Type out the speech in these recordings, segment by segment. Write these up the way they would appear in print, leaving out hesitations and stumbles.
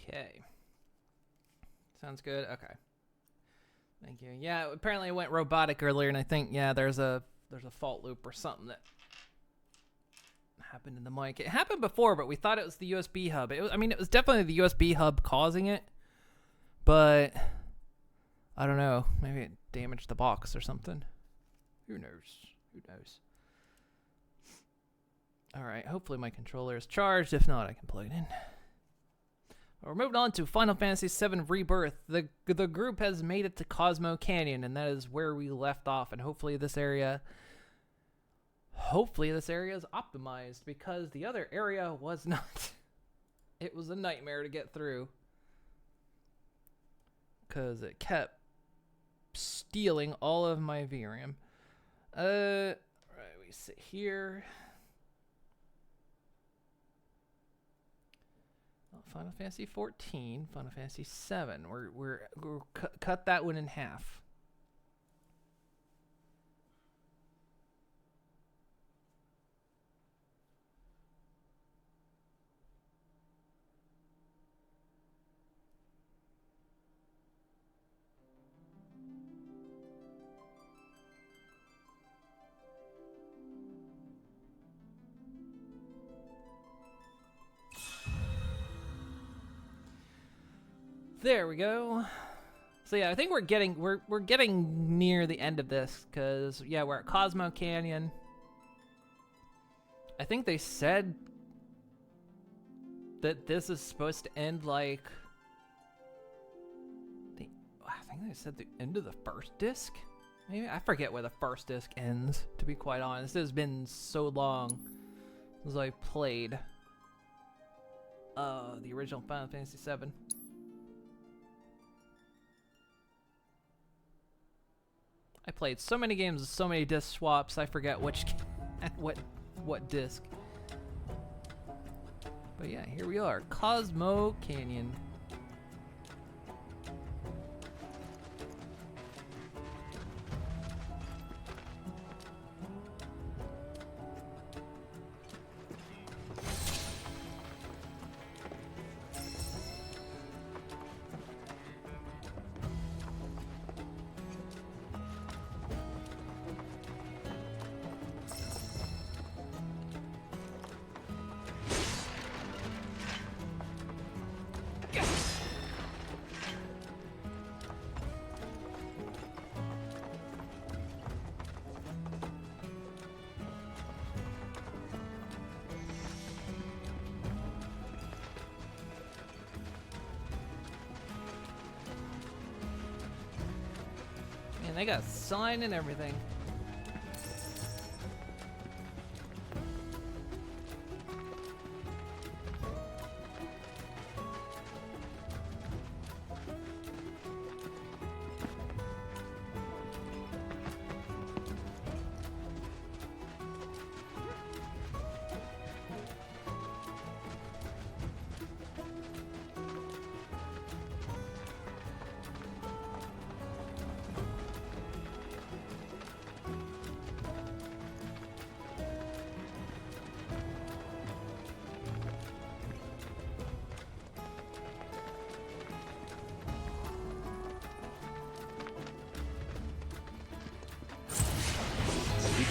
Okay. Sounds good. Okay. Thank you. Yeah, apparently it went robotic earlier, and I think there's a fault loop or something that happened in the mic. It happened before, but we thought it was the USB hub. It was definitely the USB hub causing it, but I don't know. Maybe it damaged the box or something. Who knows? Who knows? All right. Hopefully my controller is charged. If not, I can plug it in. We're moving on to Final Fantasy VII Rebirth. The group has made it to Cosmo Canyon, and that is where we left off. And hopefully this area is optimized, because the other area was not. It was a nightmare to get through, because it kept stealing all of my VRAM. Right, we sit here. Final Fantasy 14, Final Fantasy 7. We're cut that one in half. There we go. So yeah, I think we're getting near the end of this, because we're at Cosmo Canyon. I think they said that this is supposed to end like I think they said the end of the first disc. Maybe I forget where the first disc ends, to be quite honest. It has been so long since I played the original Final Fantasy VII. I played so many games with so many disc swaps, I forget which what disc. But yeah, here we are, Cosmo Canyon. Man, they got a sign and everything.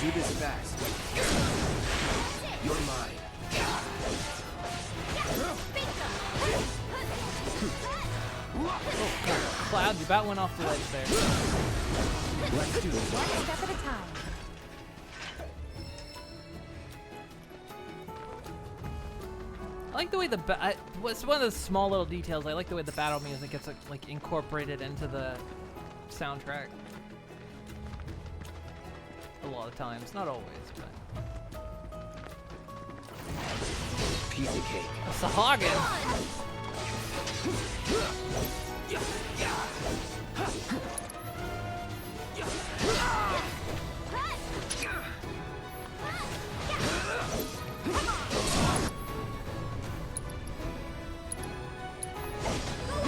Do this fast. You're mine. Oh, God. Cloud, you about went off the ledge there. Let's do this. One step at a time. I like the way it's one of the small little details. I like the way the battle music gets like incorporated into the soundtrack. A lot of times, not always, but Piece of cake. a Sahagin. You're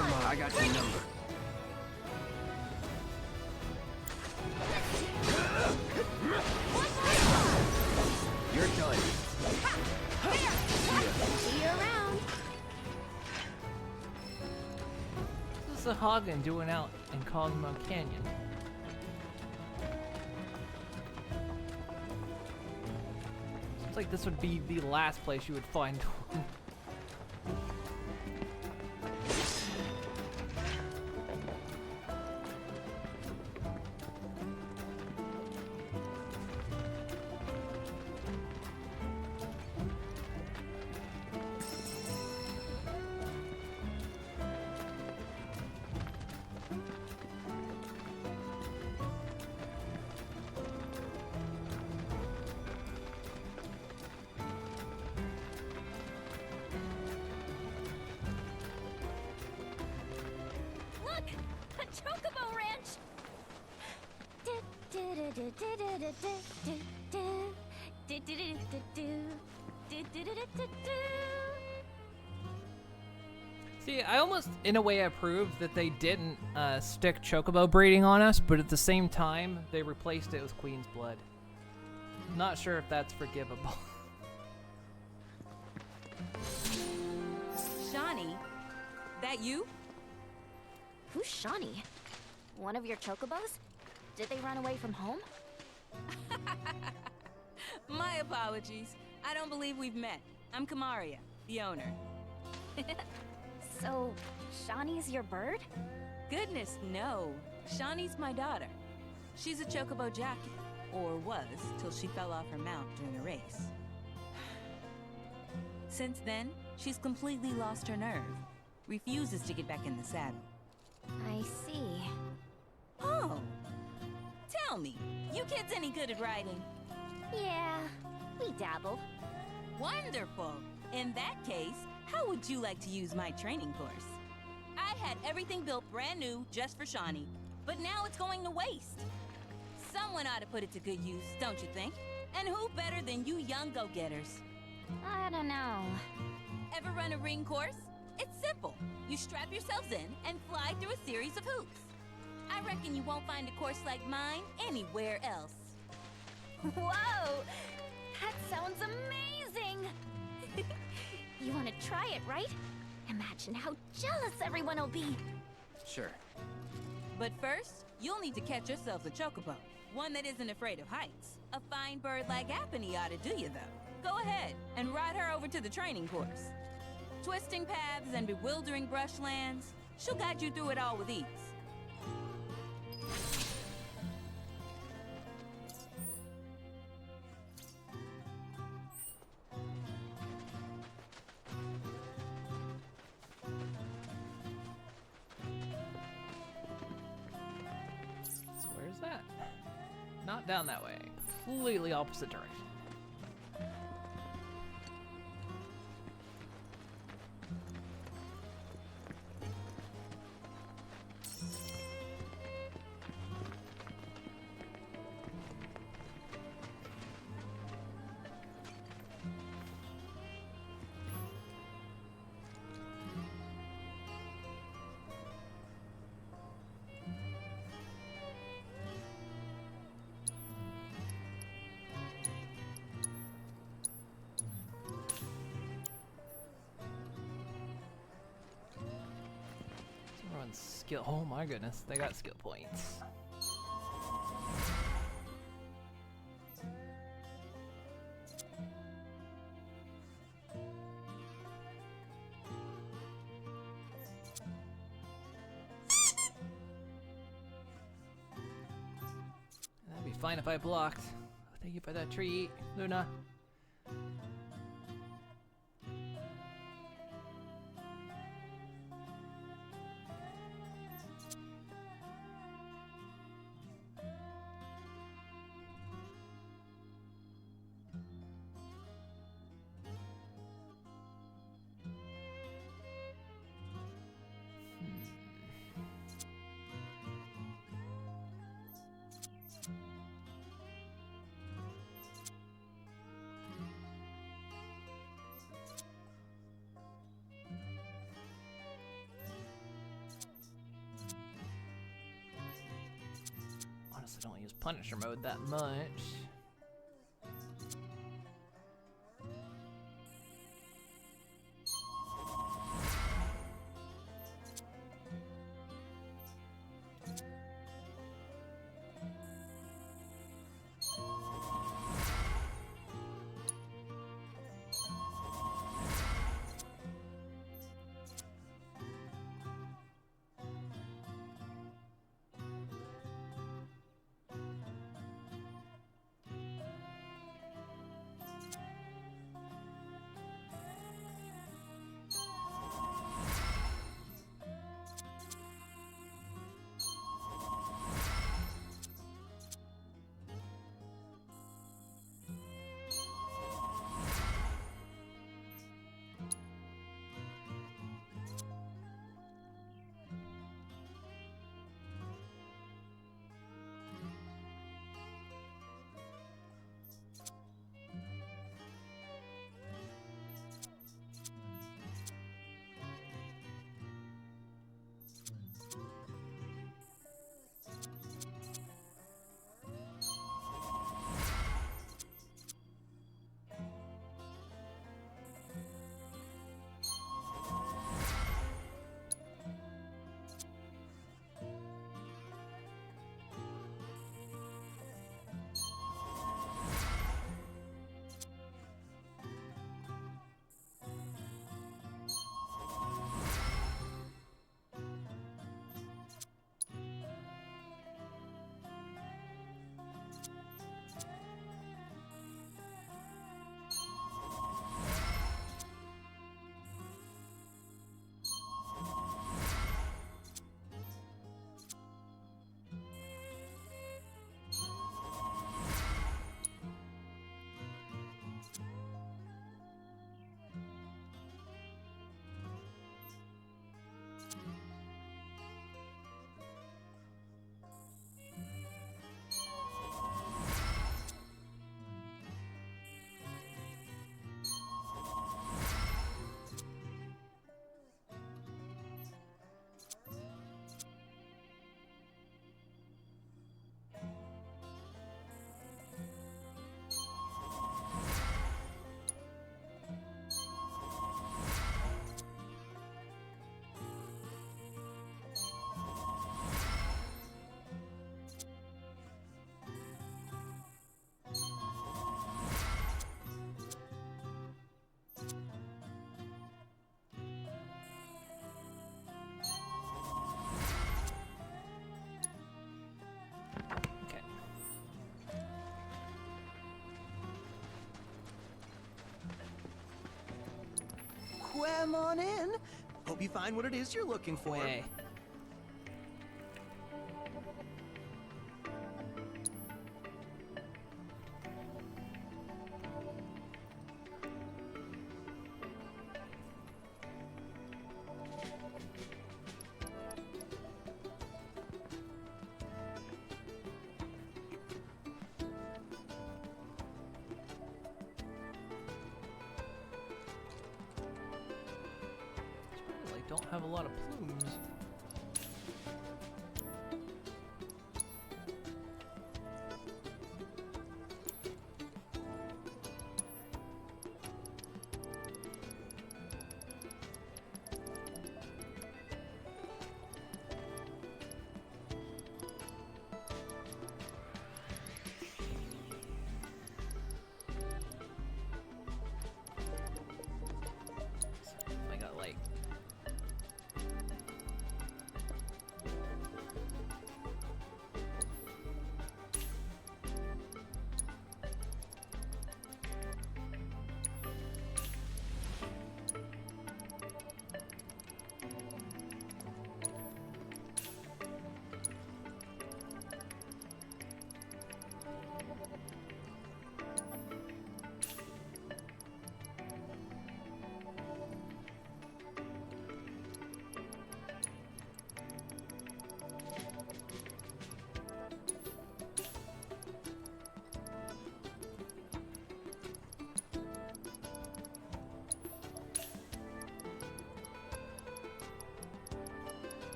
mine. I got your number. You're done. See you around. What's the Hagen doing out in Cosmo Canyon? Seems like this would be the last place you would find one. See, I almost, in a way, approved that they didn't stick chocobo breeding on us, but at the same time, they replaced it with Queen's Blood. Not sure if that's forgivable. Shawnee, that you? Who's Shawnee? One of your chocobos? Did they run away from home? My apologies. I don't believe we've met. I'm Kamaria, the owner. So, Shawnee's your bird? Goodness, no. Shawnee's my daughter. She's a chocobo jockey, or was, till she fell off her mount during a race. Since then, she's completely lost her nerve. Refuses to get back in the saddle. I see. Oh! Tell me, you kids any good at riding? Yeah, we dabble. Wonderful! In that case, how would you like to use my training course? I had everything built brand new just for Shawnee, but now it's going to waste. Someone ought to put it to good use, don't you think? And who better than you young go-getters? I don't know. Ever run a ring course? It's simple. You strap yourselves in and fly through a series of hoops. I reckon you won't find a course like mine anywhere else. Whoa! That sounds amazing! You want to try it, right? Imagine how jealous everyone will be. Sure. But first, you'll need to catch yourselves a chocobo. One that isn't afraid of heights. A fine bird like Apony ought to do you, though. Go ahead and ride her over to the training course. Twisting paths and bewildering brushlands, she'll guide you through it all with ease. So where's that? Not down that way. Completely opposite direction. Everyone's skill. Oh my goodness, they got skill points. That'd be fine if I blocked. Thank you for that treat, Luna. Honestly, don't use Punisher mode that much. Come on in. Hope you find what it is you're looking for. Way. Don't have a lot of plumes. I got like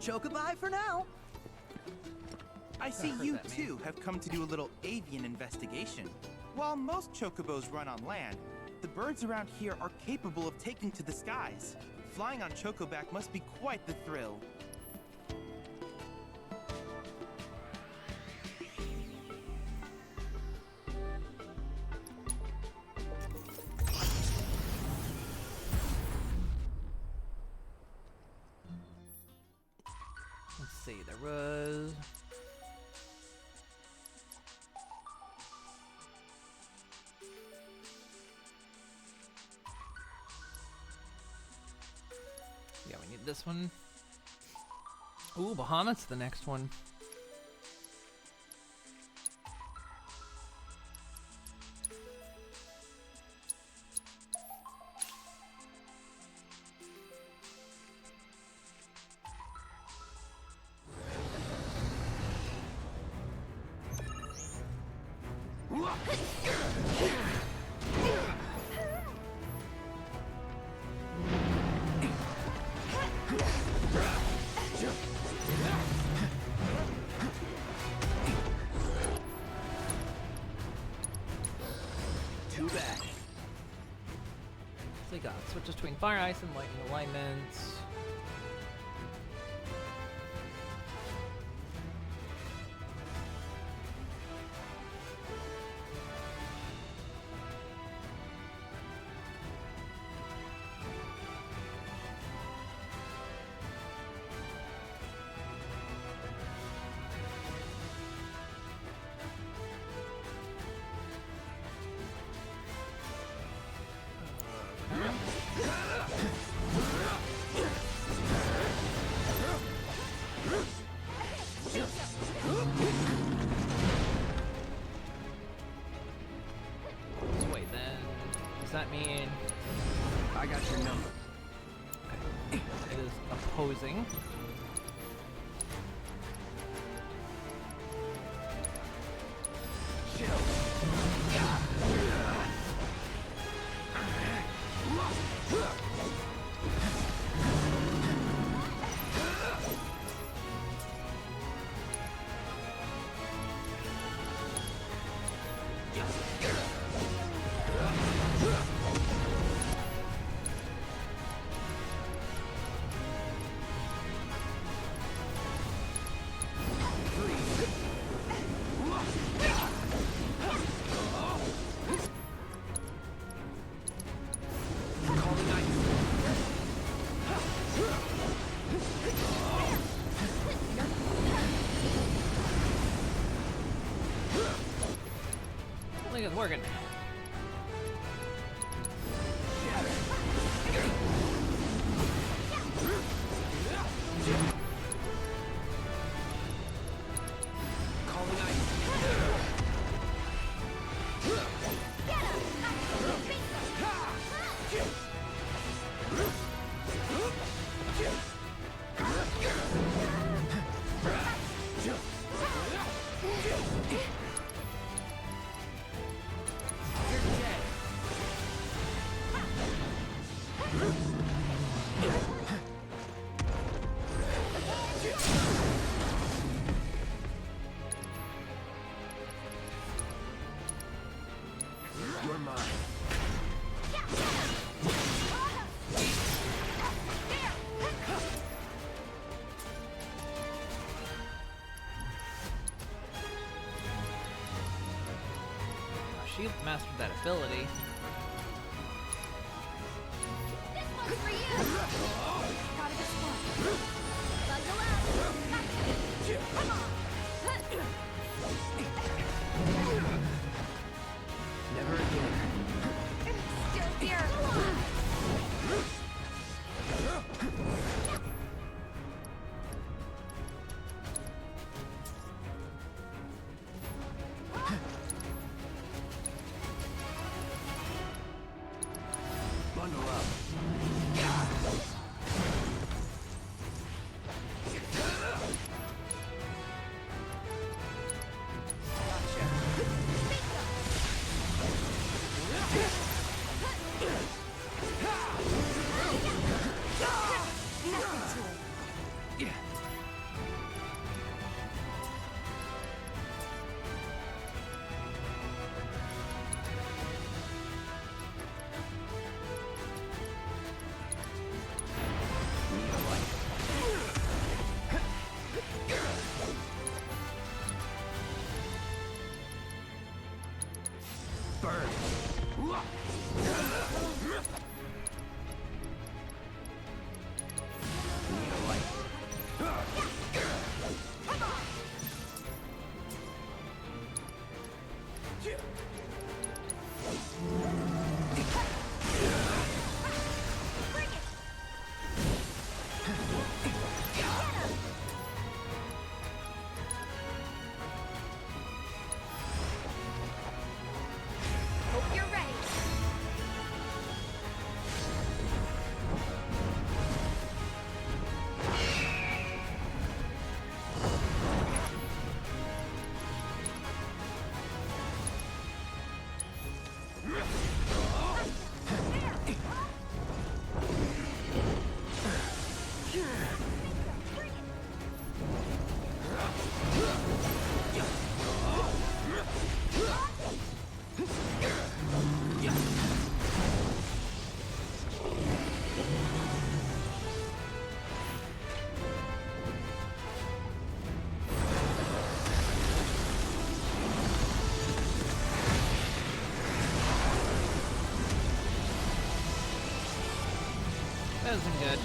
Chocobi for now. I see heard you that name. too have come to do a little avian investigation. While most chocobos run on land, the birds around here are capable of taking to the skies. Flying on chocoback must be quite the thrill. let's see, there was yeah, we need this one. Ooh, Bahamut's the next one. Too bad. So you got switches between fire, ice, and lightning alignments. So wait, then does that mean I got your number. it is opposing? I don't think it's working. You're mine. She mastered that ability. This one's for you! Gotta get smart. Buckle up! Come on! Never again. Still here! Bundle up. Burn. Need a light. Hope you're ready. That wasn't good.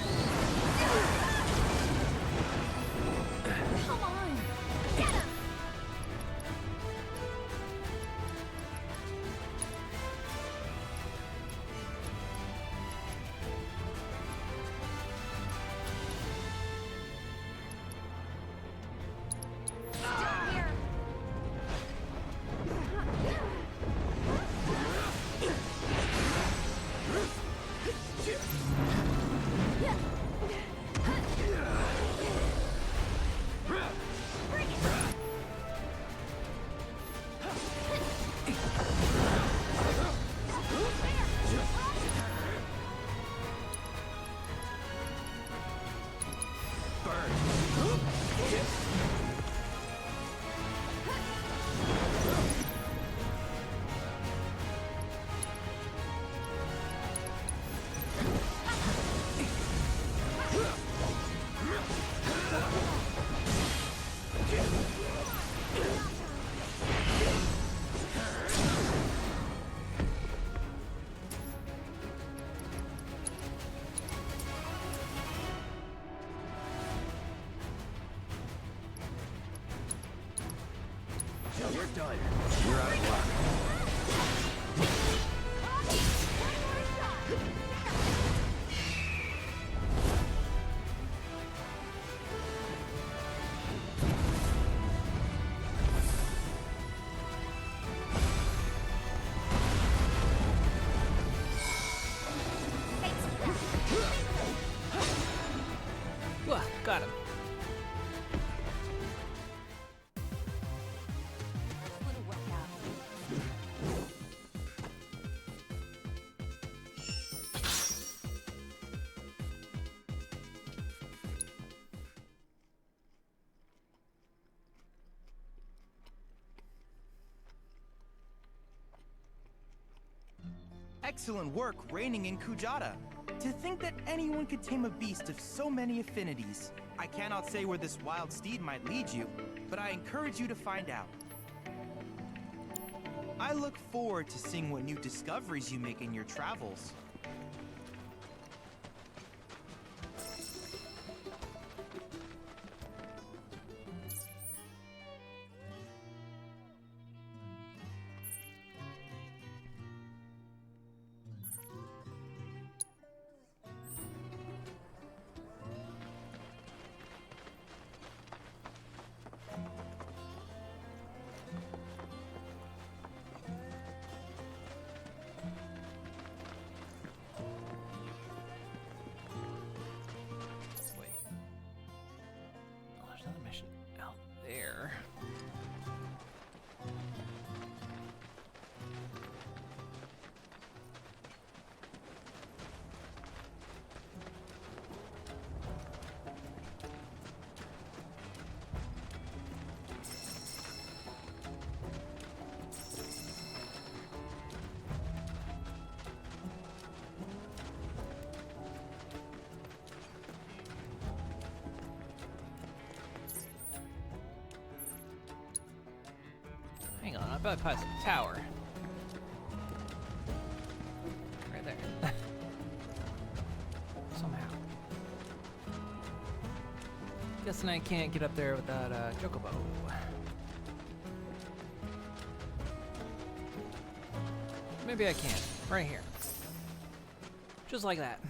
Come on! Get him! Still here! You're done. You're out of luck. Wah, got him. Little workout. excellent work reigning in Kujata. To think that anyone could tame a beast of so many affinities. I cannot say where this wild steed might lead you, but I encourage you to find out. I look forward to seeing what new discoveries you make in your travels. Wait. Oh, there's another mission out there. Hang on, I bet I passed the tower. Right there. Somehow. Guessing I can't get up there without Chocobo. Maybe I can. Right here. Just like that.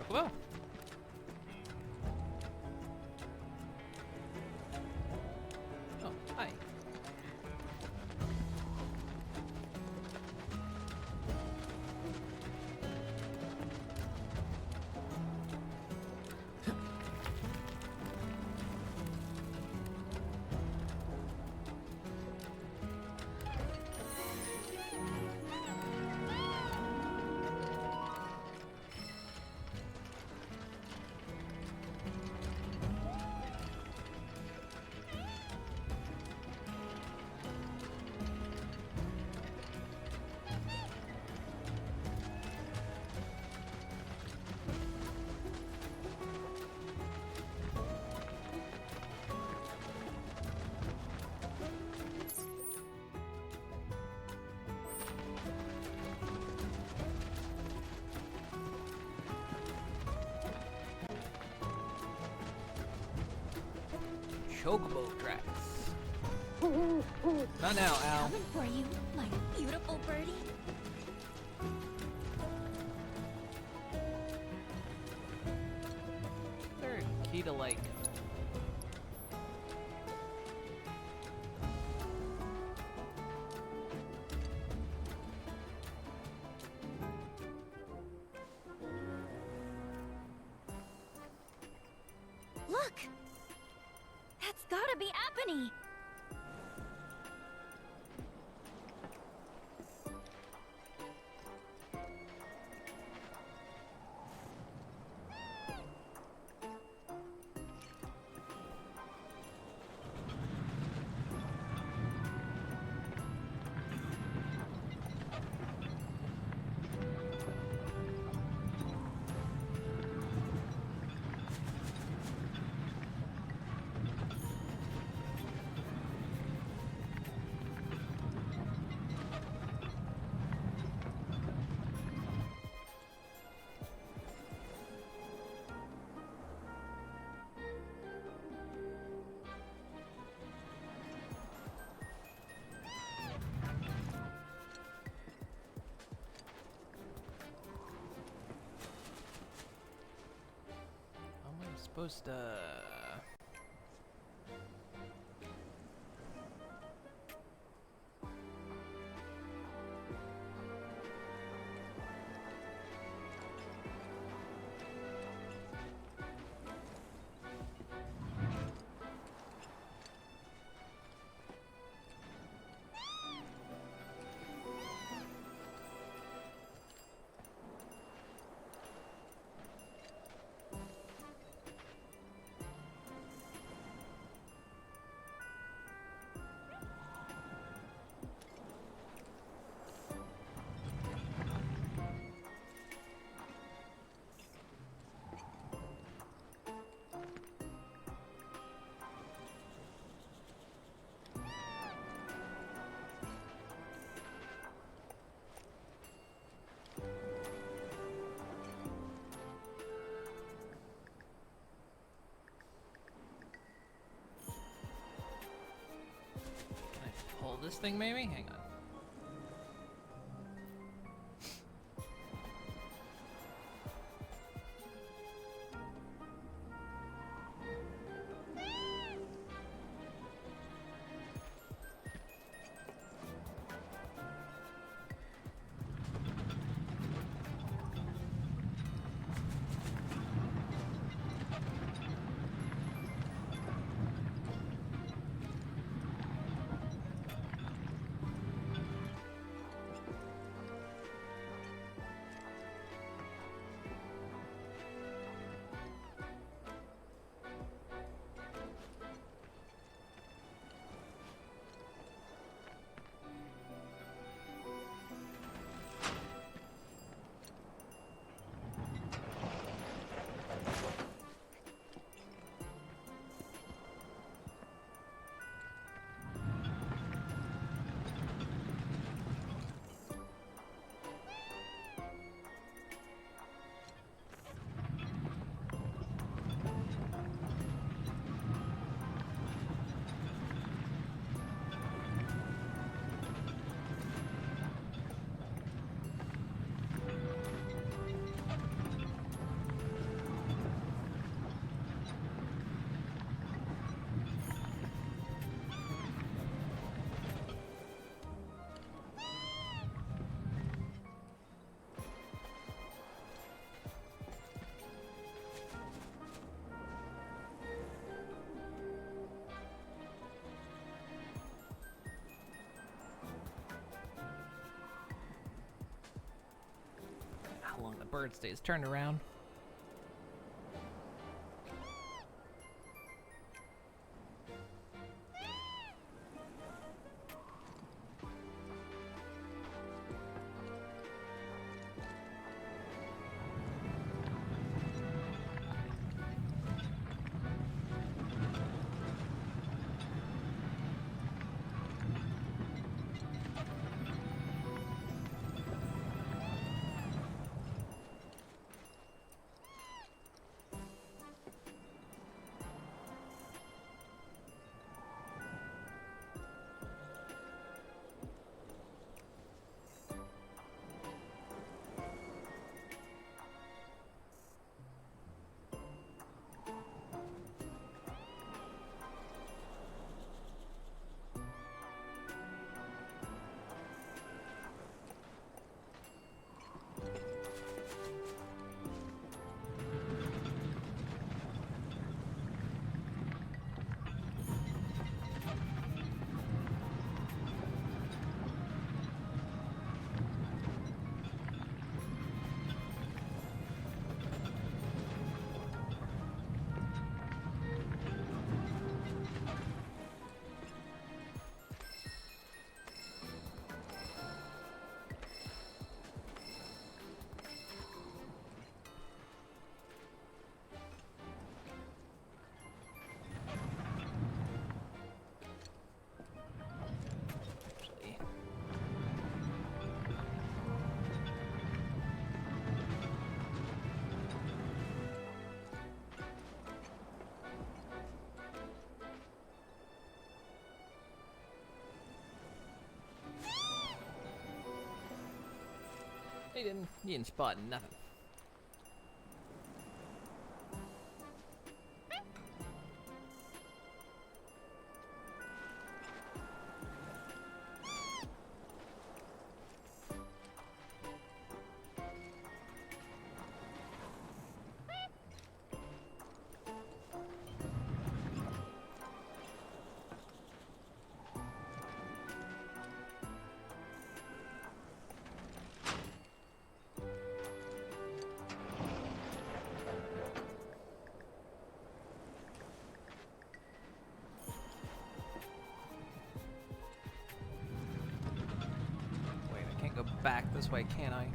Chocobo. Oh, hi. Chocobo tracks. Not now, Al. Coming for you, my beautiful birdie. They're key to like. Look! That's gotta be Apony! supposed to... Pull this thing maybe? Hang on. How long the bird stays turned around. He didn't spot nothing. go back this way, can I?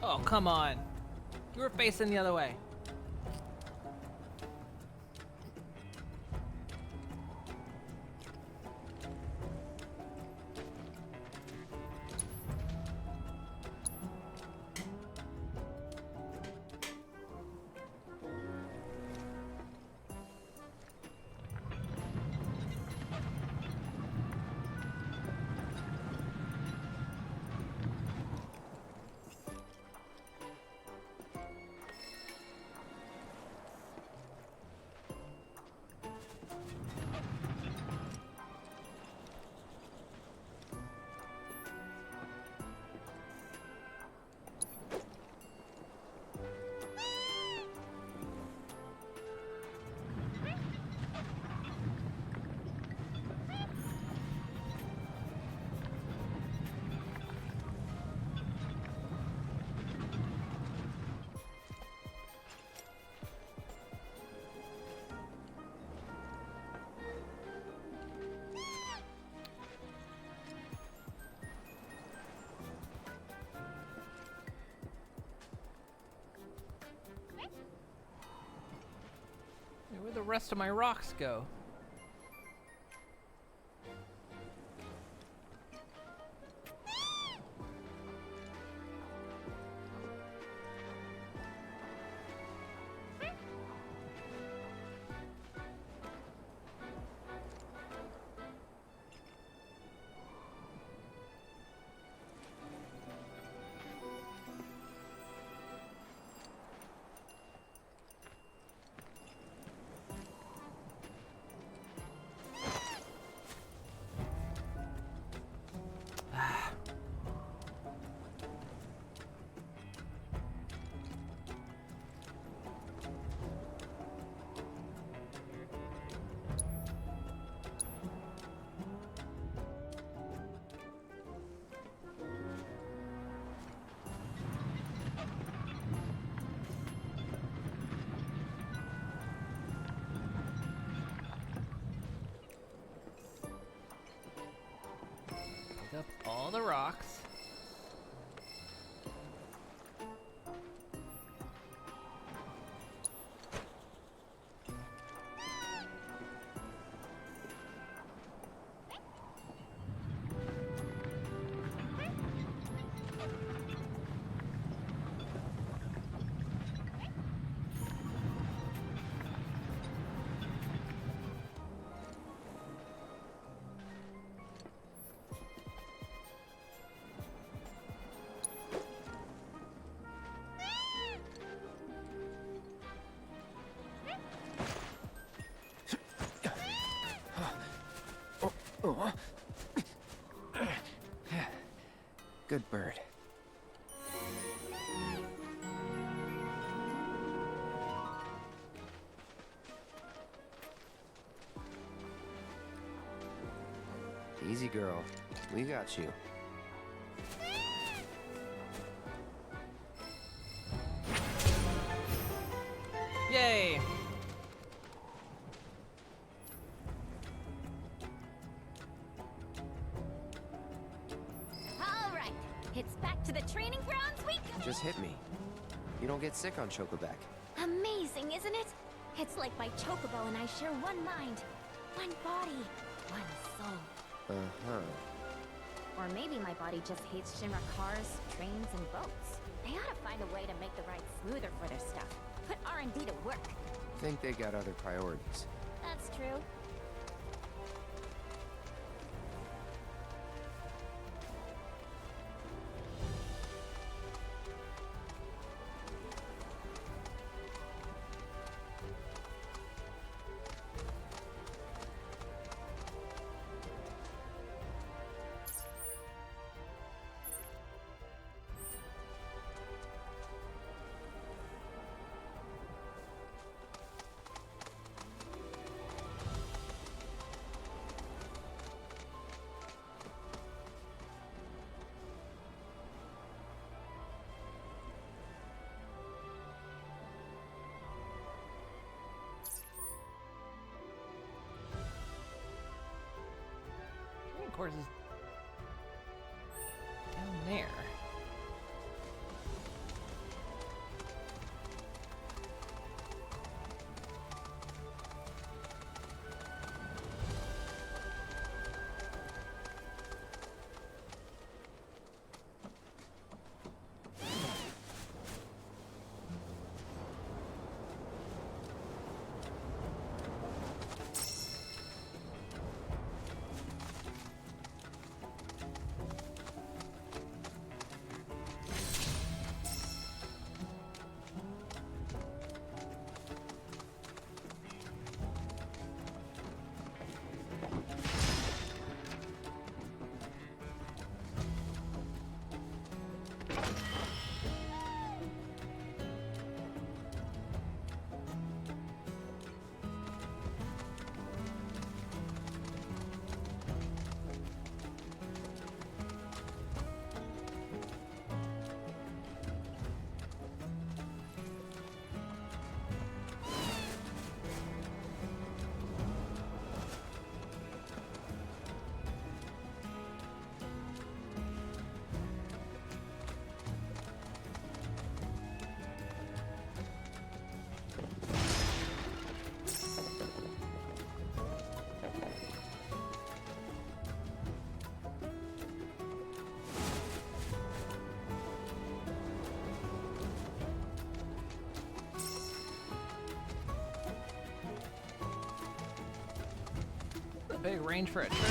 Oh, come on. You were facing the other way. Where'd the rest of my rocks go? Up all the rocks. Good bird. Easy, girl. We got you. Yay! All right, it's back to the training grounds we go. Just hit me. You don't get sick on Chocoback. Amazing, isn't it? It's like my chocobo and I share one mind, one body, one soul. Uh-huh. Or maybe my body just hates Shinra cars, trains, and boats. They ought to find a way to make the ride smoother for their stuff. Put R&D to work. Think they got other priorities. That's true. Training course is down there. Big range for a treasure.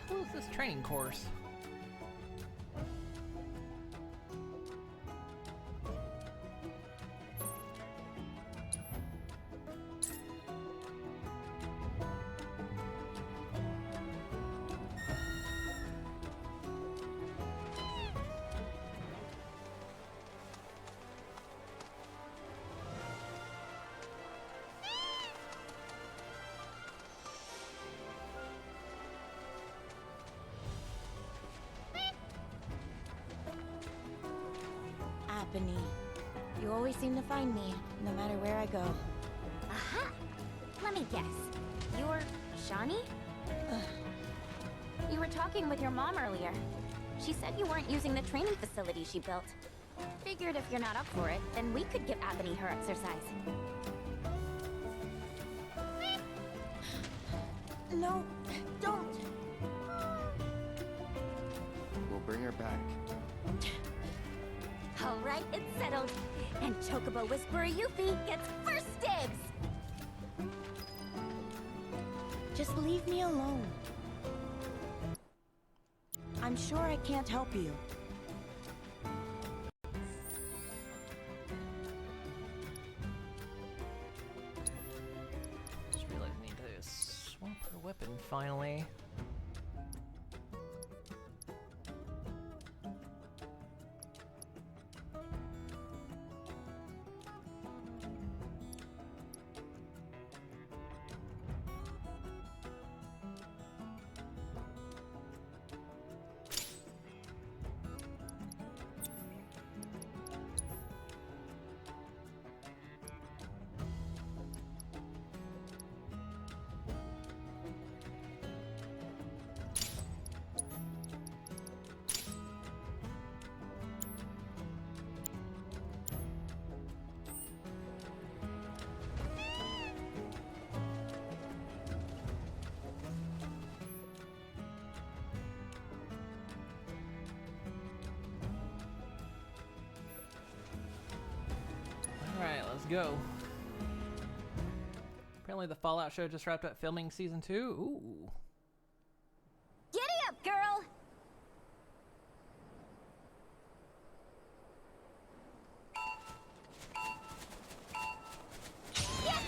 What is this training course? company. You always seem to find me, no matter where I go. Aha! Let me guess. You're Shawnee? You were talking with your mom earlier. She said you weren't using the training facility she built. Figured if you're not up for it, then we could give Ebony her exercise. No, don't. We'll bring her back. All right, it's settled. And Chocobo Whisperer Yuffie gets first dibs! Just leave me alone. I'm sure I can't help you. Just realized I need to swap her weapon finally. Alright, let's go. Apparently the Fallout show just wrapped up filming season 2. Ooh. Giddy up, girl! Yeah!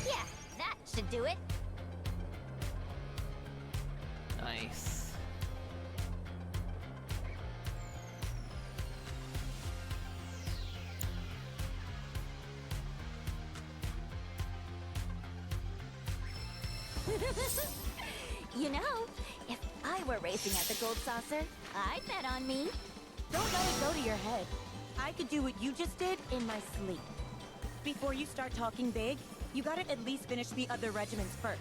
Yeah, that should do it. Nice. You know, if I were racing at the Gold Saucer, I'd bet on me. Don't let it go to your head. I could do what you just did in my sleep. Before you start talking big, you gotta at least finish the other regiments first.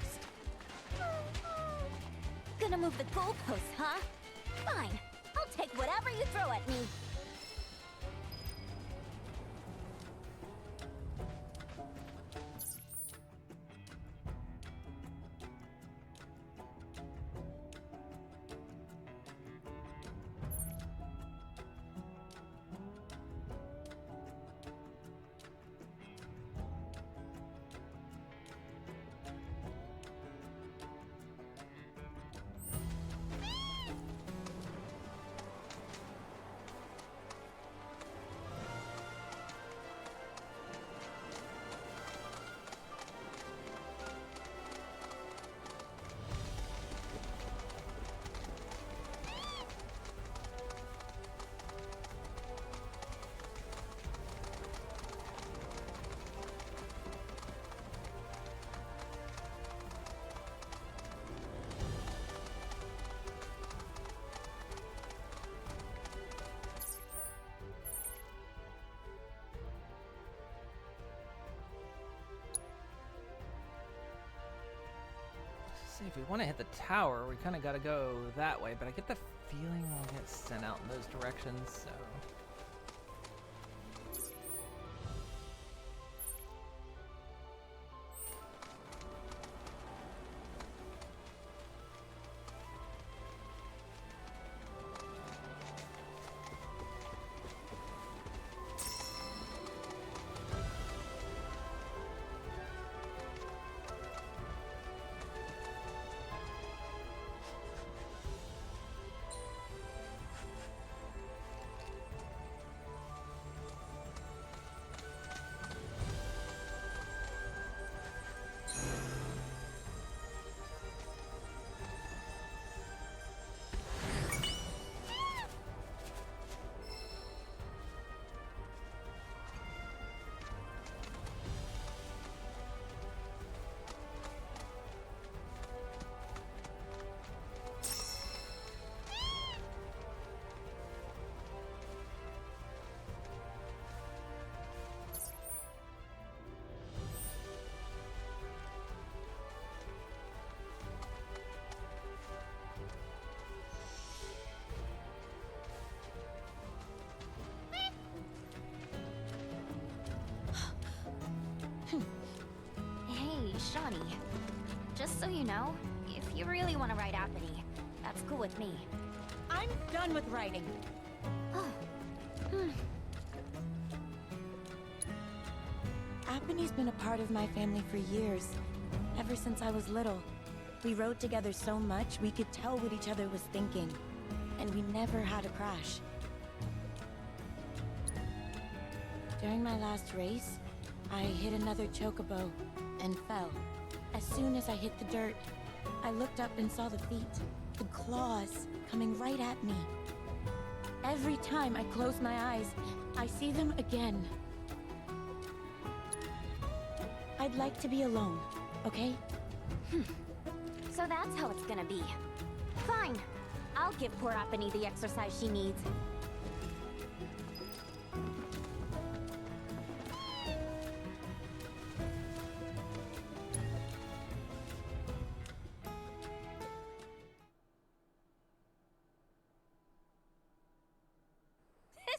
Gonna move the goalposts, huh? Fine. I'll take whatever you throw at me. if we want to hit the tower, we kind of got to go that way, but I get the feeling we'll get sent out in those directions, so... Hey, Shawnee. Just so you know, if you really want to ride Apony, that's cool with me. I'm done with writing. Apony's been a part of my family for years. Ever since I was little. We rode together so much, we could tell what each other was thinking. And we never had a crash. During my last race, I hit another chocobo and fell. As soon as I hit the dirt, I looked up and saw the feet, the claws, coming right at me. Every time I close my eyes, I see them again. I'd like to be alone, okay? So that's how it's gonna be. Fine. I'll give poor Apony the exercise she needs.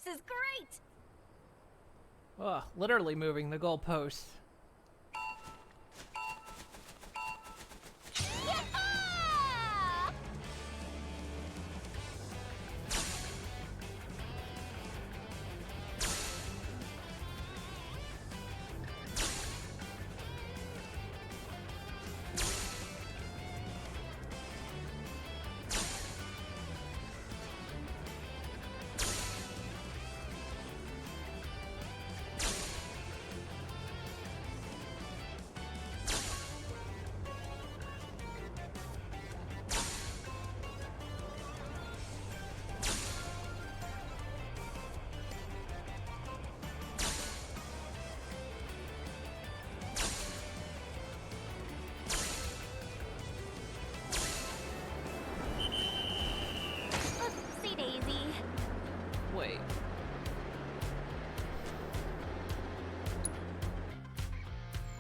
This is great! Ugh, literally moving the goalposts. Yeah! Oopsie daisy. Wait.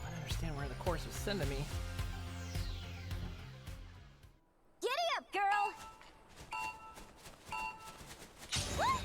I don't understand where the course was sending me. Giddy up, girl! Woohoo!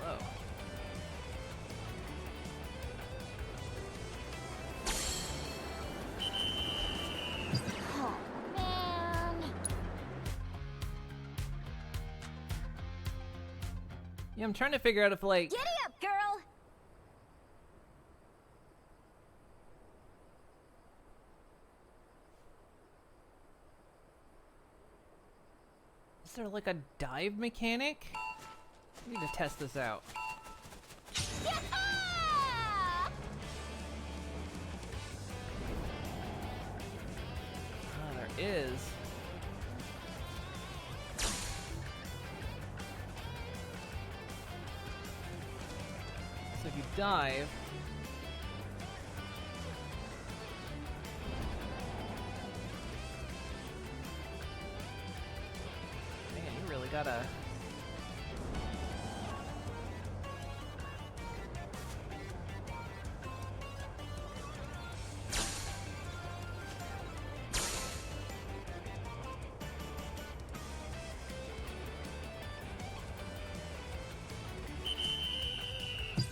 Whoa. Oh, man. Yeah, I'm trying to figure out if, like... Giddy up, girl! Is there, like, a dive mechanic? I need to test this out. Yeah! There is. So if you dive, man, you really gotta.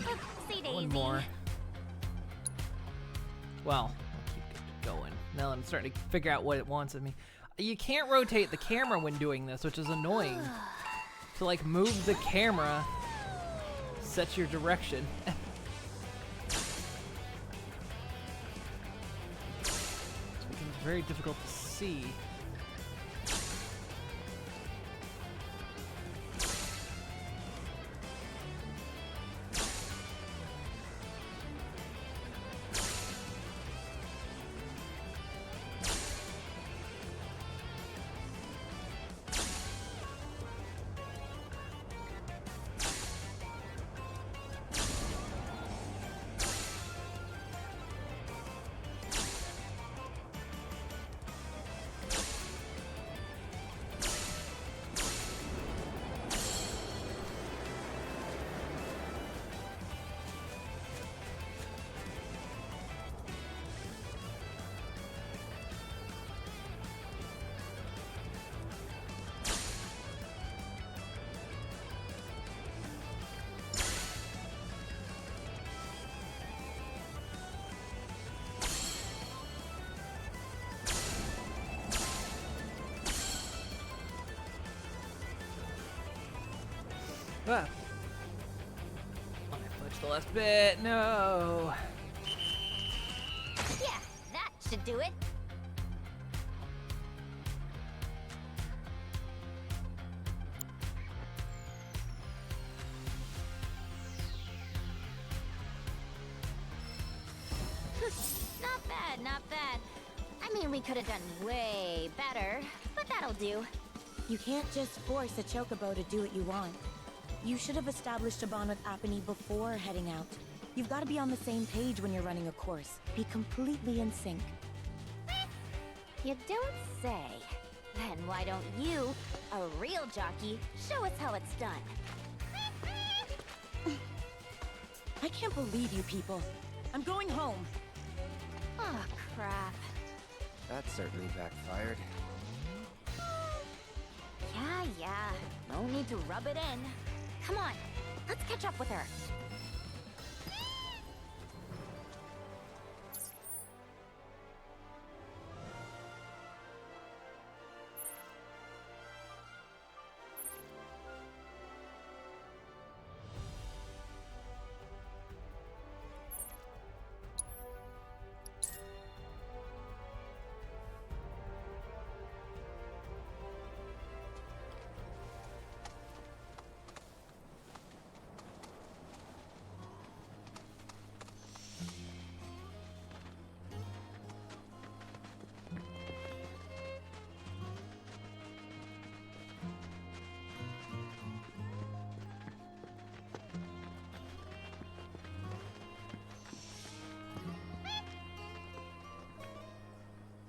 Oopsie daisy. One more. Well, I'll keep it going. Now I'm starting to figure out what it wants of me. You can't rotate the camera when doing this, which is annoying. To like move the camera, set your direction. It becomes very difficult to see. Ah. I fudged the last bit. No. Yeah, that should do it. Not bad, not bad. I mean, we could have done way better, but that'll do. You can't just force a chocobo to do what you want. You should have established a bond with Apony before heading out. You've got to be on the same page when you're running a course. Be completely in sync. You don't say. Then why don't you, a real jockey, show us how it's done? I can't believe you people. I'm going home. Oh, crap. That certainly backfired. Yeah. No need to rub it in. Come on, let's catch up with her.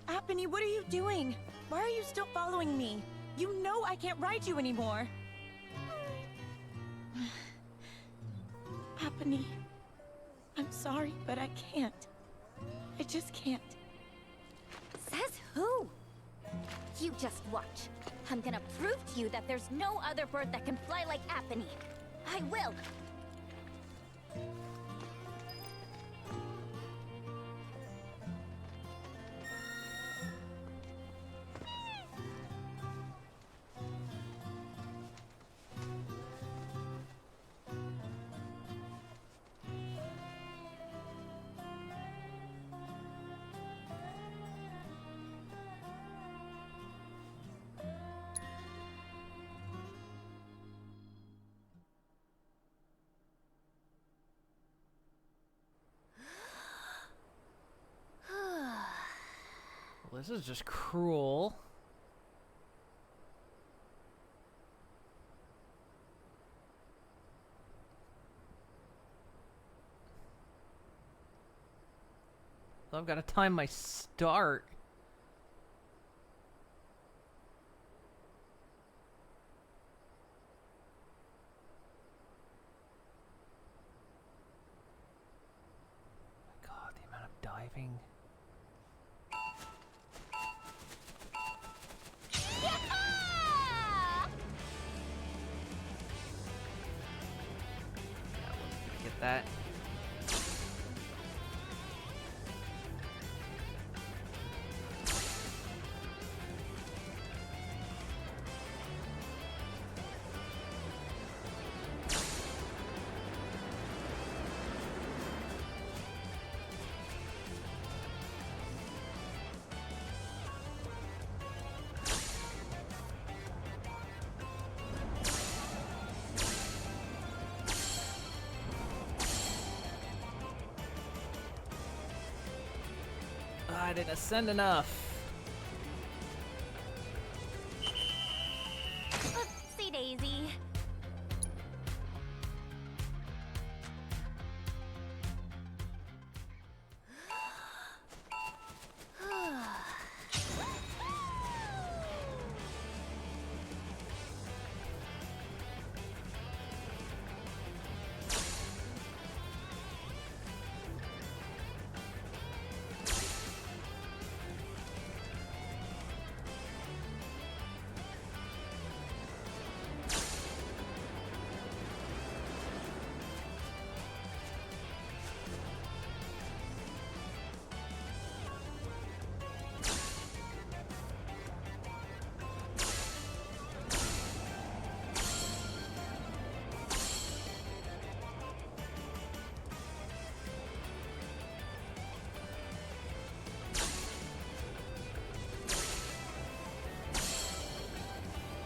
Apony, what are you doing? Why are you still following me? You know I can't ride you anymore. Apony, I'm sorry, but I can't. I just can't. Says who? You just watch. I'm gonna prove to you that there's no other bird that can fly like Apony. I will. Well, this is just cruel. I've got to time my start. My God, the amount of diving. Get that. I didn't ascend enough. Oopsie daisy.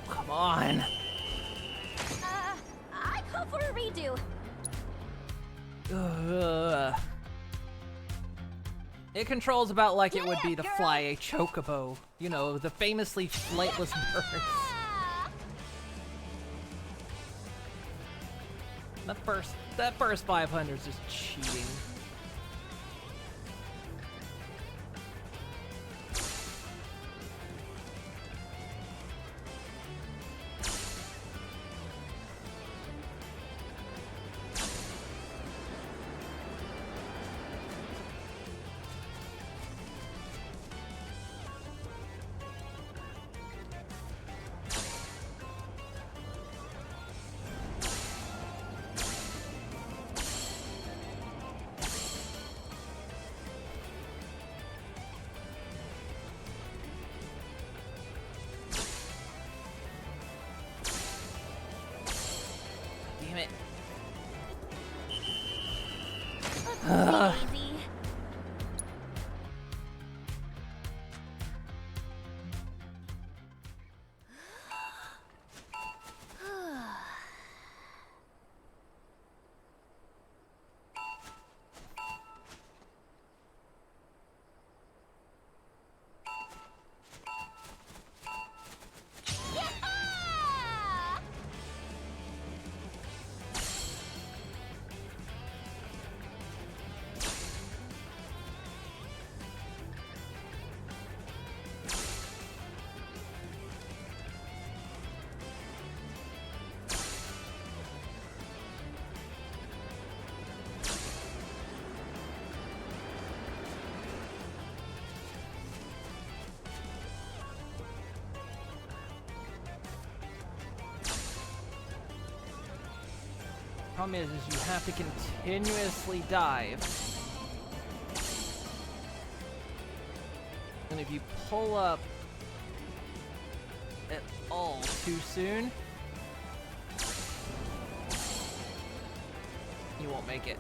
Come on. I call for a redo. Ugh. It controls about like it would be to fly a chocobo. You know, the famously flightless birds. That first 500 is just cheating. Damn it. Oopsie daisy. Problem is you have to continuously dive. And if you pull up at all too soon, you won't make it.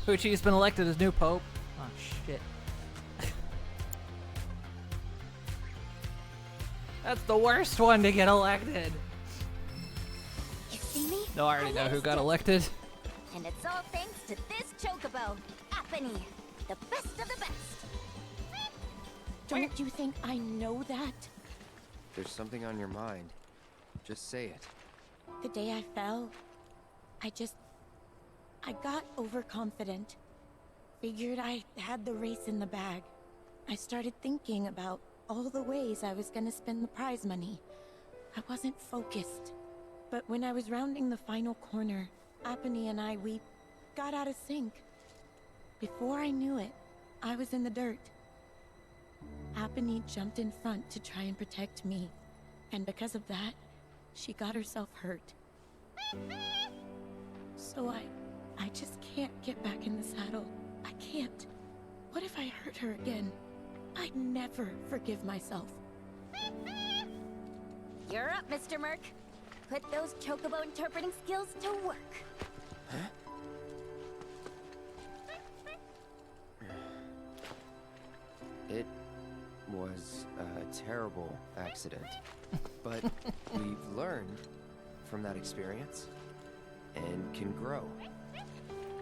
Pucci's been elected as new pope. Oh shit. That's the worst one to get elected. You see me? No, I already know who got elected. And it's all thanks to this chocobo, Apony, the best of the best. Don't you think I know that? There's something on your mind. Just say it. The day I fell, I got overconfident. Figured I had the race in the bag. I started thinking about all the ways I was gonna spend the prize money. I wasn't focused. But when I was rounding the final corner, Apony and we got out of sync. Before I knew it, I was in the dirt. Apony jumped in front to try and protect me. And because of that, she got herself hurt. So I just can't get back in the saddle. I can't. What if I hurt her again? I'd never forgive myself. You're up, Mr. Merc. Put those chocobo interpreting skills to work. Huh? It was a terrible accident, but we've learned from that experience and can grow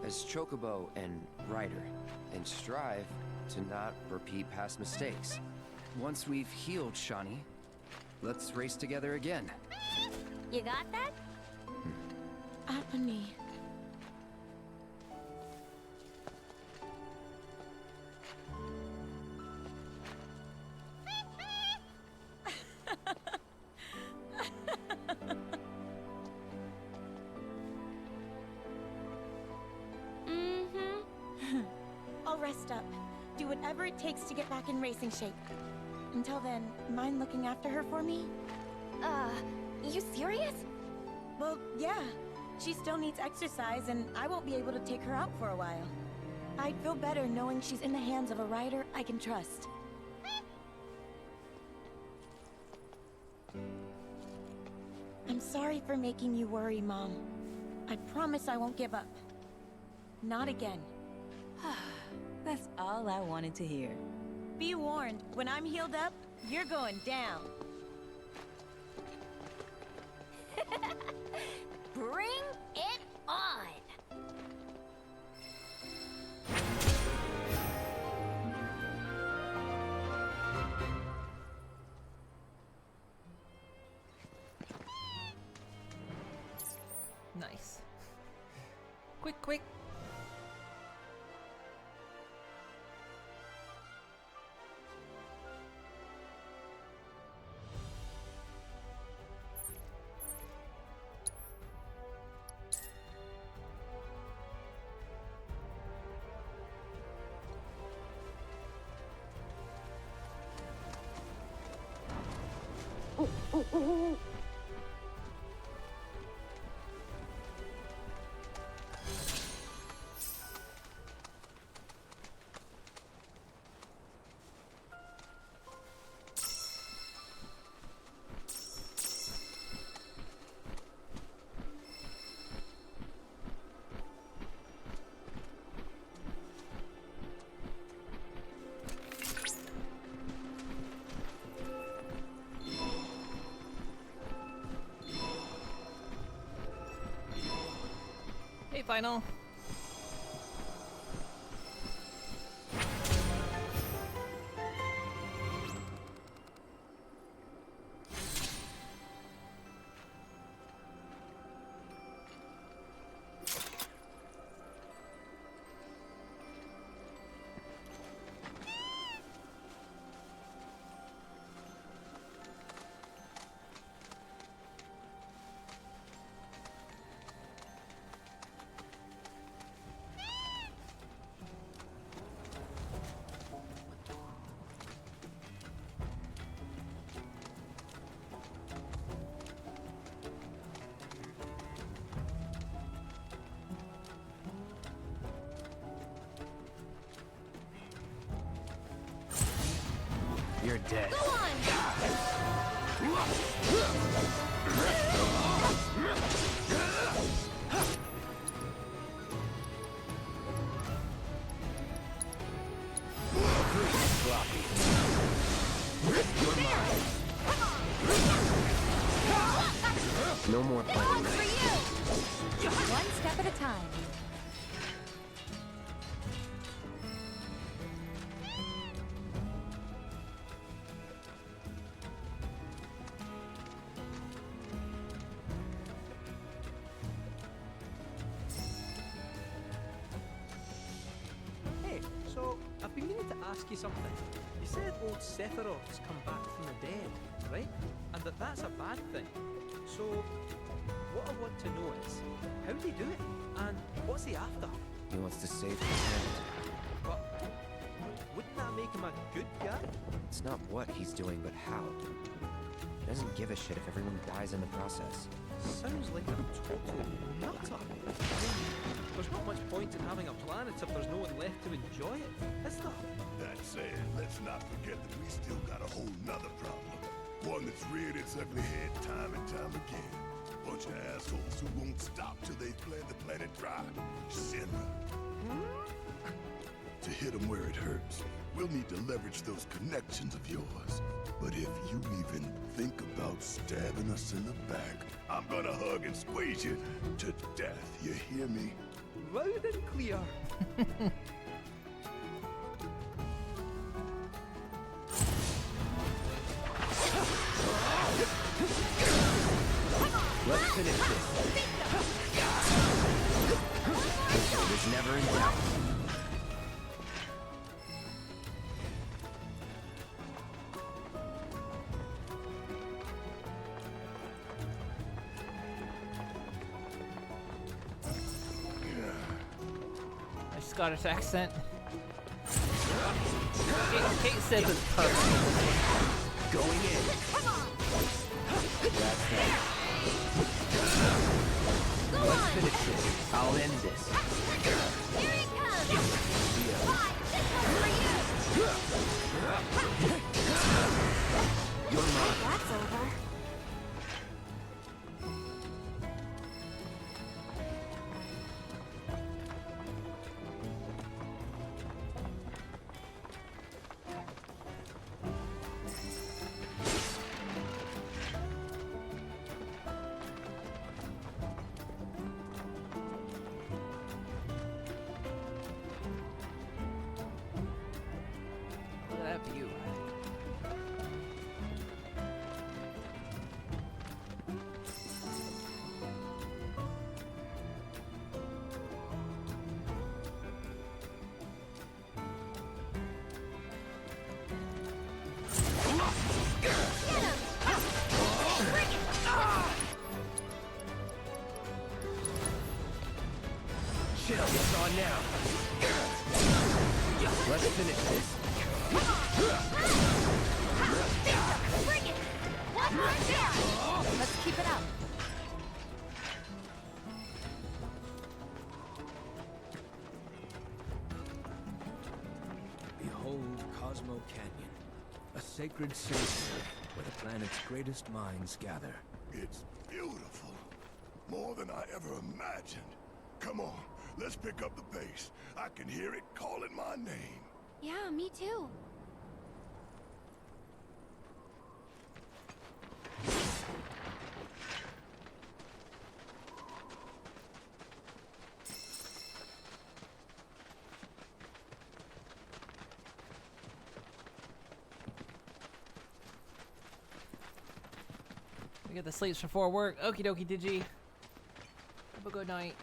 as chocobo and rider and strive to not repeat past mistakes. Once we've healed Shani, let's race together again. You got that? Apony. I'll rest up. Do whatever it takes to get back in racing shape. Until then, mind looking after her for me? You serious? Well, yeah. She still needs exercise, and I won't be able to take her out for a while. I'd feel better knowing she's in the hands of a rider I can trust. I'm sorry for making you worry, Mom. I promise I won't give up. Not again. That's all I wanted to hear. Be warned, when I'm healed up, you're going down. Bring it on! Nice. Quick, quick. Hey, Final. You're dead. Go on! This one's for you! One step at a time. Hey, so I've been meaning to ask you something. You said old Sephiroth's come back from the dead, right? And that's a bad thing. So, what I want to know is, how'd he do it? And what's he after? He wants to save the planet. But wouldn't that make him a good guy? It's not what he's doing, but how. He doesn't give a shit if everyone dies in the process. Sounds like a total nutter. I mean, there's not much point in having a planet if there's no one left to enjoy it, is there? That said, let's not forget that we still got a whole nother problem. One that's reared its ugly head time and time again. Bunch of assholes who won't stop till they've bled the planet dry. Shinra. To hit them where it hurts, we'll need to leverage those connections of yours. But if you even think about stabbing us in the back, I'm gonna hug and squeeze you to death, you hear me? Loud and clear. Let's finish this. It was never in doubt. My Scottish accent. Kate said was perfect. Going in. That's it. Let's finish this. I'll end this. Here it comes! Fine, this one's for you! You're mine. That's over. Look at that view. Shit, it's on now. Let's finish this. Bring it! One more down! Let's keep it up. Behold Cosmo Canyon, a sacred sanctuary where the planet's greatest minds gather. It's beautiful. More than I ever imagined. Come on, let's pick up the pace. I can hear it calling my name. Yeah, me too. We get the sleeps before work. Okie dokie, Digi. Have a good night.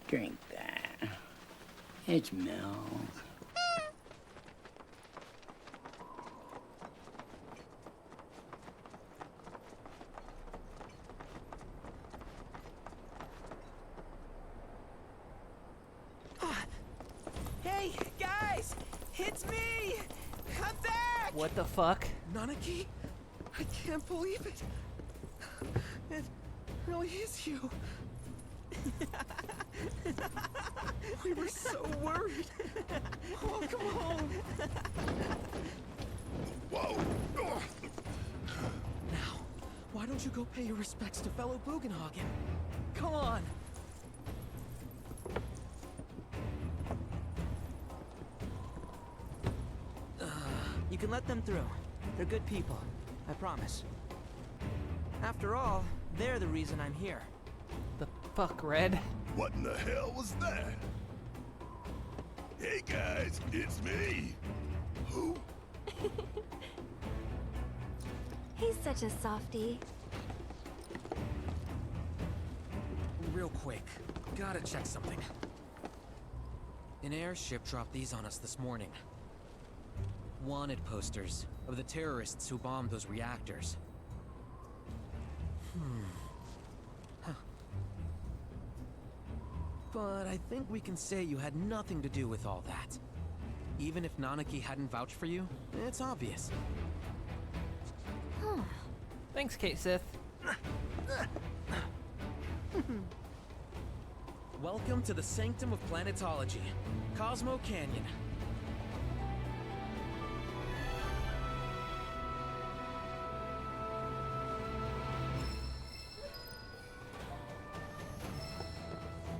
Drink that. It's milk. Hey, guys! It's me! I'm back! What the fuck? Nanaki? I can't believe it. It really is you. We were so worried. Oh, come home. Whoa! Now, why don't you go pay your respects to fellow Bugenhagen? Come on. You can let them through. They're good people. I promise. After all, they're the reason I'm here. The fuck, Red? What in the hell was that? Hey guys, it's me. Who? He's such a softie. Real quick, gotta check something. An airship dropped these on us this morning. Wanted posters of the terrorists who bombed those reactors. Huh. But I think we can say you had nothing to do with all that. Even if Nanaki hadn't vouched for you, it's obvious. Thanks, Kate Sith. Welcome to the Sanctum of Planetology, Cosmo Canyon.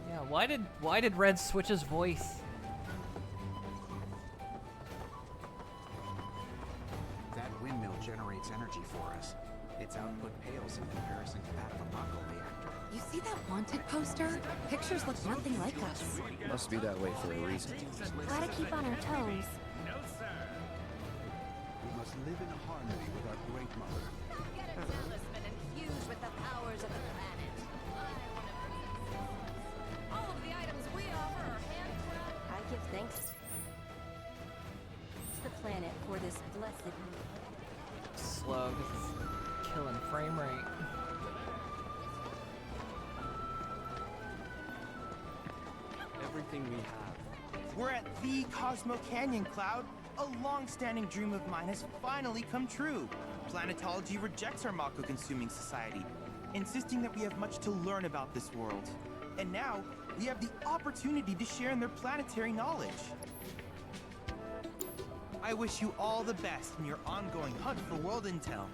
Yeah, why did Red switch his voice? That windmill generates energy for us. Its output pales in comparison to that of a Mako reactor. You see that wanted poster? Pictures look nothing like us. Must be that way for a reason. Gotta keep on our toes. We must live in harmony with our Great Mother. Get a talisman infused with the powers of the planet. All of the items we offer are handcrafted. I give thanks to the planet for this blessed. Slow, 'cause it's killing frame rate. Everything we have. We're at the Cosmo Canyon, Cloud. A long-standing dream of mine has finally come true. Planetology rejects our Mako-consuming society, insisting that we have much to learn about this world. And now, we have the opportunity to share in their planetary knowledge. I wish you all the best in your ongoing hunt for world intel.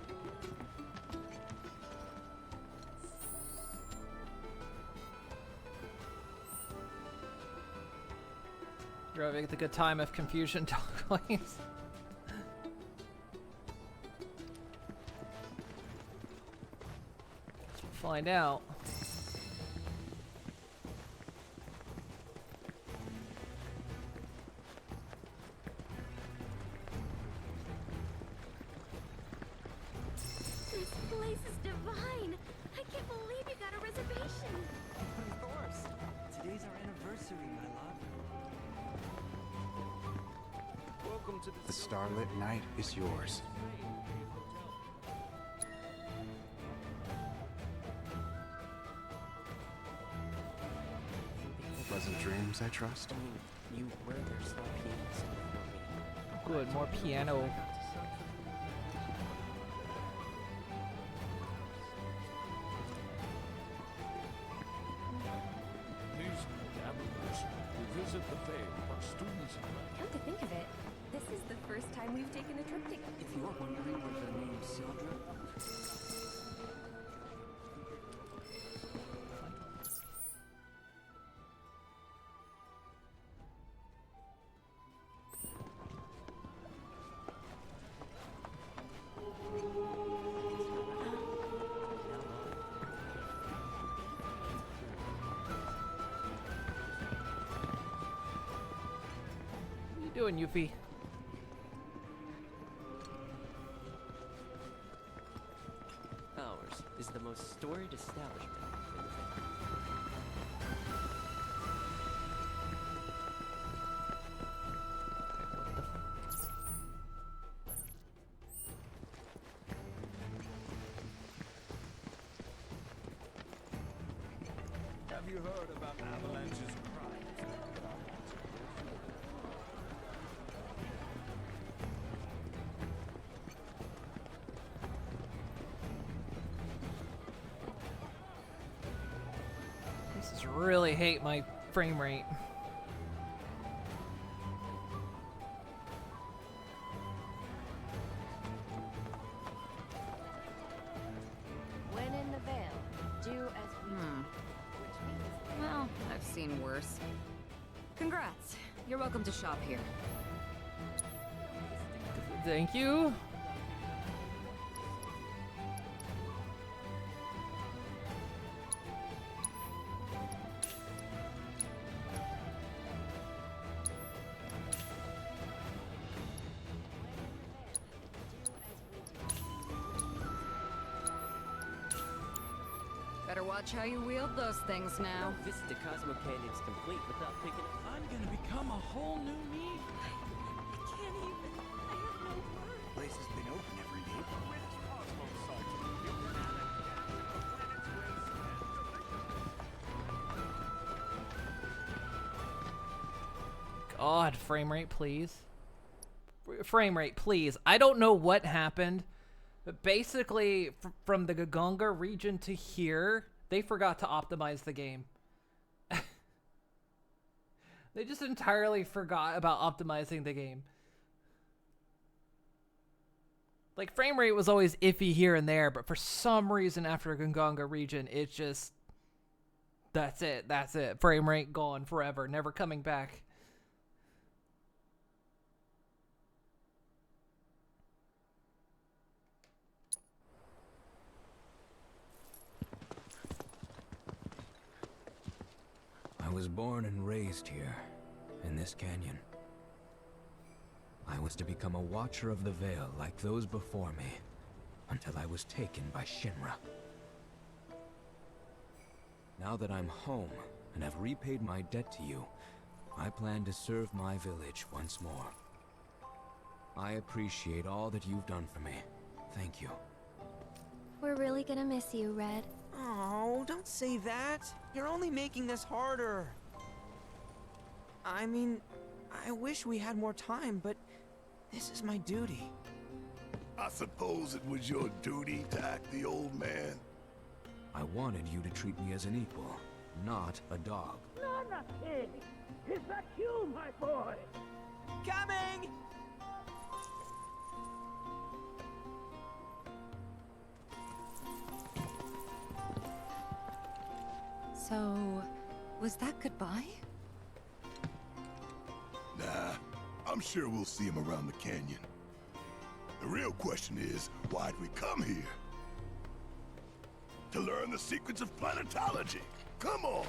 You're having the good time of confusion, Dockways. We'll find out. This place is divine. I can't believe you got a reservation. Of course. Today's our anniversary, my love. Welcome to The starlit night is yours. Pleasant dreams, I trust. You were their small pianist before me. Good, more piano. These gatherers who visit the VII are students of mine. Come to think of it, this is the first time we've taken a trip together. If you're wondering what the name Sildra... What are you doing, Yuffie? Ours is the most storied establishment in the family. Have you heard about Avalanche's crimes? This is really hate my frame rate. When in the veil, do as we do. Well, I've seen worse. Congrats. You're welcome to shop here. Thank you. better watch how you wield those things now. No visit to Cosmo Canyon's complete without picking up. I'm gonna become a whole new me. I can't even. I have no words. Place has been open every day. Where's Cosmo Salt? God, frame rate, please. Frame rate, please. I don't know what happened, but basically, from the Gagonga region to here, they forgot to optimize the game. They just entirely forgot about optimizing the game. Like, frame rate was always iffy here and there, but for some reason after Gagonga region, it just... That's it. That's it. Frame rate gone forever. Never coming back. I was born and raised here, in this canyon. I was to become a Watcher of the Veil like those before me, until I was taken by Shinra. Now that I'm home, and have repaid my debt to you, I plan to serve my village once more. I appreciate all that you've done for me. Thank you. We're really gonna miss you, Red. Oh, don't say that. You're only making this harder. I mean, I wish we had more time, but this is my duty. I suppose it was your duty to act the old man. I wanted you to treat me as an equal, not a dog. Not a pig. Is that you, my boy? Coming! So, was that goodbye? Nah, I'm sure we'll see him around the canyon. The real question is, why'd we come here? To learn the secrets of planetology. Come on!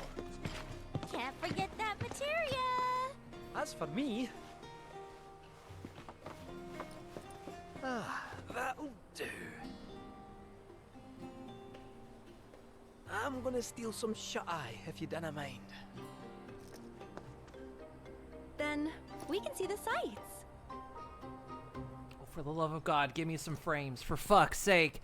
Can't forget that materia! As for me... that'll do. I'm gonna steal some shut-eye, if you don't mind. Then we can see the sights. Oh, for the love of God, give me some frames. For fuck's sake.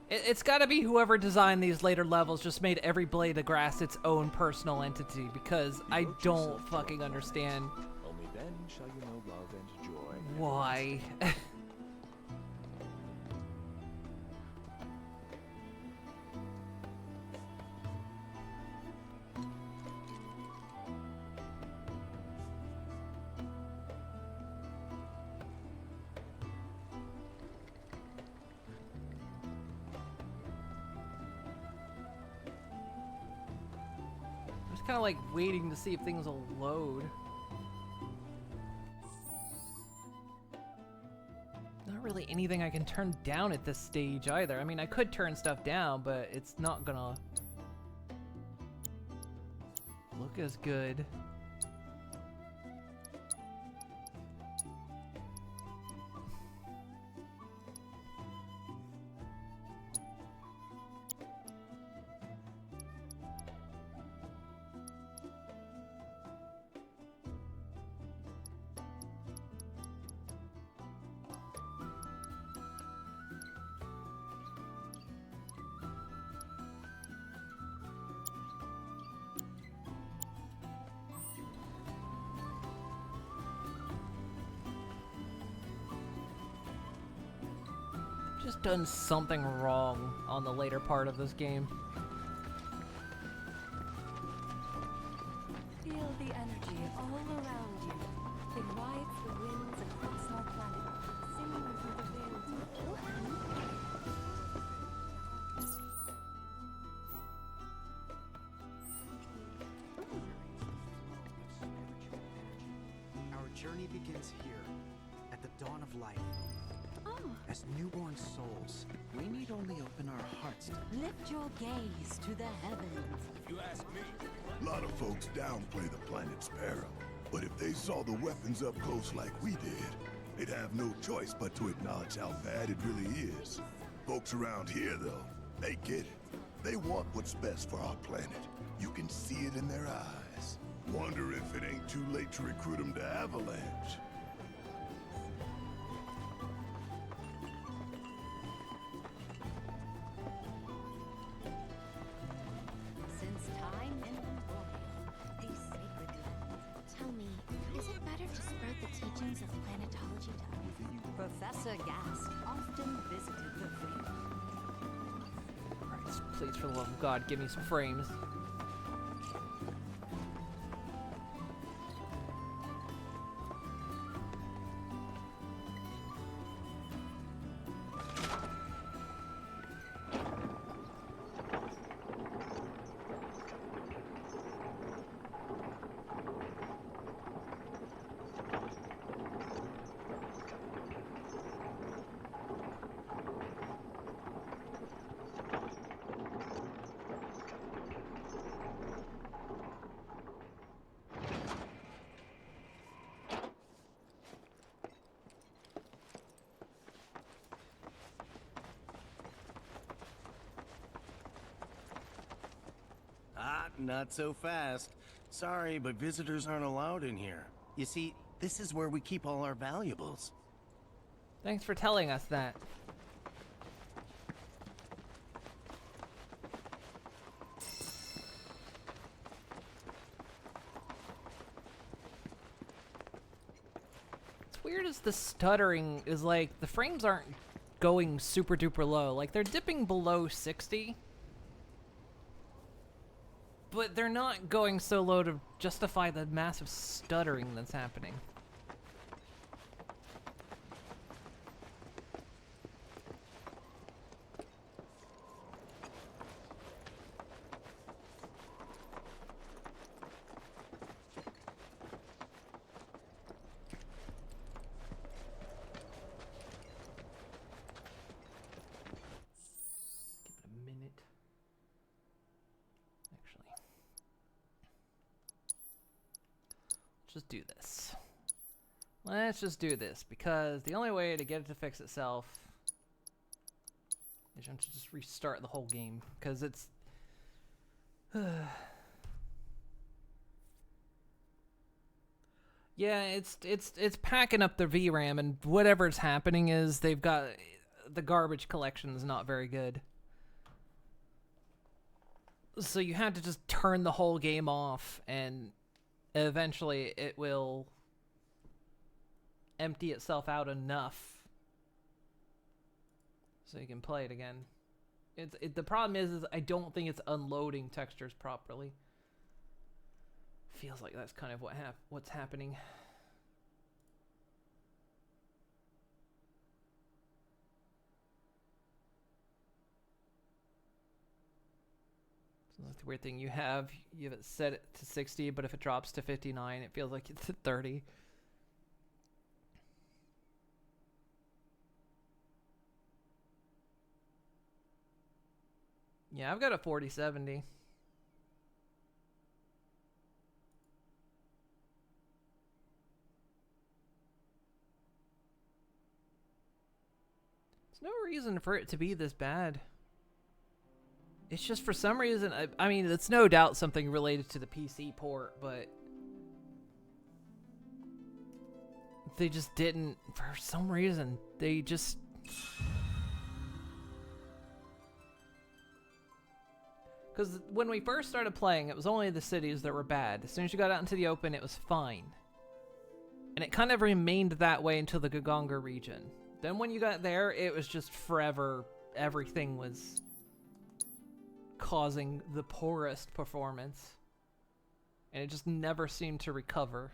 It's gotta be whoever designed these later levels just made every blade of grass its own personal entity, because I don't fucking understand. Only then shall you know love and joy. Why? Kind of like waiting to see if things will load. Not really anything I can turn down at this stage either. I mean, I could turn stuff down, but it's not gonna look as good. Just done something wrong on the later part of this game. Feel the energy all around you. It rides the winds across our planet, singing through the veils. Our journey begins here, at the dawn of life. As newborn souls, we need only open our hearts to... Lift your gaze to the heavens. If you ask me, a lot of folks downplay the planet's peril. But if they saw the weapons up close like we did, they'd have no choice but to acknowledge how bad it really is. Folks around here, though, they get it. They want what's best for our planet. You can see it in their eyes. Wonder if it ain't too late to recruit them to Avalanche. Since time immemorial, these sacred lands. Tell me, is it better to spread the teachings of planetology to everything? Professor Gast often visited the Veil. Alright, please, for the love of God, give me some frames. Not so fast. Sorry, but visitors aren't allowed in here. You see, this is where we keep all our valuables. Thanks for telling us that. What's weird is the stuttering is like the frames aren't going super duper low. Like they're dipping below 60. But they're not going so low to justify the massive stuttering that's happening. Just do this. Let's just do this, because the only way to get it to fix itself is to just restart the whole game, because it's... yeah, it's packing up the VRAM, and whatever's happening is they've got... the garbage collection is not very good. So you have to just turn the whole game off, and eventually it will empty itself out enough so you can play it again. The problem is I don't think it's unloading textures properly. Feels like that's kind of what's happening. So that's the weird thing. You have it set it to 60, but if it drops to 59, it feels like it's at 30. Yeah, I've got a 4070. There's no reason for it to be this bad. It's just for some reason, I mean, it's no doubt something related to the PC port, but they just didn't, for some reason, they just... Because when we first started playing, it was only the cities that were bad. As soon as you got out into the open, it was fine. And it kind of remained that way until the Gaganga region. Then when you got there, it was just forever, everything was causing the poorest performance. And it just never seemed to recover.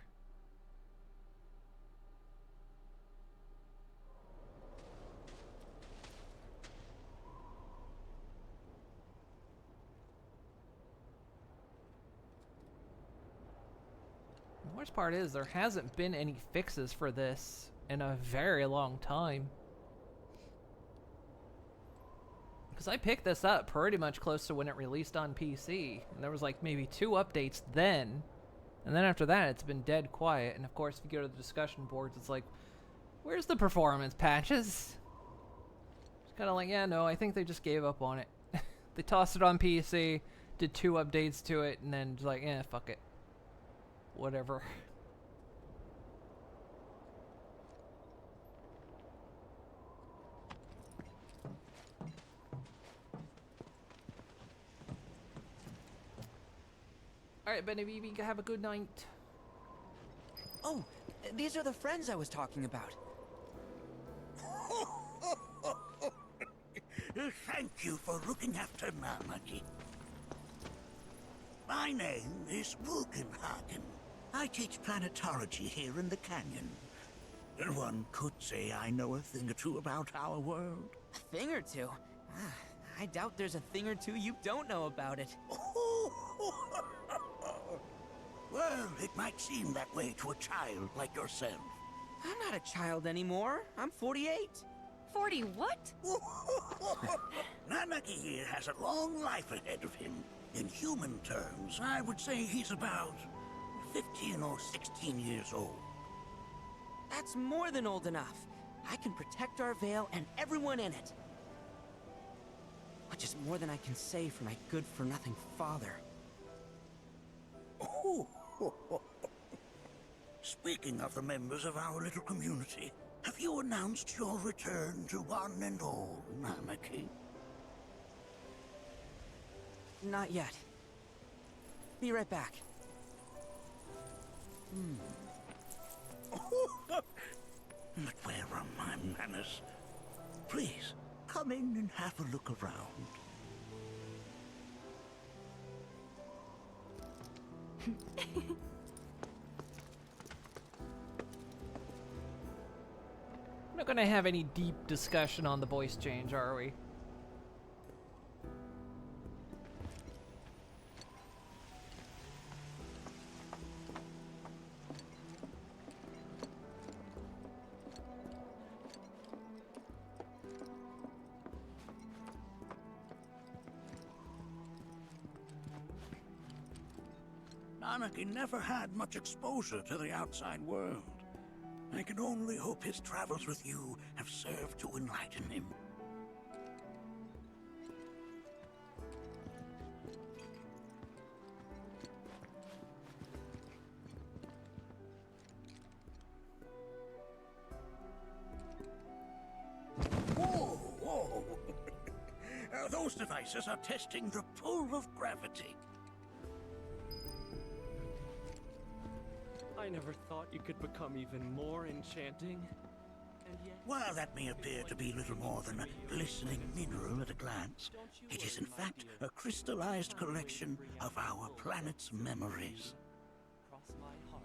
The worst part is there hasn't been any fixes for this in a very long time. Because I picked this up pretty much close to when it released on PC, and there was like maybe 2 updates then, and then after that it's been dead quiet. And of course if you go to the discussion boards, it's like, where's the performance patches? It's kind of like, yeah, no, I think they just gave up on it. They tossed it on PC, did 2 updates to it, and then just like, fuck it. Whatever. Alright, Benny BB, have a good night. Oh, these are the friends I was talking about. Thank you for looking after Namaki. My name is Bugenhagen. I teach planetology here in the canyon. One could say I know a thing or two about our world. A thing or two? I doubt there's a thing or two you don't know about it. Well, it might seem that way to a child like yourself. I'm not a child anymore. I'm 48. 40 what? Namaki here has a long life ahead of him. In human terms, I would say he's about 15 or 16 years old. That's more than old enough. I can protect our Veil and everyone in it. Which is more than I can say for my good-for-nothing father. Speaking of the members of our little community, have you announced your return to one and all, Namaki? Not yet. Be right back. But where are my manners? Please, come in and have a look around. We're not gonna have any deep discussion on the voice change, are we? Namaki never had much exposure to the outside world. I can only hope his travels with you have served to enlighten him. Whoa! Those devices are testing the pull of gravity. I never thought you could become even more enchanting. And yet, While that may appear to be little more than a glistening mineral at a glance, it is in fact a crystallized collection of our planet's memories. cross my heart.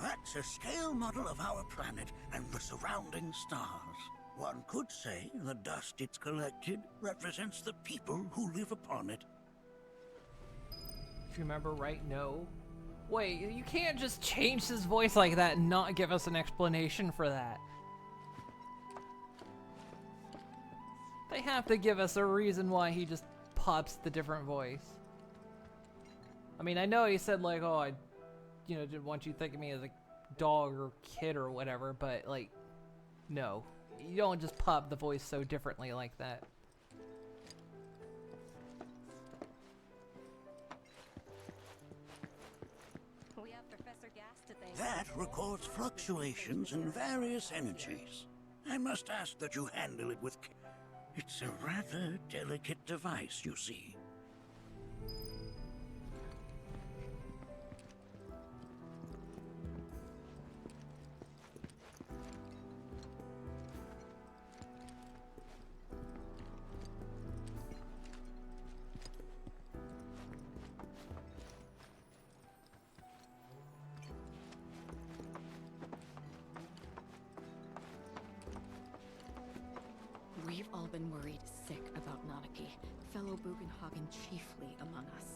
That's a scale model of our planet and the surrounding stars. One could say the dust it's collected represents the people who live upon it. If you remember right, no. Wait, you can't just change his voice like that and not give us an explanation for that. They have to give us a reason why he just pops the different voice. I mean, I know he said like, oh, I, didn't want you to think of me as a dog or kid or whatever, but like, no. You don't just pop the voice so differently like that. We have Professor Gas to thank. That records fluctuations in various energies. I must ask that you handle it with care. It's a rather delicate device, you see. We've all been worried sick about Nanaki, fellow Bugenhagen chiefly among us.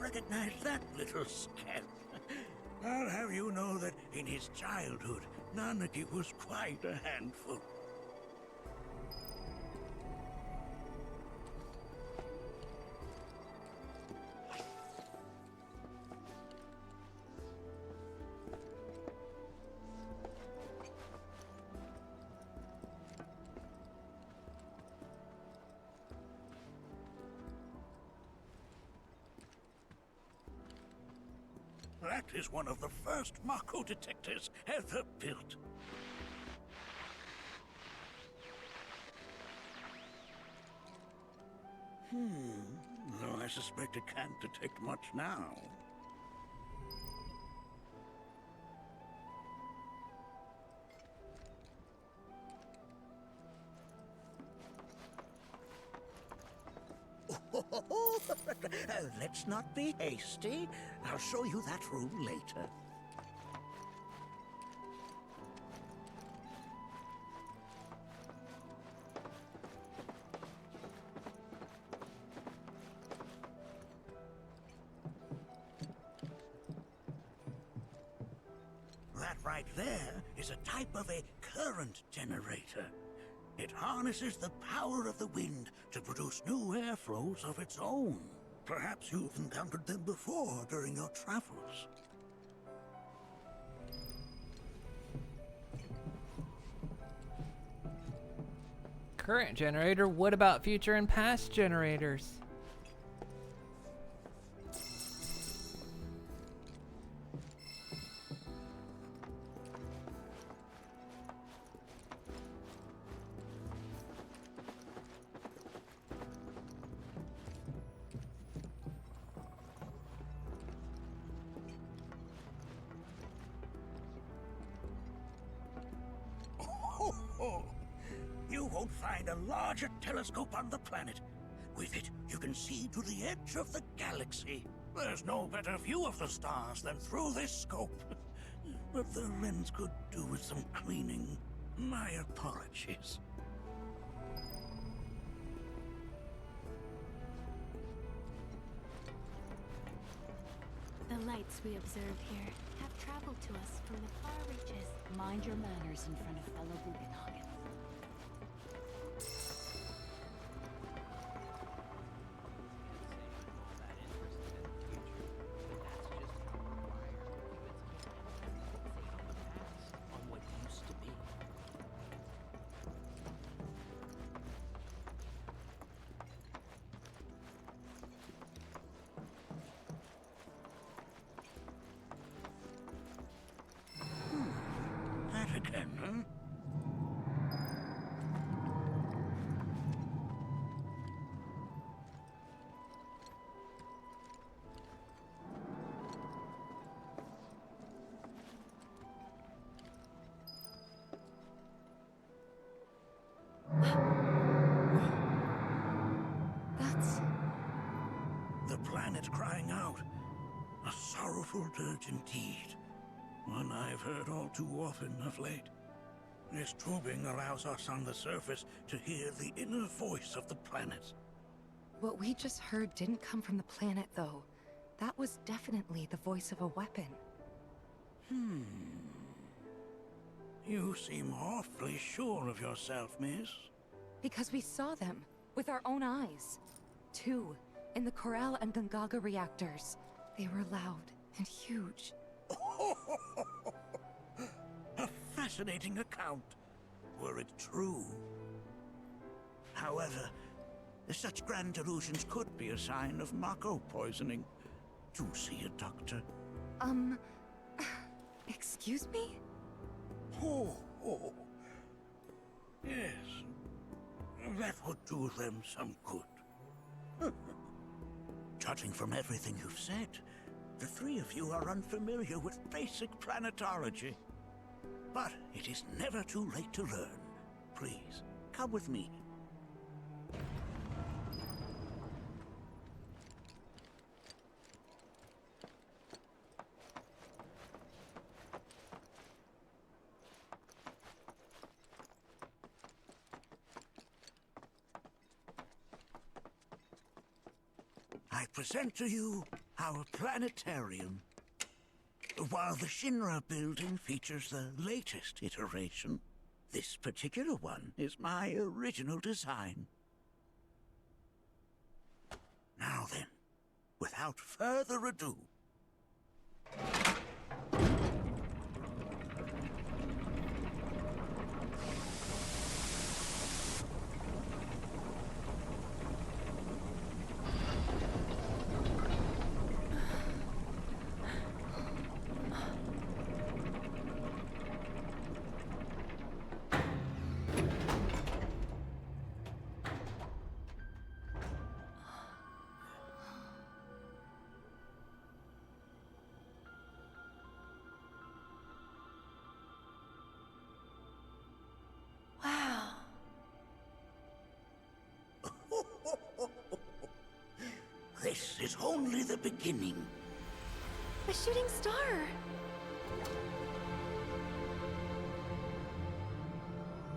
recognize that little scamp. I'll have you know that in his childhood, Nanaki was quite a handful. That is one of the first Mako detectors ever built. Though I suspect it can't detect much now. Let's not be hasty. I'll show you that room later. That right there is a type of a current generator. It harnesses the power of the wind to produce new airflows of its own. Perhaps you've encountered them before during your travels. Current generator? What about future and past generators? You won't find a larger telescope on the planet. With it, you can see to the edge of the galaxy. There's no better view of the stars than through this scope. But the lens could do with some cleaning. My apologies. The lights we observe here have traveled to us from the far reaches. Mind your manners in front of fellow Bugenhagen. That again, huh? That's... The planet crying out. A sorrowful dirge indeed. One I've heard all too often of late. This tubing allows us on the surface to hear the inner voice of the planet. What we just heard didn't come from the planet, though. That was definitely the voice of a weapon. You seem awfully sure of yourself, miss. Because we saw them, with our own eyes. Two, in the Corel and Gungaga reactors. They were loud and huge. A fascinating account, were it true. However, such grand delusions could be a sign of Mako poisoning. Do see a doctor. Excuse me? Oh. Yes. That would do them some good. Judging from everything you've said, the three of you are unfamiliar with basic planetology. But it is never too late to learn. Please, come with me. I present to you our planetarium. While the Shinra building features the latest iteration, this particular one is my original design. Now then, without further ado, Wow. this is only the beginning. A shooting star!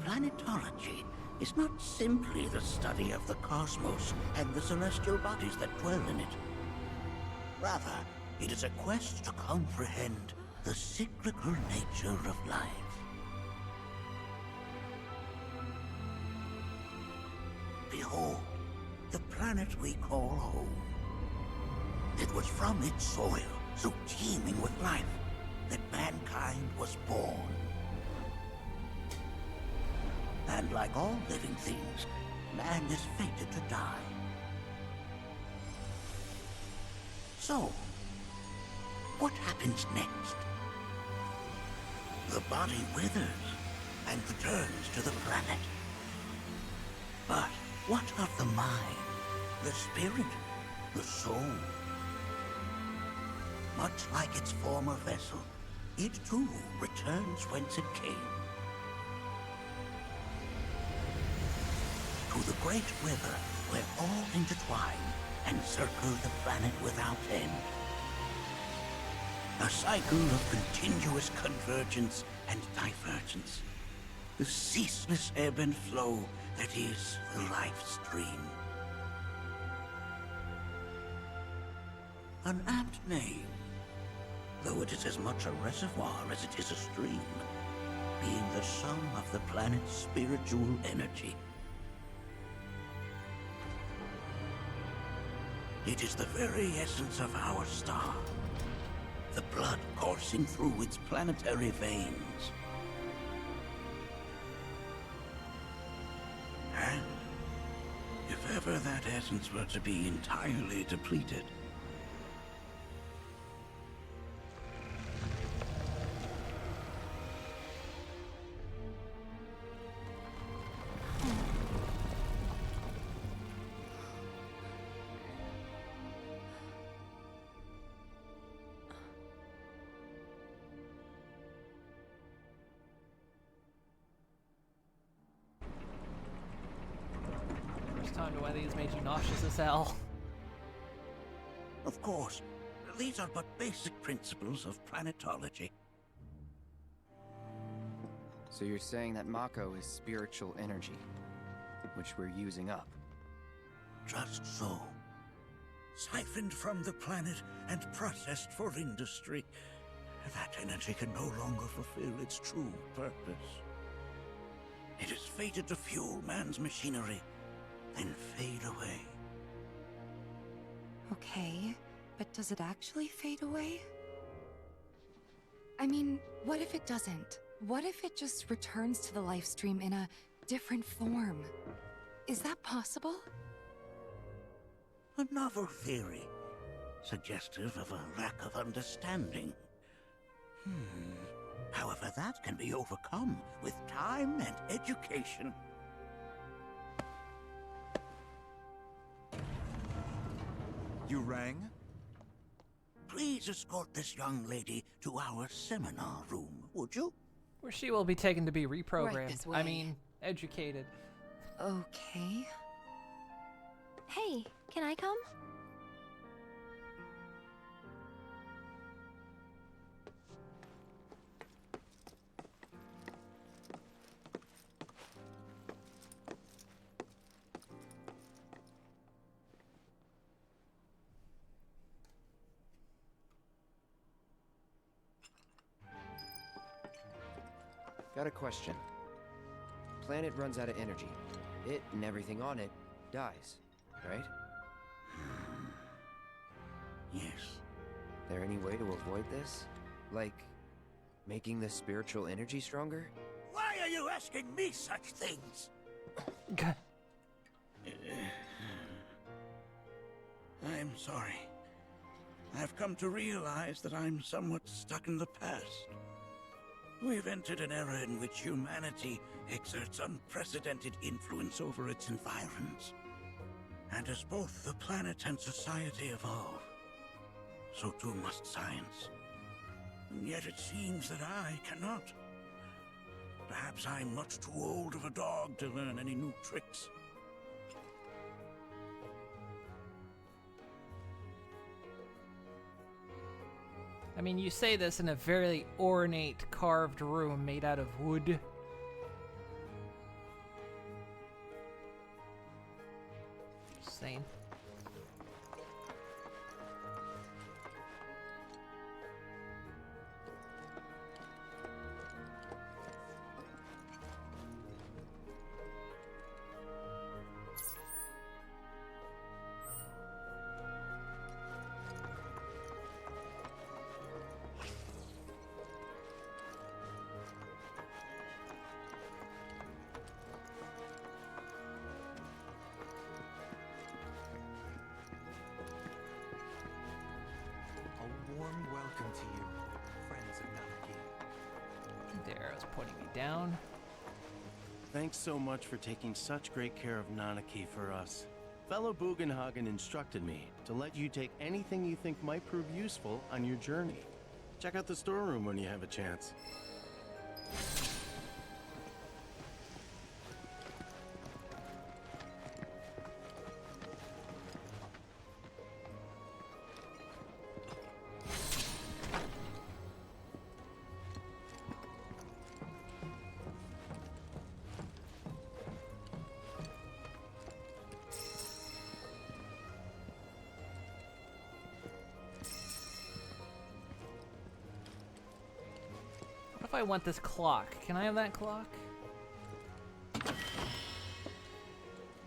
Planetology is not simply the study of the cosmos and the celestial bodies that dwell in it. Rather, it is a quest to comprehend the cyclical nature of life. Behold, the planet we call home. It was from its soil, so teeming with life, that mankind was born. And like all living things, man is fated to die. So, what happens next? The body withers and returns to the planet. But what of the mind, the spirit, the soul? Much like its former vessel, it too returns whence it came. To the great river where all intertwine and circle the planet without end. A cycle of continuous convergence and divergence. The ceaseless ebb and flow that is the life stream. An apt name, though it is as much a reservoir as it is a stream, being the sum of the planet's spiritual energy. It is the very essence of our star, the blood coursing through its planetary veins. And if ever that essence were to be entirely depleted, First time to one of these made you nauseous as hell. of course, these are but basic principles of planetology. So you're saying that Mako is spiritual energy, which we're using up? Just so. Siphoned from the planet and processed for industry, that energy can no longer fulfill its true purpose. It is fated to fuel man's machinery, then fade away. Okay, but does it actually fade away? I mean, what if it doesn't? What if it just returns to the life stream in a different form? Is that possible? A novel theory, suggestive of a lack of understanding. However, that can be overcome with time and education. You rang? Please escort this young lady to our seminar room, would you? Where she will be taken to be reprogrammed. this I way. mean, educated. Okay. Hey, can I come? Got a question. Planet runs out of energy. It and everything on it dies, right? Yes. There any way to avoid this? Like, making the spiritual energy stronger? Why are you asking me such things? I'm sorry. I've come to realize that I'm somewhat stuck in the past. We've entered an era in which humanity exerts unprecedented influence over its environs. And as both the planet and society evolve, so too must science. And yet it seems that I cannot. Perhaps I'm much too old of a dog to learn any new tricks. I mean, you say this in a very ornate carved room made out of wood. Just saying. A warm welcome to you, friends of Nanaki. The arrow's pointing me down. Thanks so much for taking such great care of Nanaki for us. Fellow Bugenhagen instructed me to let you take anything you think might prove useful on your journey. Check out the storeroom when you have a chance. What if I want this clock? Can I have that clock?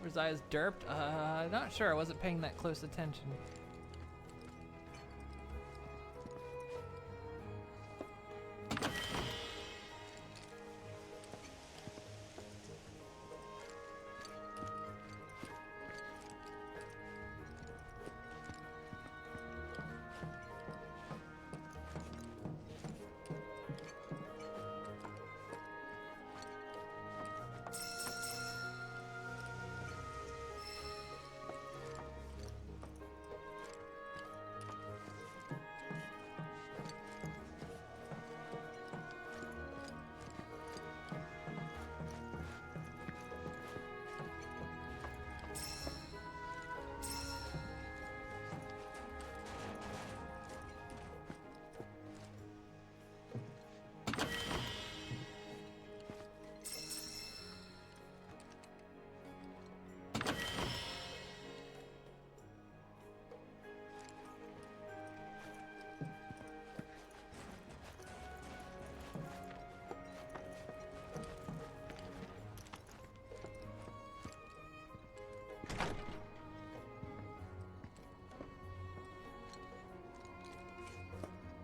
Where's eyes derped? Not sure. I wasn't paying that close attention.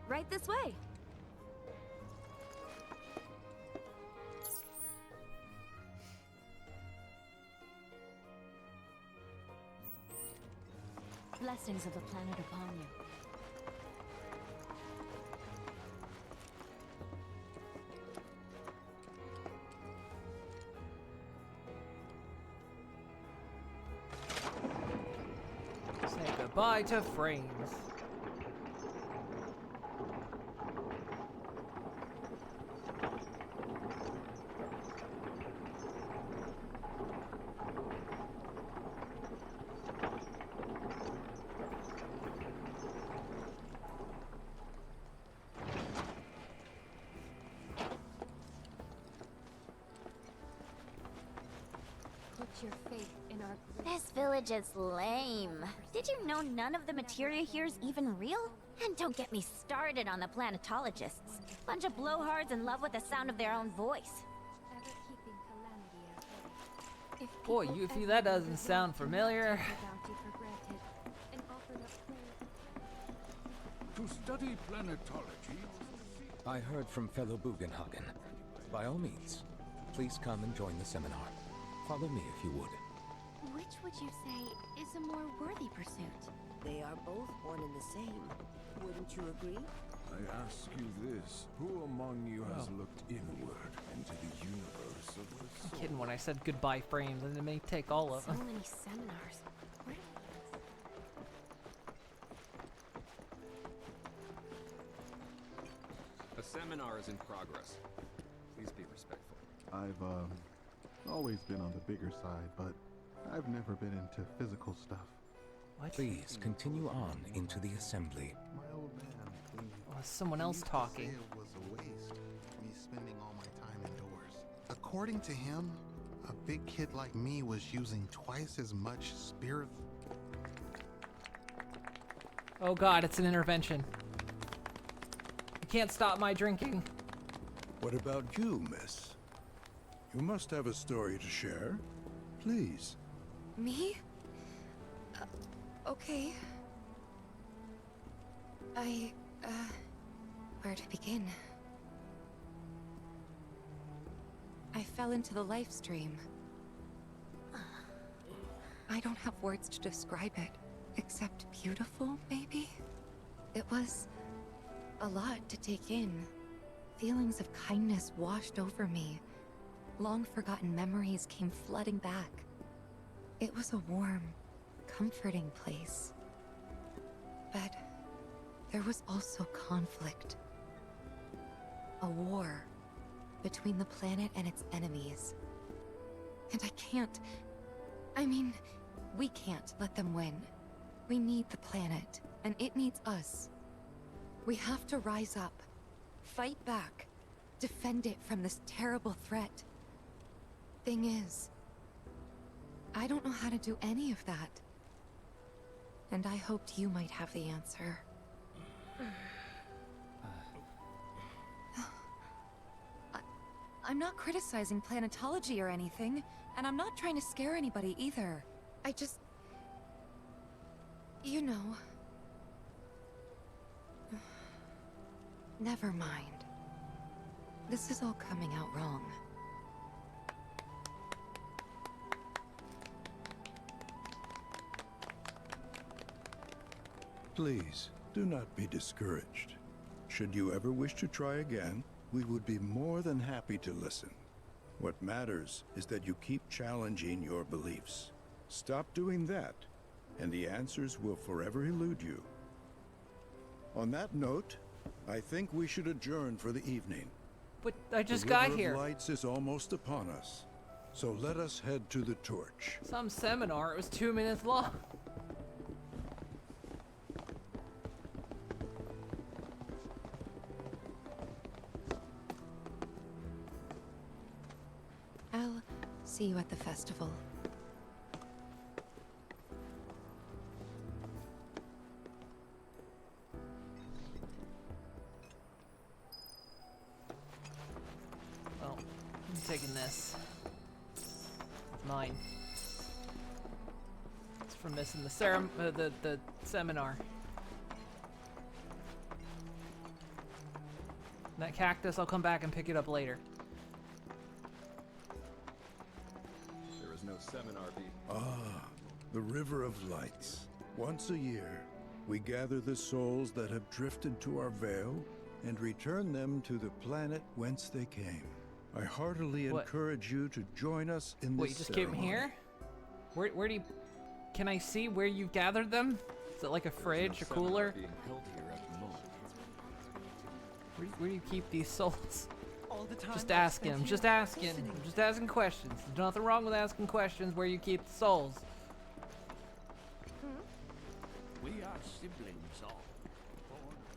Right this way. Blessings of the planet upon you. Say goodbye to frames. Put your faith in our This village is lame. Did you know none of the materia here is even real? And don't get me started on the planetologists. Bunch of blowhards in love with the sound of their own voice. Boy, Yuffie, that doesn't sound familiar. To study planetology. I heard from fellow Bugenhagen. By all means, please come and join the seminar. Follow me if you would. Which would you say is a more worthy pursuit? They are both one and the same. Wouldn't you agree? I ask you this, who among you has looked inward into the universe of the soul? I'm kidding when I said goodbye frames, and it may take all of them. So many seminars. Where A seminar is in progress. Please be respectful. I've always been on the bigger side, but I've never been into physical stuff. What? Please continue on into the assembly. My old man, someone else talking. It was a waste, me spending all my time indoors. According to him, a big kid like me was using twice as much spirit. Oh god, it's an intervention. You can't stop my drinking. What about you, miss? You must have a story to share. Please. Me? Okay. Where to begin? I fell into the life stream. I don't have words to describe it, except beautiful, maybe? It was a lot to take in. Feelings of kindness washed over me. Long-forgotten memories came flooding back. It was a warm, comforting place. But there was also conflict. A war between the planet and its enemies. And we can't let them win. We need the planet, and it needs us. We have to rise up, fight back, defend it from this terrible threat. Thing is, I don't know how to do any of that. And I hoped you might have the answer. I'm not criticizing planetology or anything, and I'm not trying to scare anybody either. I just... you know... Never mind. This is all coming out wrong. Please, do not be discouraged. Should you ever wish to try again, we would be more than happy to listen. What matters is that you keep challenging your beliefs. Stop doing that, and the answers will forever elude you. On that note, I think we should adjourn for the evening. But I just The got River here. of Lights is almost upon us, so let us head to the torch. Some seminar, it was 2 minutes long. I'll see you at the festival. Well, I'm taking this. It's mine. It's from missing the the seminar. That cactus, I'll come back and pick it up later. There is no seminar being... Ah, the River of Lights. Once a year, we gather the souls that have drifted to our veil and return them to the planet whence they came. I heartily encourage you to join us in this Wait, you just came ceremony. here? Where do you... Can I see where you gathered them? Is it like a fridge, a cooler? being held here at the moment. Where do you keep these souls? All the time Just I've asking. spent I'm just here asking. listening. I'm just asking questions. There's nothing wrong with asking questions where you keep the souls. We are siblings all.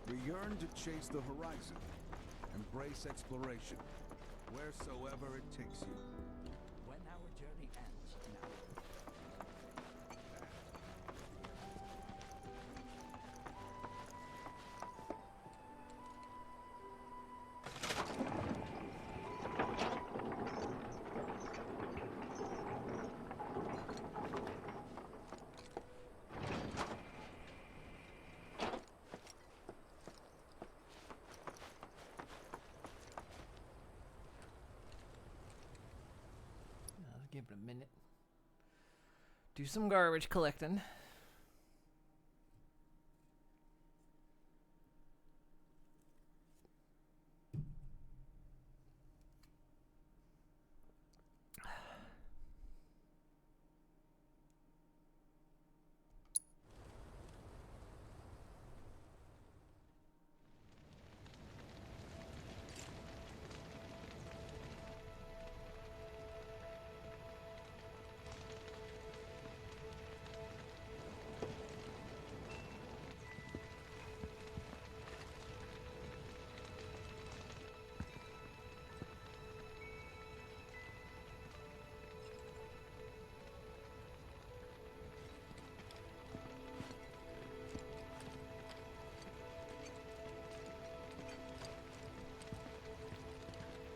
We yearn to chase the horizon, embrace exploration, wheresoever it takes you. When our journey ends in our... Give it a minute. Do some garbage collecting.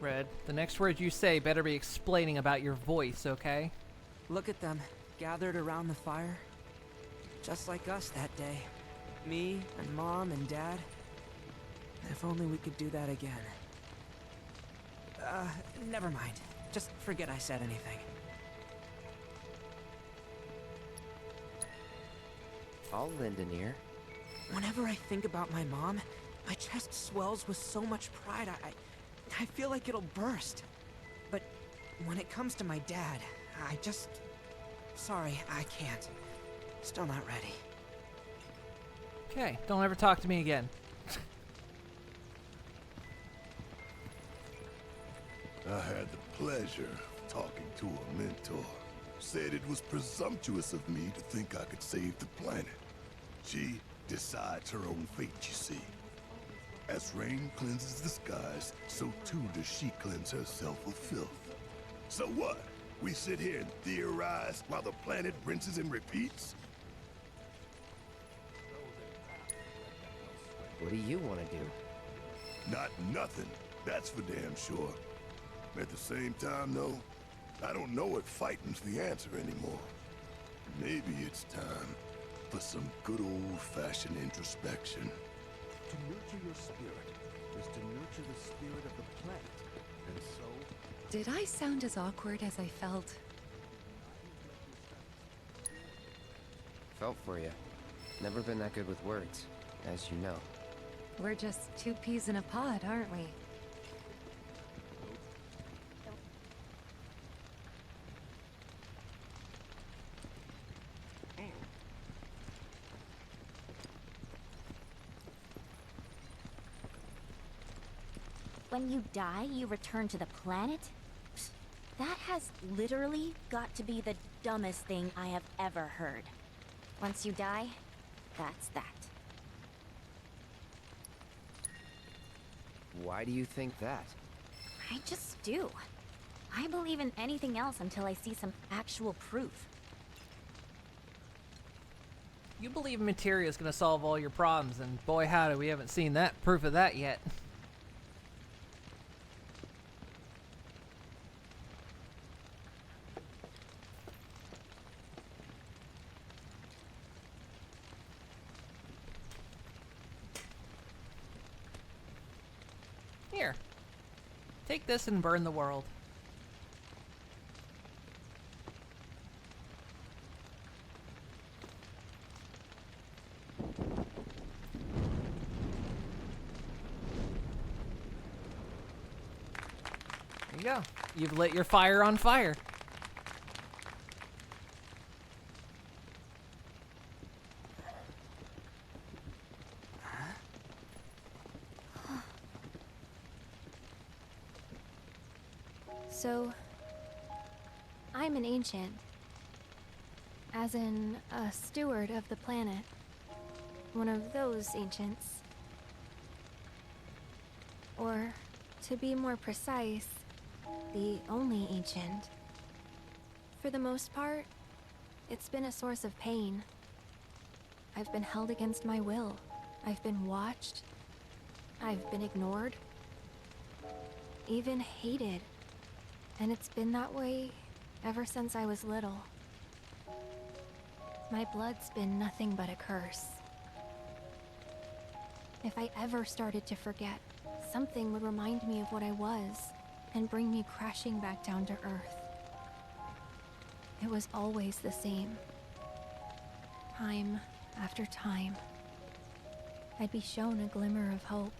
Red, the next word you say better be explaining about your voice, okay? Look at them, gathered around the fire. Just like us that day. Me and Mom and Dad. If only we could do that again. Never mind. Just forget I said anything. I'll lend an ear. Whenever I think about my mom, my chest swells with so much pride, I feel like it'll burst. But when it comes to my dad, I just... Sorry, I can't. Still not ready. Okay, don't ever talk to me again. I had the pleasure of talking to a mentor. Said it was presumptuous of me to think I could save the planet. She decides her own fate, you see. As rain cleanses the skies, so too does she cleanse herself of filth. So what? We sit here and theorize while the planet rinses and repeats? What do you want to do? Not nothing, that's for damn sure. At the same time, though, I don't know if fighting's the answer anymore. Maybe it's time for some good old-fashioned introspection. To nurture your spirit is to nurture the spirit of the planet. And so... Did I sound as awkward as I felt? Felt for you. Never been that good with words, as you know. We're just two peas in a pod, aren't we? When you die, you return to the planet? Psst, that has literally got to be the dumbest thing I have ever heard. Once you die, that's that. Why do you think that? I just do. I believe in anything else until I see some actual proof. You believe materia is going to solve all your problems, and boy howdy, we haven't seen that proof of that yet. Here, take this and burn the world. There you go. You've lit your fire on fire. So, I'm an ancient. As in, a steward of the planet. One of those ancients. Or, to be more precise, the only ancient. For the most part, it's been a source of pain. I've been held against my will. I've been watched. I've been ignored. Even hated. And it's been that way ever since I was little. My blood's been nothing but a curse. If I ever started to forget, something would remind me of what I was and bring me crashing back down to Earth. it was always the same. Time after time. I'd be shown a glimmer of hope,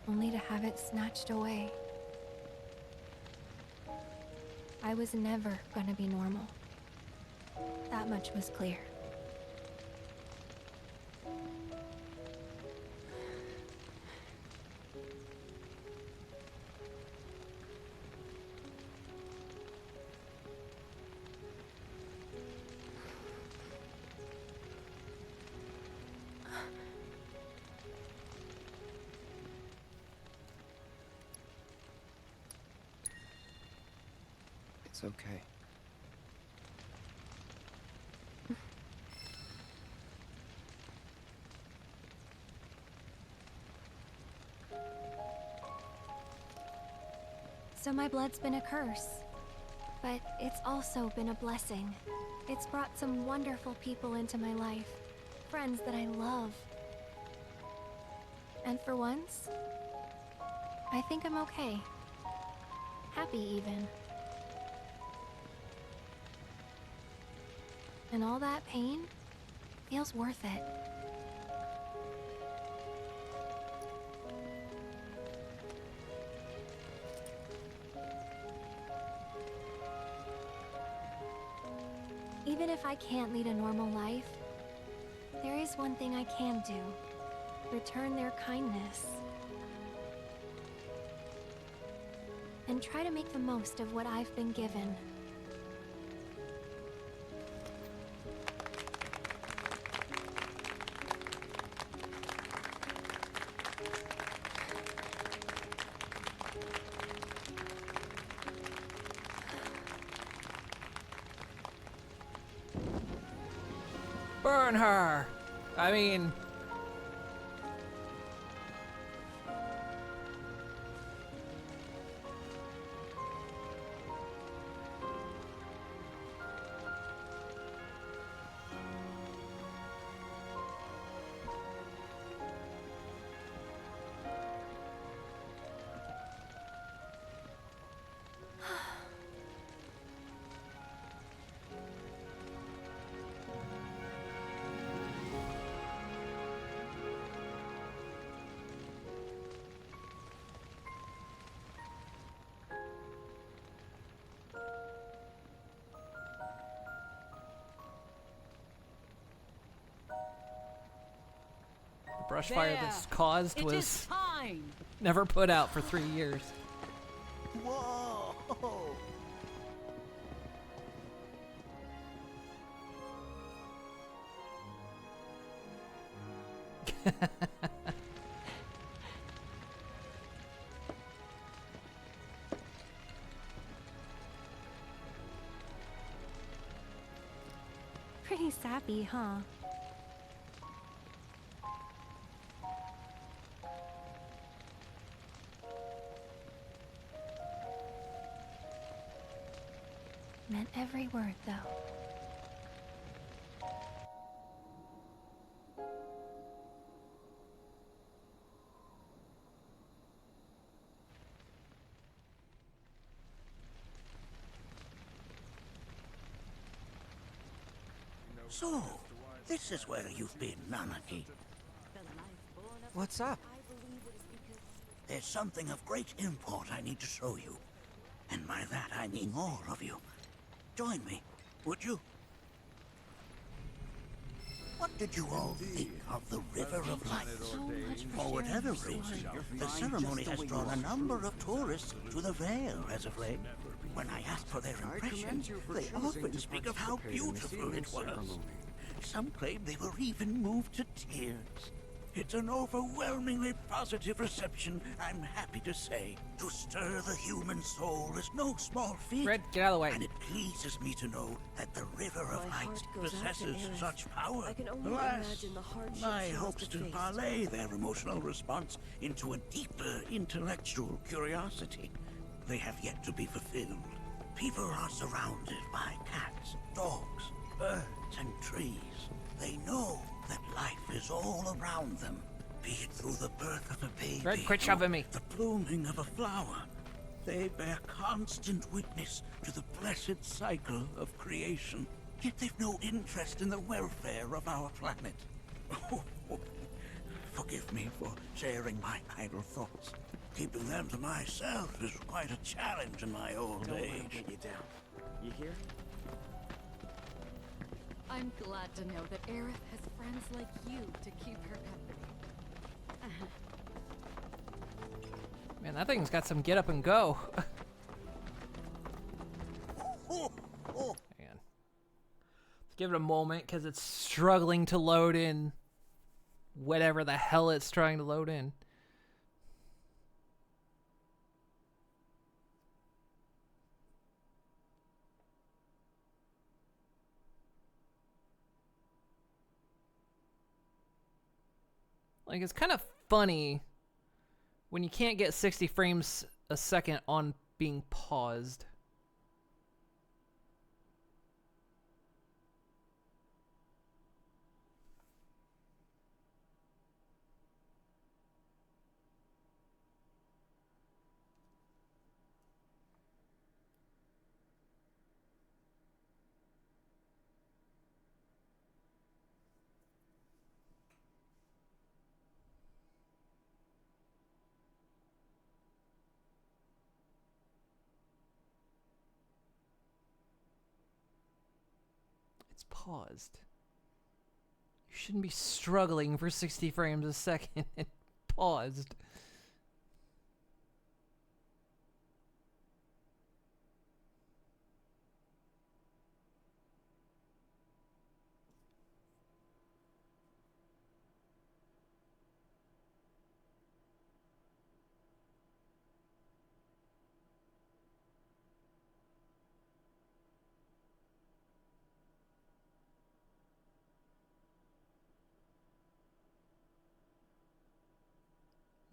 only to have it snatched away. I was never gonna be normal. That much was clear. It's okay. So my blood's been a curse, but it's also been a blessing. It's brought some wonderful people into my life, friends that I love. And for once, I think I'm okay. Happy even. And all that pain feels worth it. Even if I can't lead a normal life, there is one thing I can do. Return their kindness. And try to make the most of what I've been given. Burn her! I mean... brush fire this caused It was is time. never put out for 3 years. Whoa! Pretty sappy, huh? Meant every word, though. So, this is where you've been, Nanaki. What's up? There's something of great import I need to show you. And by that I mean all of you. Join me, would you? What did you all think of the River of Light? For whatever reason, the ceremony has drawn a number of tourists to the Vale as of late. When I ask for their impressions, they often speak of how beautiful it was. Some claim they were even moved to tears. It's an overwhelmingly positive reception, I'm happy to say. To stir the human soul is no small feat. Red, get out of the way. And it pleases me to know that the River of Light possesses such power. I can only Alas, imagine the hardships my she hopes must to have faced. parlay their emotional response into a deeper intellectual curiosity. They have yet to be fulfilled. People are surrounded by cats, dogs, birds, and trees. They know that life is all around them, be it through the birth of a baby, Red, quit shoving me. the blooming of a flower, They bear constant witness to the blessed cycle of creation. Yet they've no interest in the welfare of our planet. Forgive me for sharing my idle thoughts. Keeping them to myself is quite a challenge in my old age. Get you down. You hear? I'm glad to know that Aerith has friends like you to keep her company. Man, that thing's got some get up and go. Man. Let's give it a moment because it's struggling to load in whatever the hell it's trying to load in. Like, it's kind of funny when you can't get 60 frames a second on being paused. Paused. You shouldn't be struggling for 60 frames a second and paused.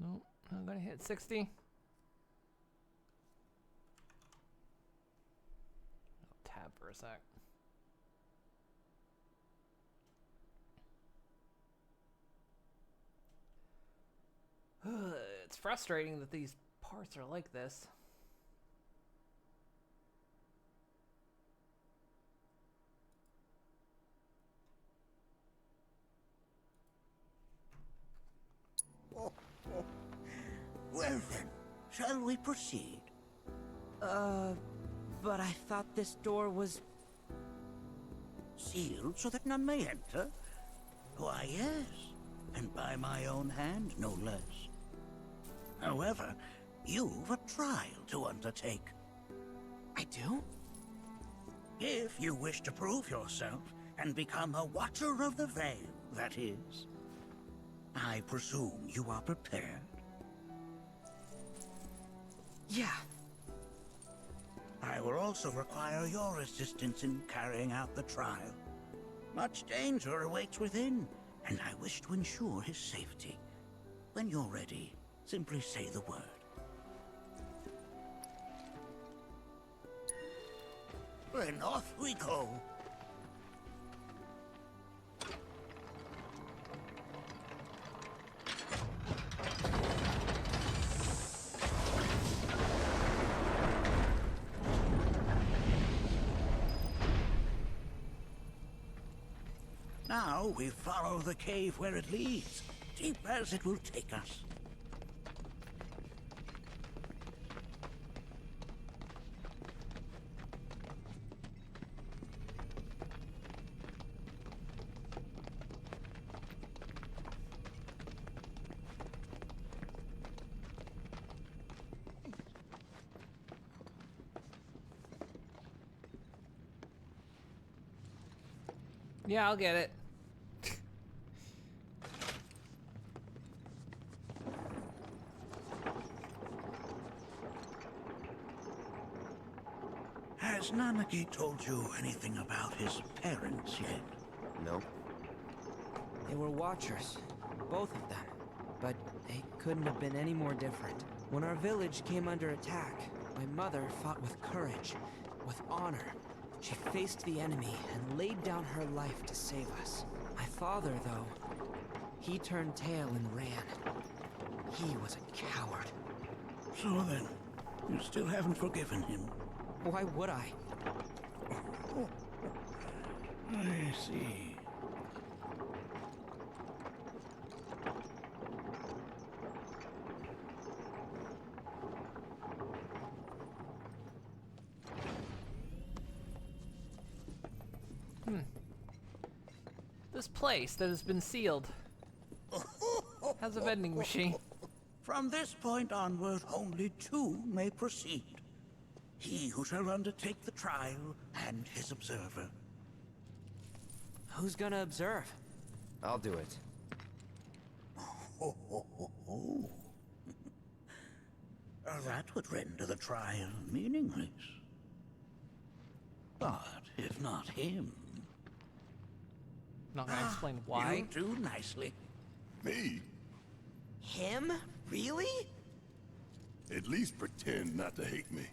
Nope, I'm gonna hit 60. I'll tab for a sec. It's frustrating that these parts are like this. Well then, shall we proceed? But I thought this door was... Sealed so that none may enter? Why, yes. And by my own hand, no less. However, you've a trial to undertake. I do? If you wish to prove yourself and become a Watcher of the Veil, that is. I presume you are prepared? Yeah. I will also require your assistance in carrying out the trial. Much danger awaits within, and I wish to ensure his safety. When you're ready, simply say the word. Then off we go. Now we follow the cave where it leads, deep as it will take us. Yeah, I'll get it. Has Nanaki told you anything about his parents yet? No. They were Watchers, both of them. But they couldn't have been any more different. When our village came under attack, my mother fought with courage, with honor. She faced the enemy and laid down her life to save us. My father, though, he turned tail and ran. He was a coward. So then, You still haven't forgiven him. Why would I? I see. This place that has been sealed has a vending machine. From this point onward, only two may proceed. He who shall undertake the trial and his observer. Who's gonna observe? I'll do it. That would render the trial meaningless. But if not him... Not gonna explain why. You do nicely. Me? Him? Really? At least pretend not to hate me.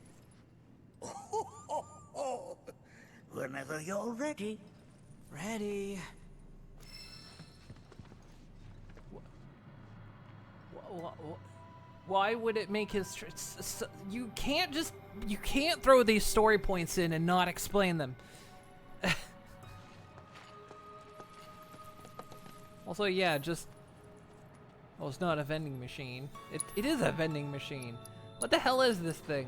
Whenever you're ready. Ready. Why would it make his... You can't throw these story points in and not explain them. Also, yeah, just... Oh, it's not a vending machine. It is a vending machine. What the hell is this thing?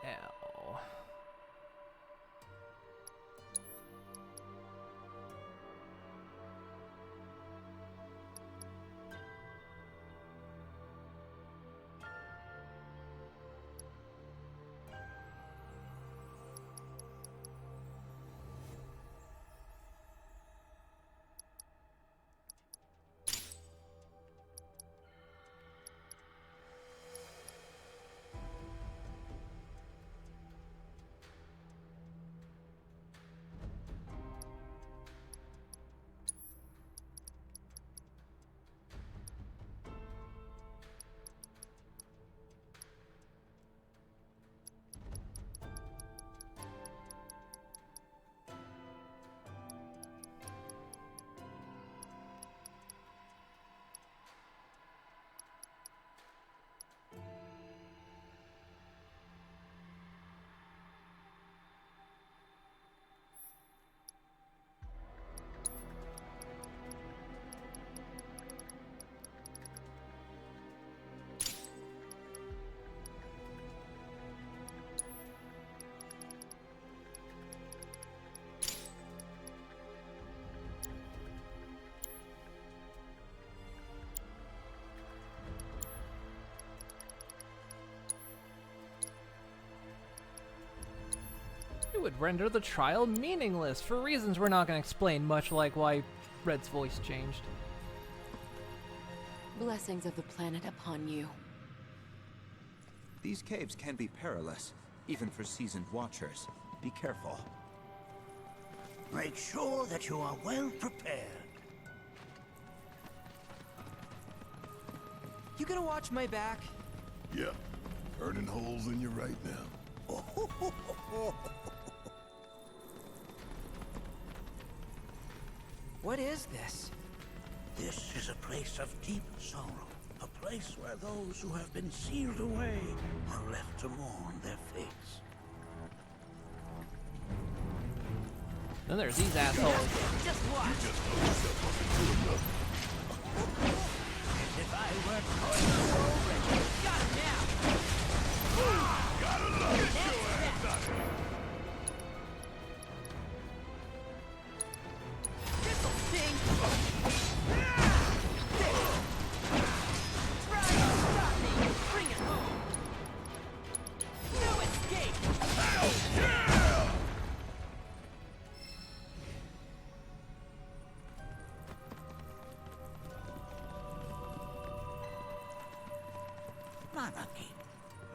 Ow. It would render the trial meaningless for reasons we're not going to explain, much like why Red's voice changed. Blessings of the planet upon you. These caves can be perilous, even for seasoned watchers. Be careful. Make sure that you are well prepared. You gonna watch my back? Yeah. Burning holes in you right now. What is this? This is a place of deep sorrow. A place where those who have been sealed away are left to mourn their fates. Then there's these assholes. Just watch. You just blow yourself up into another. If I were going to already. Got him now. Gotta love it, your ass out of here. This'll sting. Bring it home. No escape. Hell yeah!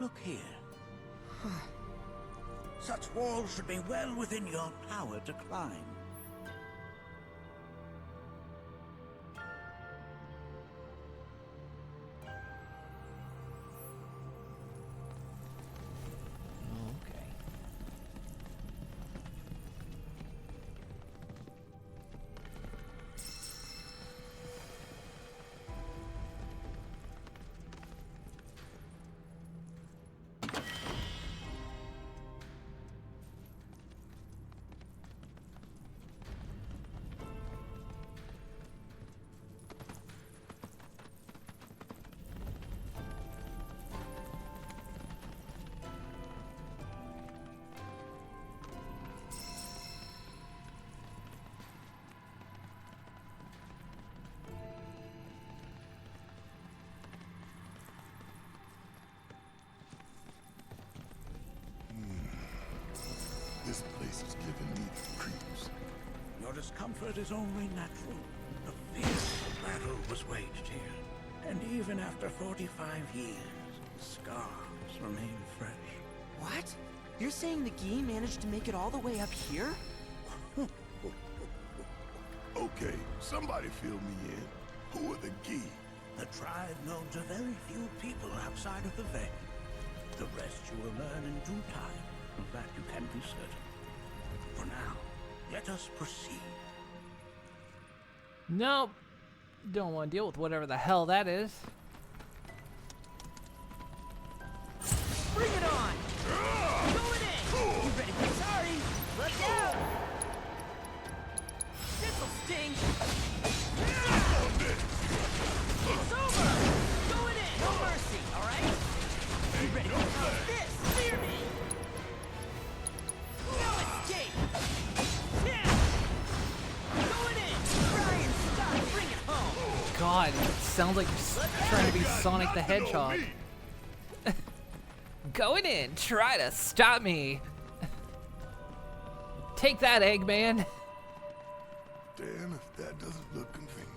Look here. Such walls should be well within your power to climb. This place is giving me the creeps. Your discomfort is only natural. A fierce battle was waged here. And even after 45 years, the scars remain fresh. What? You're saying the Gi managed to make it all the way up here? Okay, somebody fill me in. Who are the Gi? The tribe known to very few people outside of the Veil. The rest you will learn in due time. Of that you can be certain. For now, let us proceed. Nope. Don't want to deal with whatever the hell that is. Bring it on! Going in! You ready for sorry? Look out! This'll sting! It's over! Going in! No mercy, alright? You ready for this? Fear me! No escape! Yeah! Going in! Brian, stop! Bring it home! God, it sounds like you're trying to be Sonic the Hedgehog. Going in, try to stop me. Take that, Eggman. Damn if that doesn't look convenient.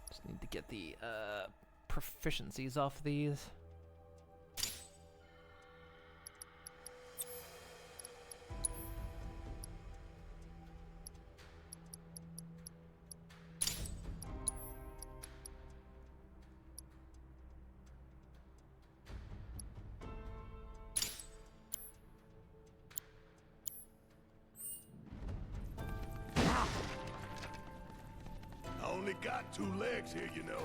Just need to get the proficiencies off these. I only got 2 legs here, you know.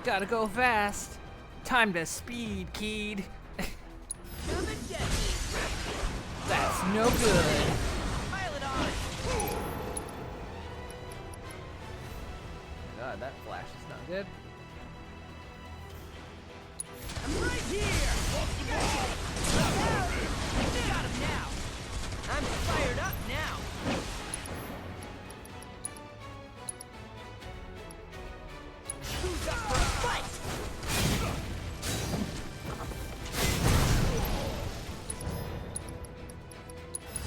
Gotta go fast. Time to speed, kid. That's no good. God, that flash is not good. I'm right here! Got him now! I'm fired up now! Who's up for a fight?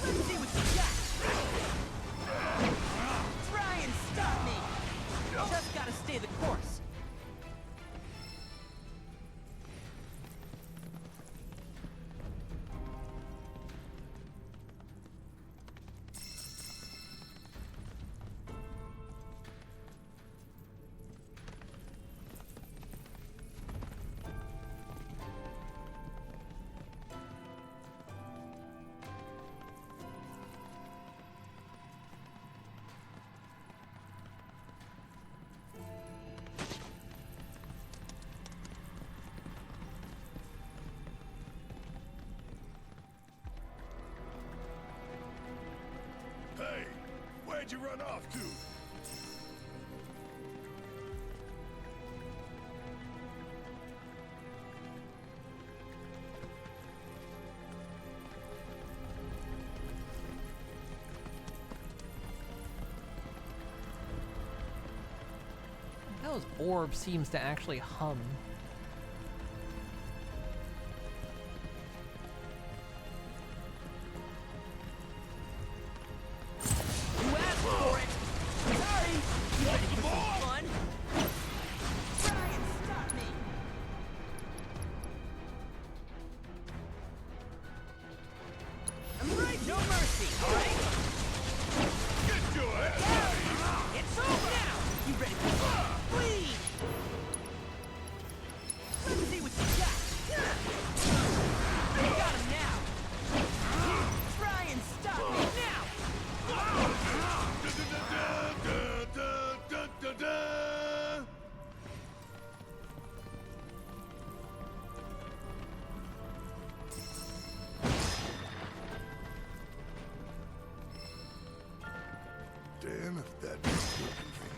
Let's see what you got! Try and stop me! Just gotta stay the course. Where'd you run off to? Those orb seems to actually hum. You asked for it! Sorry! You ready for some fun? Brian, stop me! I'm right, no mercy, alright? Get your ass out of here! It's over now! You ready for some? Please! Let's see what you got! You got him now! Try and stop me now! Damn if that doesn't look convenient.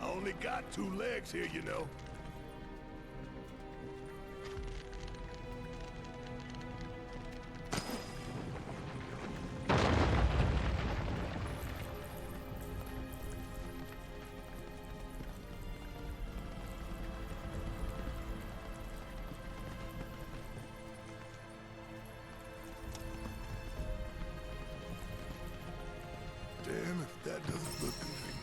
I only got 2 legs here, you know. Damn if that doesn't look convenient.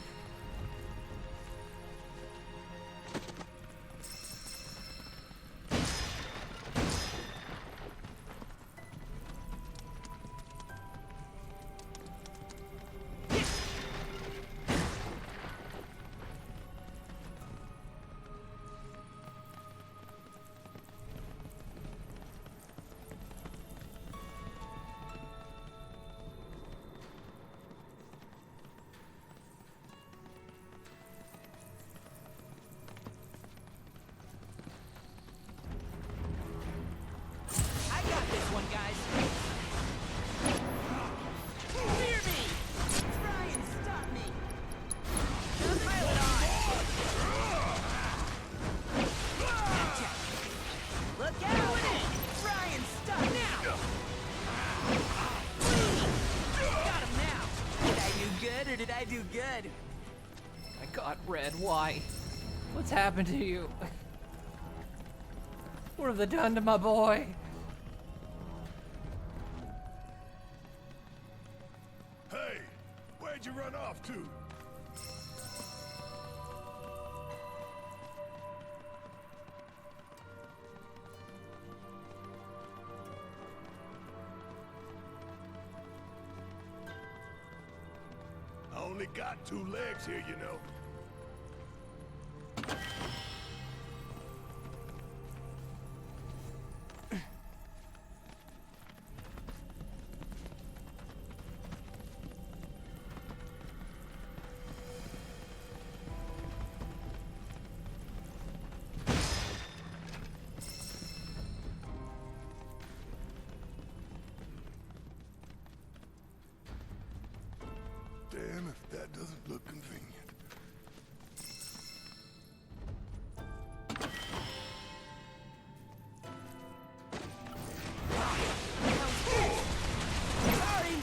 I got this one, guys. Fear me! Try and stop me! Pilot on! Gotcha! Look out! Try and stop now! Please! Got him now! Did I do good or did I do good? I got red. Why? What's happened to you? What have they done to my boy? Hey, where'd you run off to? I only got 2 legs here, you know. Damn if that doesn't look convenient. Sorry!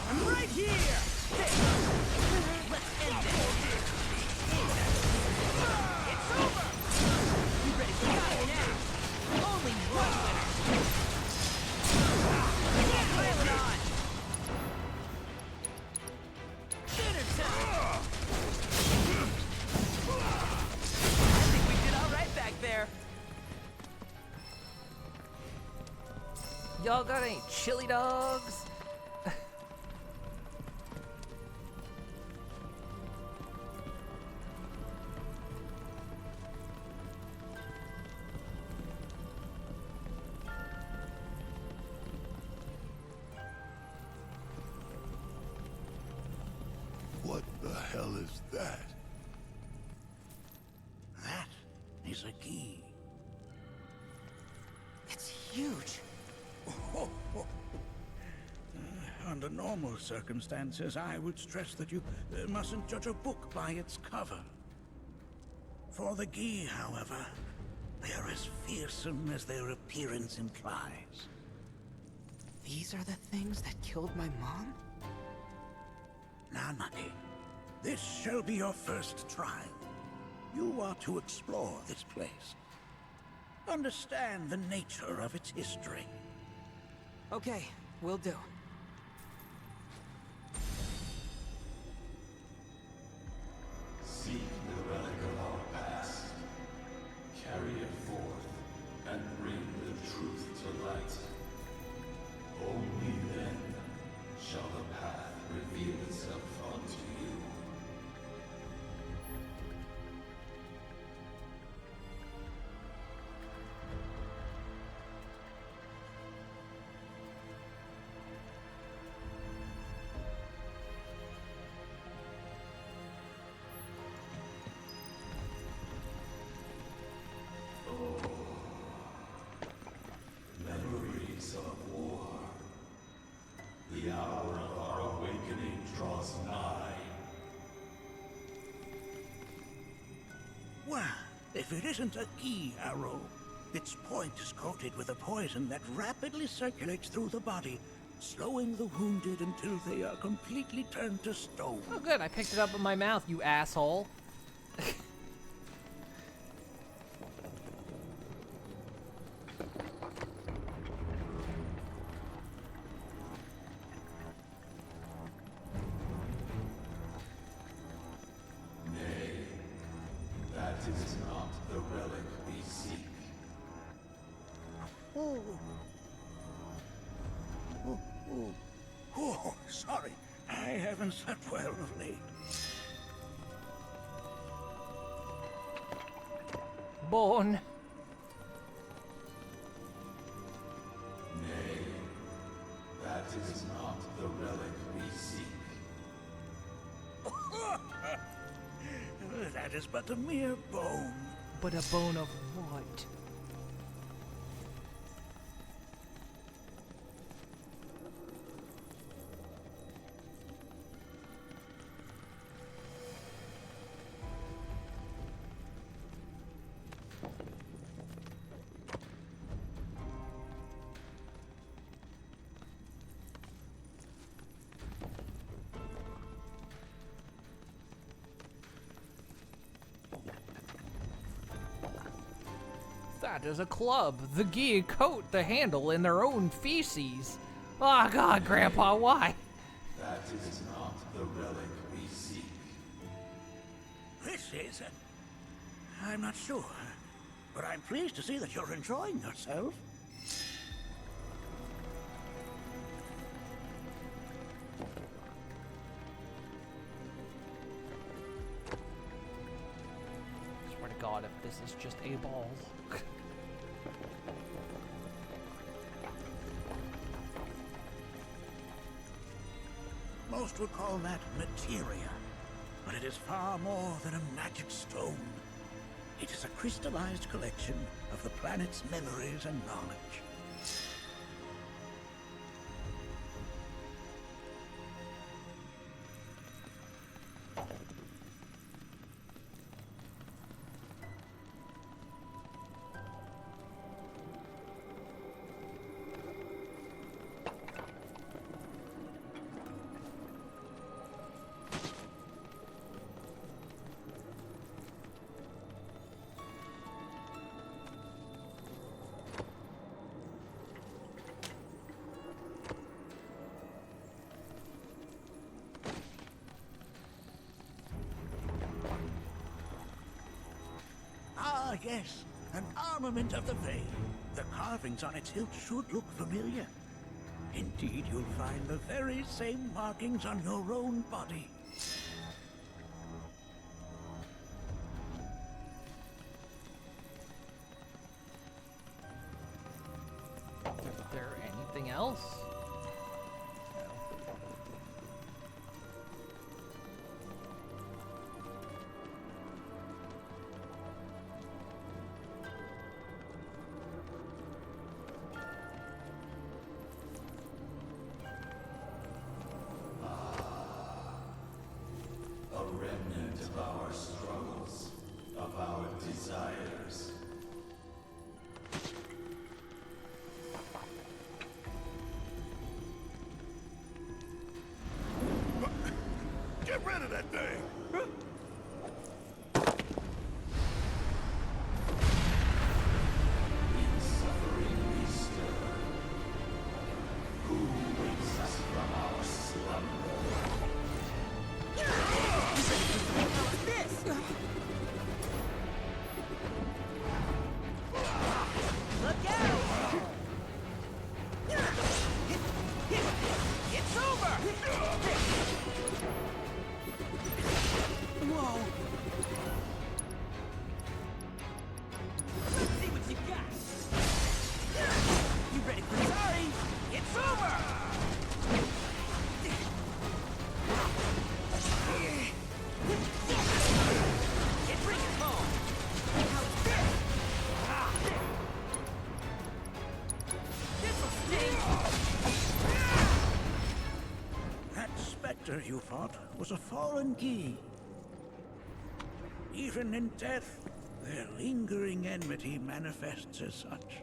I'm right here! Let's end this! It's over! Y'all got any chili dogs? What the hell is that? That is a key. It's huge. Under normal circumstances, I would stress that you mustn't judge a book by its cover. For the Gi, however, they are as fearsome as their appearance implies. These are the things that killed my mom? Now, Naki, this shall be your first trial. You are to explore this place. Understand the nature of its history. Okay, will do. Seek the relic of our past. Carry it forth and bring the truth to light. Only then shall the path reveal itself unto you. Memories of war. The hour of our awakening draws nigh. Well, if it isn't a Gi arrow, its point is coated with a poison that rapidly circulates through the body, slowing the wounded until they are completely turned to stone. Oh good, I picked it up in my mouth, you asshole. Nay, that is not the relic we seek. Oh. Oh, sorry. I haven't slept well of late. Born. Nay, that is not the relic we seek. That is but a mere bone. But a bone of what? That is a club. The Gi coat the handle in their own feces. Oh God, Grandpa, why? That is not the relic we seek. This is... I'm not sure. But I'm pleased to see that you're enjoying yourself. Swear to God, if this is just a ball. Most would call that materia, but it is far more than a magic stone. It is a crystallized collection of the planet's memories and knowledge. Ah, yes. An armament of the Veil. The carvings on its hilt should look familiar. Indeed, you'll find the very same markings on your own body. Is there anything else? A remnant of our struggles, of our desires. Get rid of that thing! In suffering we stir. Who wakes us from our slumber? Look out! It's over! Whoa! Let's see what you got! You ready for sorry? It's over! It brings it home! How's this? This'll sting! That specter you fought was a fallen key. Even in death, their lingering enmity manifests as such.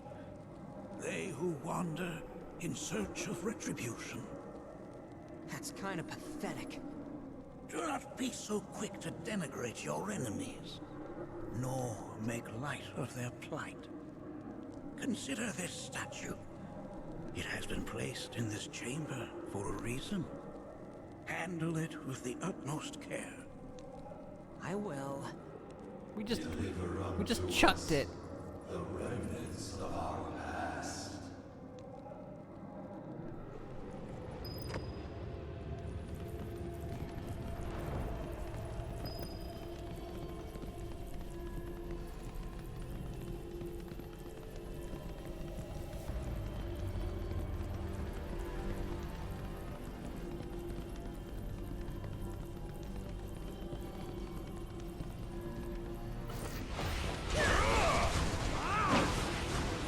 They who wander in search of retribution. That's kind of pathetic. Do not be so quick to denigrate your enemies, nor make light of their plight. Consider this statue. It has been placed in this chamber for a reason. Handle it with the utmost care. I will. We just chucked it. The remnants of our past.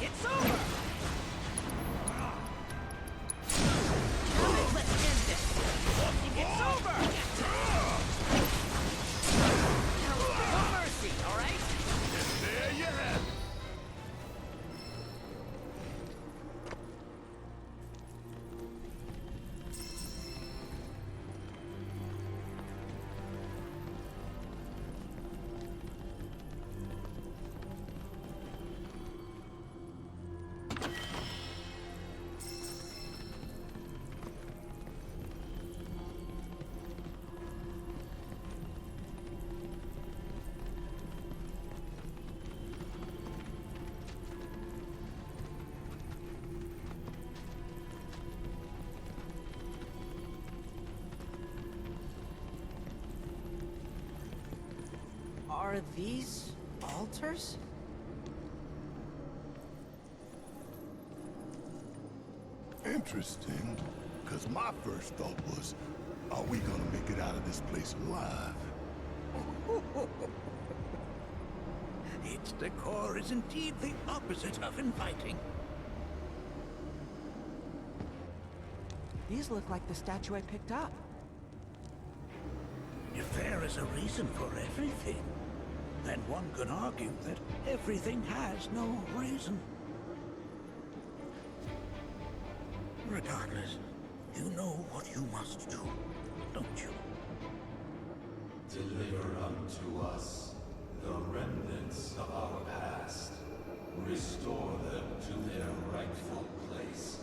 It's over! Let's end this! It's over! No mercy, alright? There you have it. Are these altars? Interesting, because my first thought was, are we gonna make it out of this place alive? Its decor is indeed the opposite of inviting. These look like the statue I picked up. If there is a reason for everything, then one could argue that everything has no reason. Regardless, you know what you must do, don't you? Deliver unto us the remnants of our past. Restore them to their rightful place.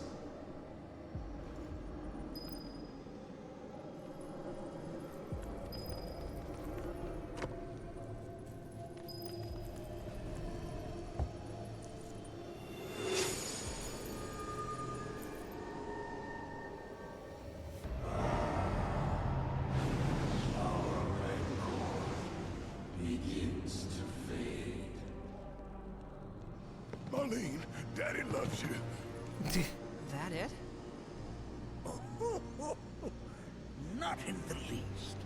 Marlene, Daddy loves you. That it? Not in the least.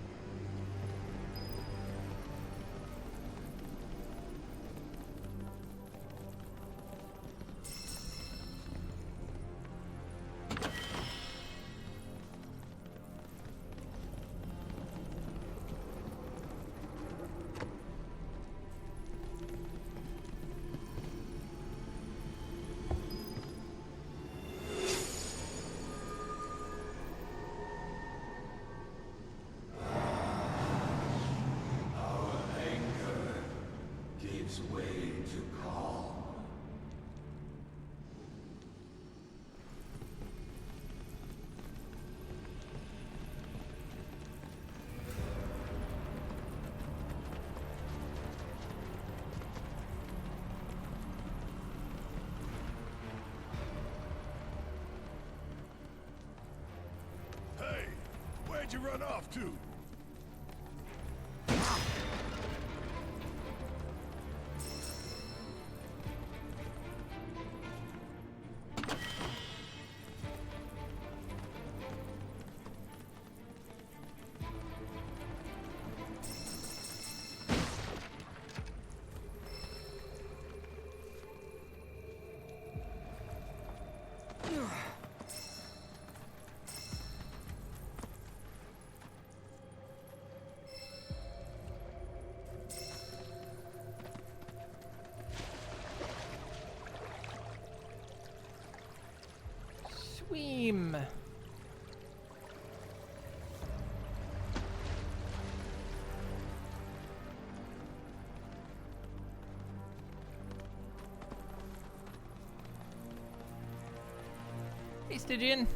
Gives way to calm. Hey, where'd you run off to? Swim. Hey, Stygian.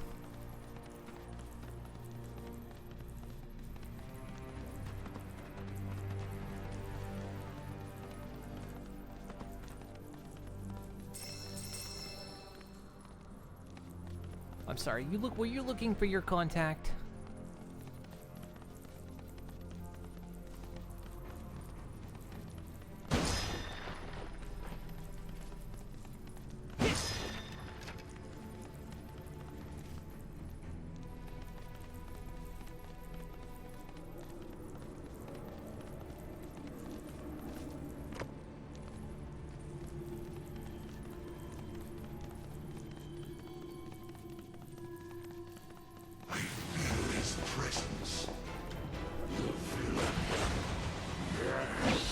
I'm sorry. Were you looking for your contact? His presence. The villain. Yes.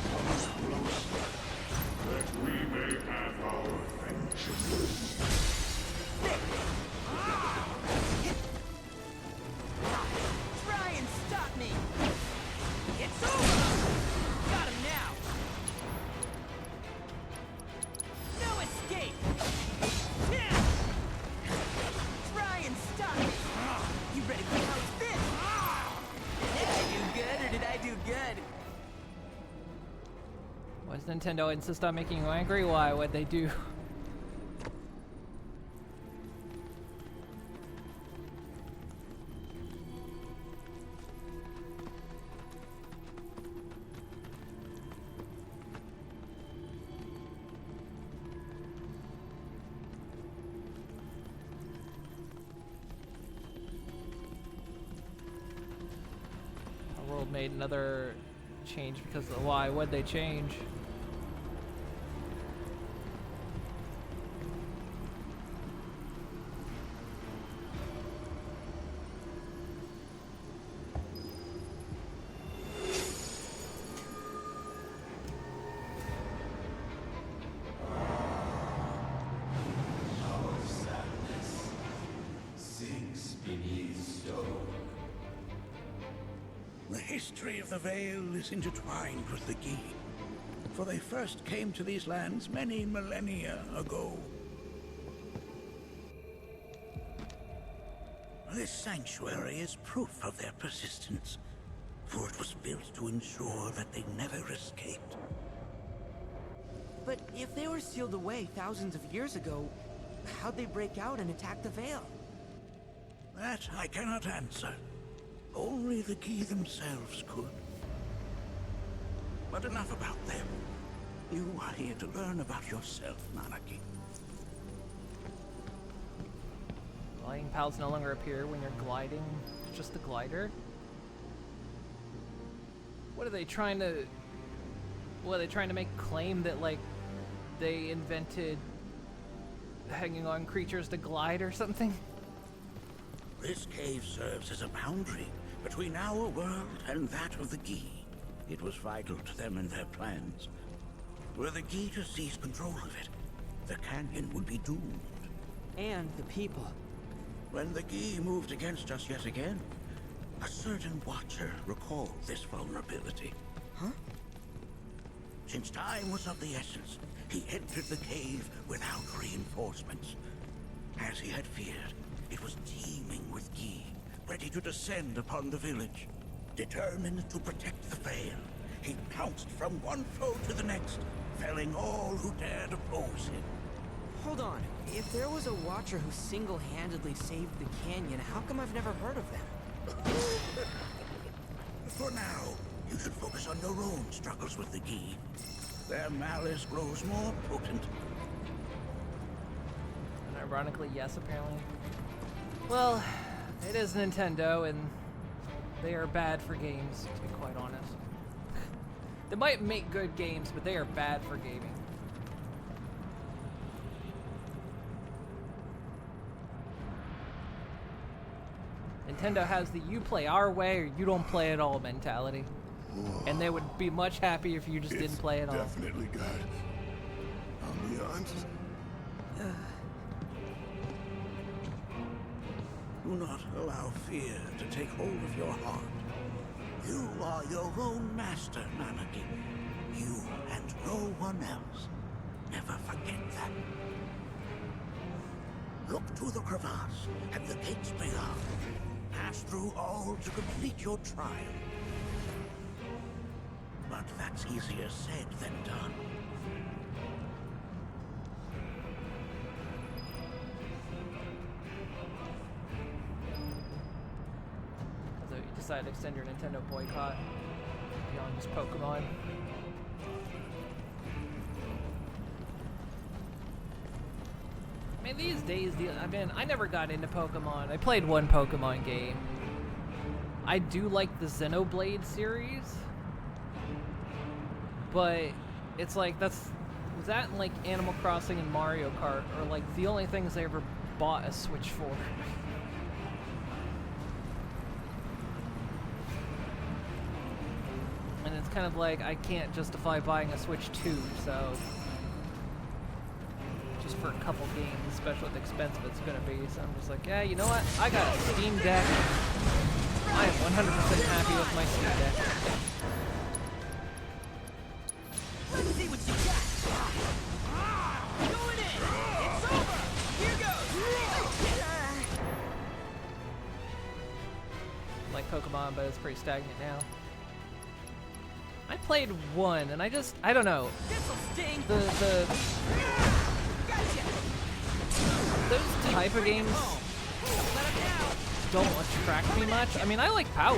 Come closer, that we may have our vengeance. Try and stop me! It's over! Got him now! No escape! Try and stop me! You ready for how it's been? Did I do good or did I do good? Why does Nintendo insist on making you angry? Why? What'd they do? The world made another change because of why? What'd they change? Our sadness sinks beneath stone. The history of the Vale is intertwined with the Gi, for they first came to these lands many millennia ago. This sanctuary is proof of their persistence, for it was built to ensure that they never escaped. But if they were sealed away thousands of years ago, how'd they break out and attack the Vale? That I cannot answer. Only the Gi themselves could. But enough about them. You are here to learn about yourself, Nanaki. Gliding paths no longer appear when you're gliding. It's just the glider. What are they trying to... What, are they trying to make a claim that, like, they invented hanging on creatures to glide or something? This cave serves as a boundary between our world and that of the Gi. It was vital to them and their plans. Were the Gi to seize control of it, the canyon would be doomed. And the people. When the Gi moved against us yet again, a certain watcher recalled this vulnerability. Huh? Since time was of the essence, he entered the cave without reinforcements. As he had feared, it was teeming with Gi, ready to descend upon the village. Determined to protect the Vale, he pounced from one foe to the next, felling all who dared oppose him. Hold on. If there was a watcher who single-handedly saved the canyon, how come I've never heard of them? For now, you should focus on your own struggles with the Gi. Their malice grows more potent. And ironically, yes, apparently. Well, it is Nintendo, and they are bad for games, to be quite honest. They might make good games, but they are bad for gaming. Nintendo has the you play our way or you don't play at all mentality. And they would be much happier if you just didn't play at all. Definitely good. I'll be honest. Do not allow fear to take hold of your heart. You are your own master, Nanaki. You and no one else. Never forget that. Look to the crevasse and the gates beyond. Pass through all to complete your trial. But that's easier said than done. So you decide to extend your Nintendo boycott beyond just Pokemon. I mean, these days, I never got into Pokemon. I played one Pokemon game. I do like the Xenoblade series, but it's like was that in like Animal Crossing and Mario Kart are like the only things I ever bought a Switch for. And it's kind of like I can't justify buying a Switch 2, so just for a couple games, especially with expensive it's gonna be. So I'm just like, yeah, you know what? I got a Steam Deck. I am 100% happy with my Steam Deck. Let's see what you got. Going in. It's over. Here goes. Like Pokemon, but it's pretty stagnant now. I played one, and I don't know. This'll sting. Those type of games don't attract me much. I mean, I like Power.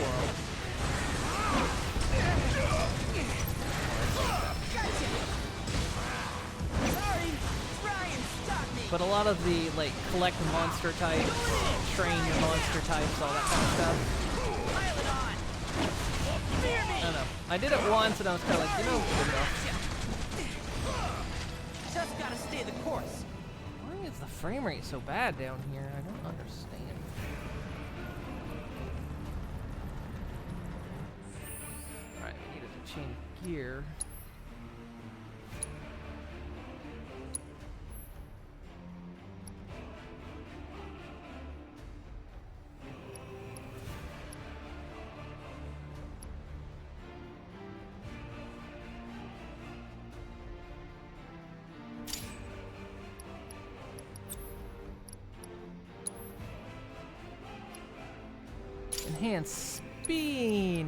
But a lot of the, like, collect monster types, train your monster types, all that kind of stuff. I don't know. I did it once, and I was kind of like, you know, good enough. Just gotta stay the course. Why is the frame rate so bad down here? I don't understand. Alright, we needed to change gear. Enhance speed.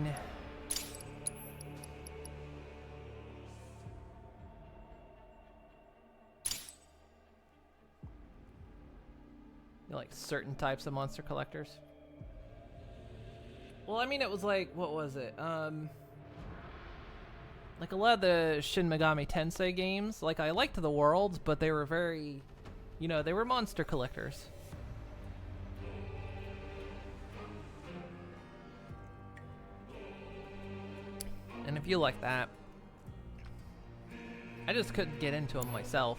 You like certain types of monster collectors? Well, I mean, it was like, what was it? Like a lot of the Shin Megami Tensei games, like I liked the worlds, but they were very, you know, they were monster collectors. And if you like that, I just couldn't get into them myself.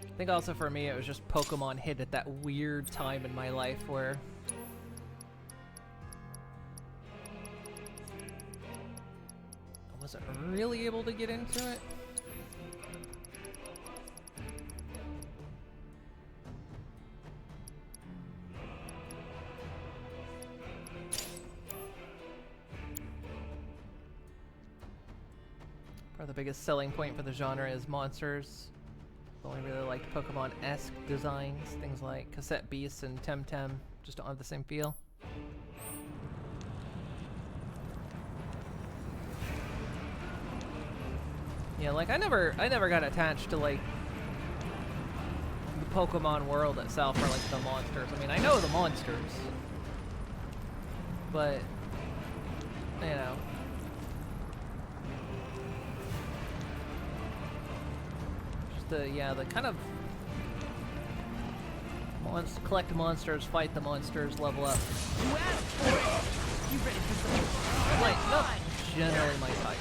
I think also for me it was just Pokemon hit at that weird time in my life where I wasn't really able to get into it. Probably the biggest selling point for the genre is monsters. Only really liked Pokemon-esque designs, things like Cassette Beasts and Temtem just don't have the same feel. Yeah, like I never got attached to like the Pokemon world itself or like the monsters. I mean, I know the monsters, but you know. The kind of collect monsters, fight the monsters, level up. You asked for it. You ready for some? Like not generally my type.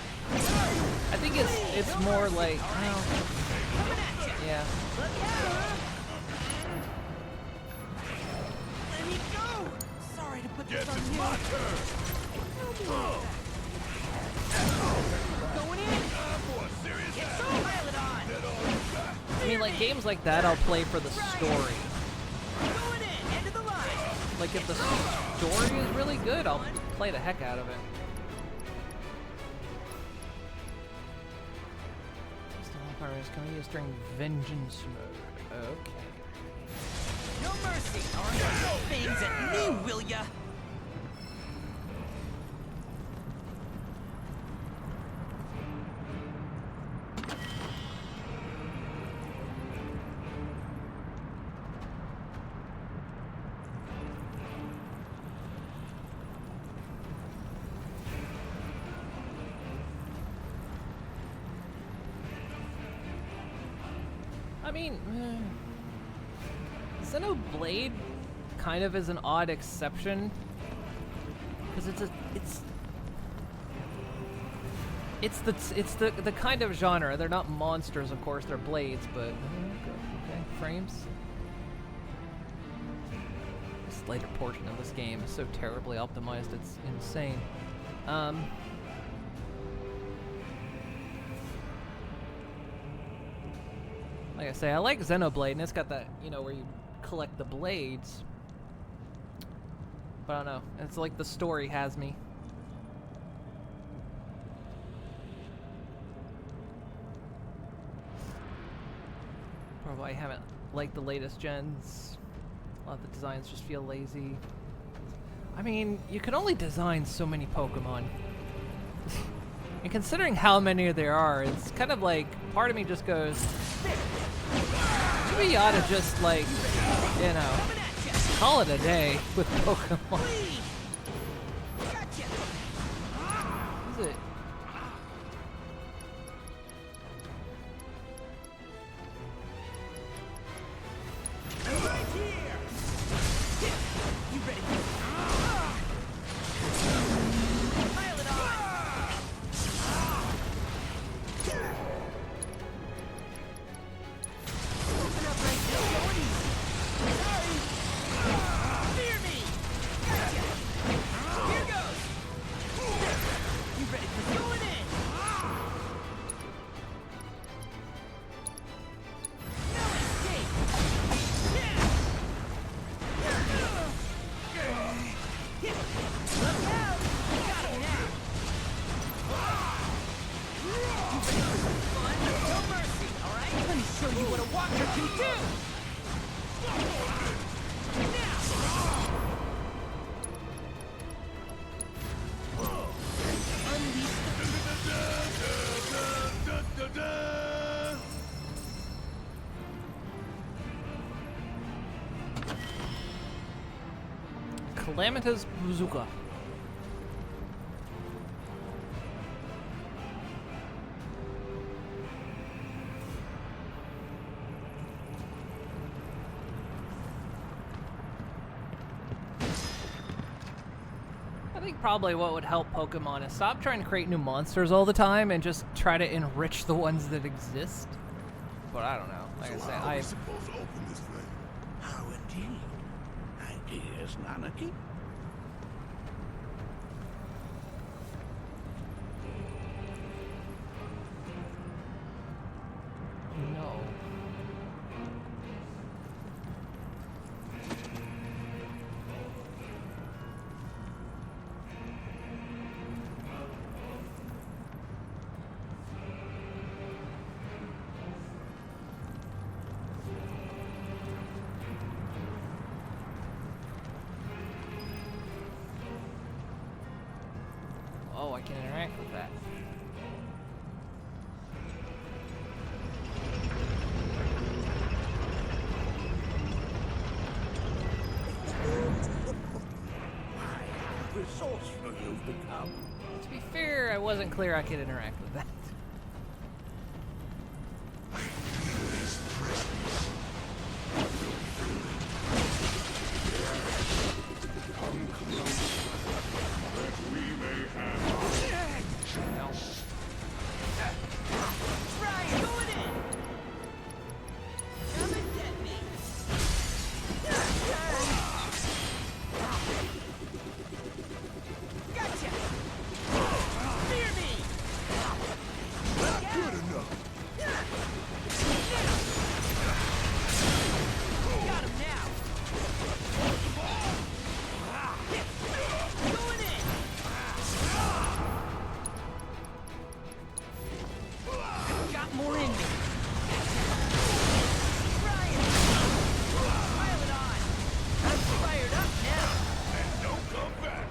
I think it's more like yeah. Let me go. Sorry to put this on you. Going in. It's so pilot on. I mean, like games like that, I'll play for the story. Going in. End of the line. Like if the story is really good, I'll play the heck out of it. Can we use during vengeance mode? Okay. No mercy. Throw things at me, will ya? I mean, Xenoblade kind of is an odd exception because it's the kind of genre. They're not monsters, of course. They're blades, but okay, frames. This later portion of this game is so terribly optimized, it's insane. Like I say, I like Xenoblade, and it's got that, you know, where you collect the blades. But I don't know. It's like the story has me. Probably haven't liked the latest gens. A lot of the designs just feel lazy. I mean, you can only design so many Pokemon. And considering how many there are, it's kind of like, part of me just goes, maybe you ought to just like, you know, call it a day with Pokemon. Is it? Right here. You ready? Pile it on. Open up right now. Going easy. Sorry. Fear me. Gotcha. Here goes. You ready for going in? No escape. Yeah. Look out. You got him now. You ready for some fun? No mercy, all right? Let me show you what a walker can do. Calamitous Bazooka. I think probably what would help Pokemon is stop trying to create new monsters all the time and just try to enrich the ones that exist. But I don't know. Like I say, how are we supposed to open this thing? How indeed. Ideas, Nanaki? No. Oh, I can interact with that. Resourceful you've become. To be fair, I wasn't clear I could interact with that. Come close, that we may have No. Right, going in. Come and get me. Gotcha. Fear me. Not good enough. Got him now. Going in. Got more in me. Ryan. Pile it on. I'm fired up now. And don't come back.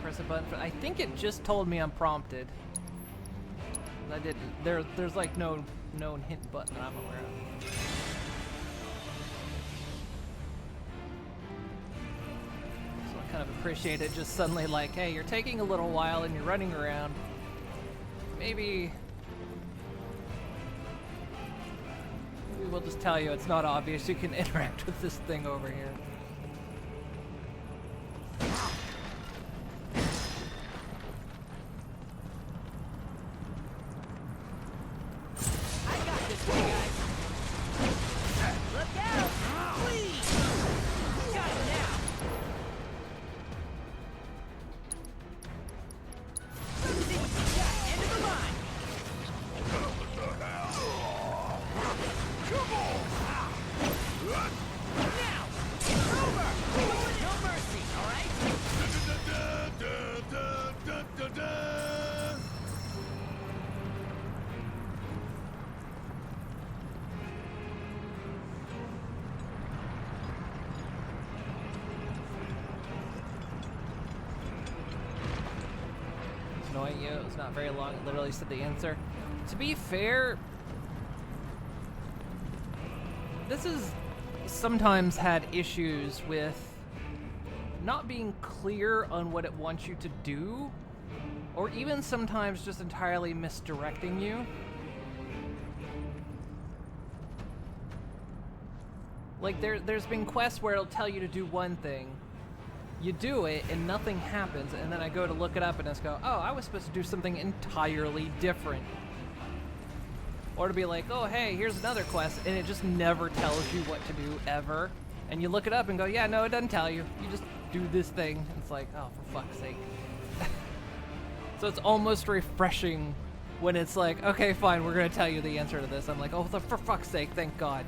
Press a button for, I think it just told me I'm prompted. I didn't. There's like no known hint button that I'm aware of. So I kind of appreciate it just suddenly like, hey, you're taking a little while and you're running around. Maybe we'll just tell you it's not obvious. You can interact with this thing over here. I got this one, guys. Look out! Please! Got him now. Let's see what you got. End of the line. Come on! Now! It's over! No mercy, all right? It's annoying you. It was not very long. It literally said the answer. To be fair, this has sometimes had issues with not being clear on what it wants you to do, or even sometimes just entirely misdirecting you. Like there's been quests where it'll tell you to do one thing, you do it and nothing happens, and then I go to look it up and it's go, oh, I was supposed to do something entirely different. Or to be like, oh, hey, here's another quest, and it just never tells you what to do ever. And you look it up and go, yeah, no, it doesn't tell you. You just do this thing. And it's like, oh, for fuck's sake. So it's almost refreshing when it's like, okay, fine, we're going to tell you the answer to this. I'm like, oh, for fuck's sake, thank God.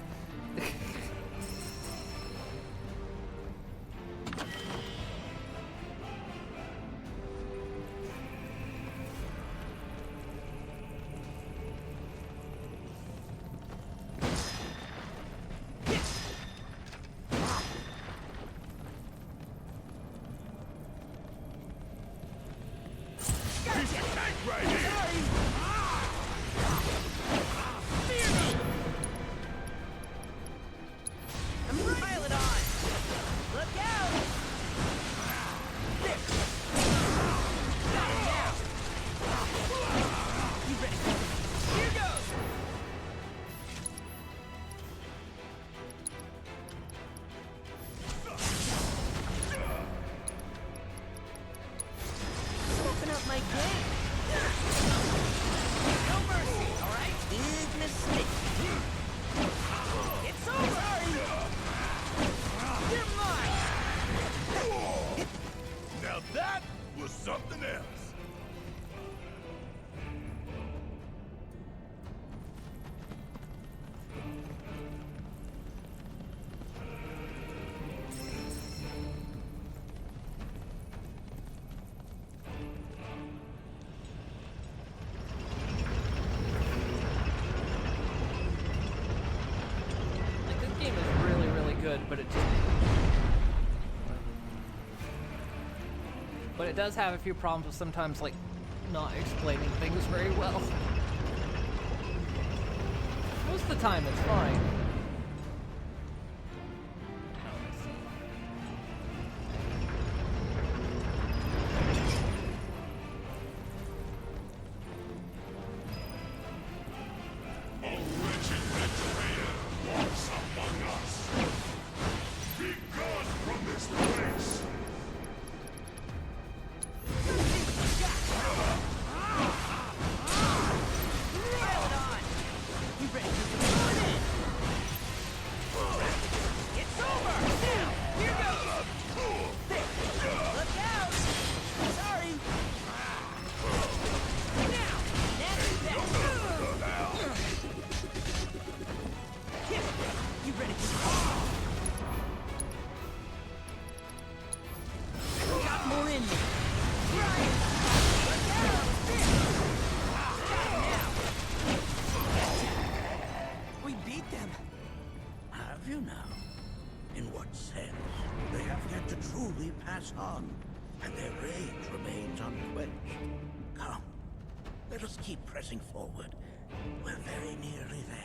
but it does have a few problems with sometimes like not explaining things very well. Most of the time it's fine. On, and their rage remains unquenched. Come, let us keep pressing forward. We're very nearly there.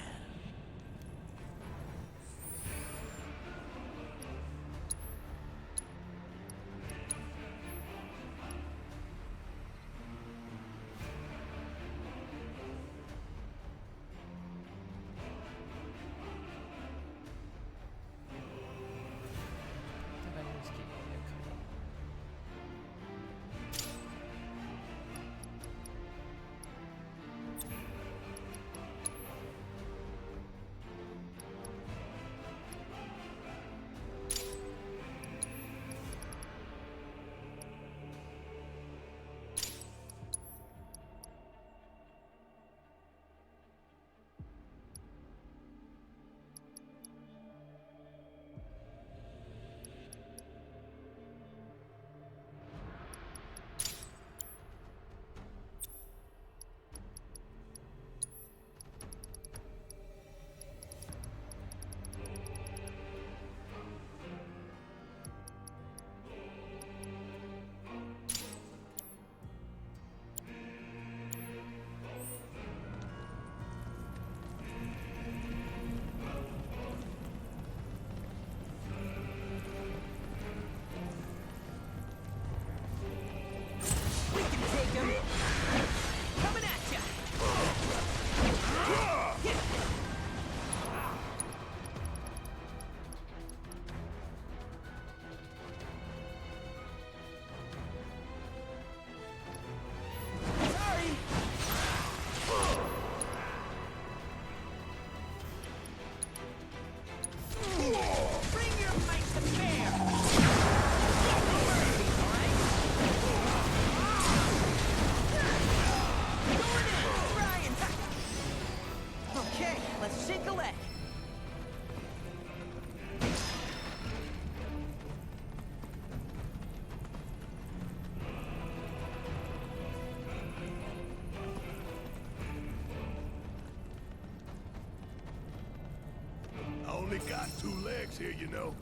Coming at ya! Sorry! Bring your might to bear! Okay, let's shake a leg. I only got 2 legs here, you know.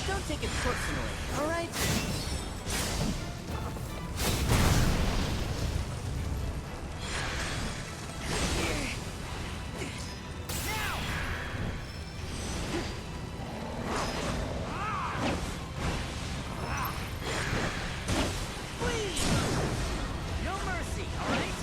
Don't take it personally, all right? Please! No mercy, all right?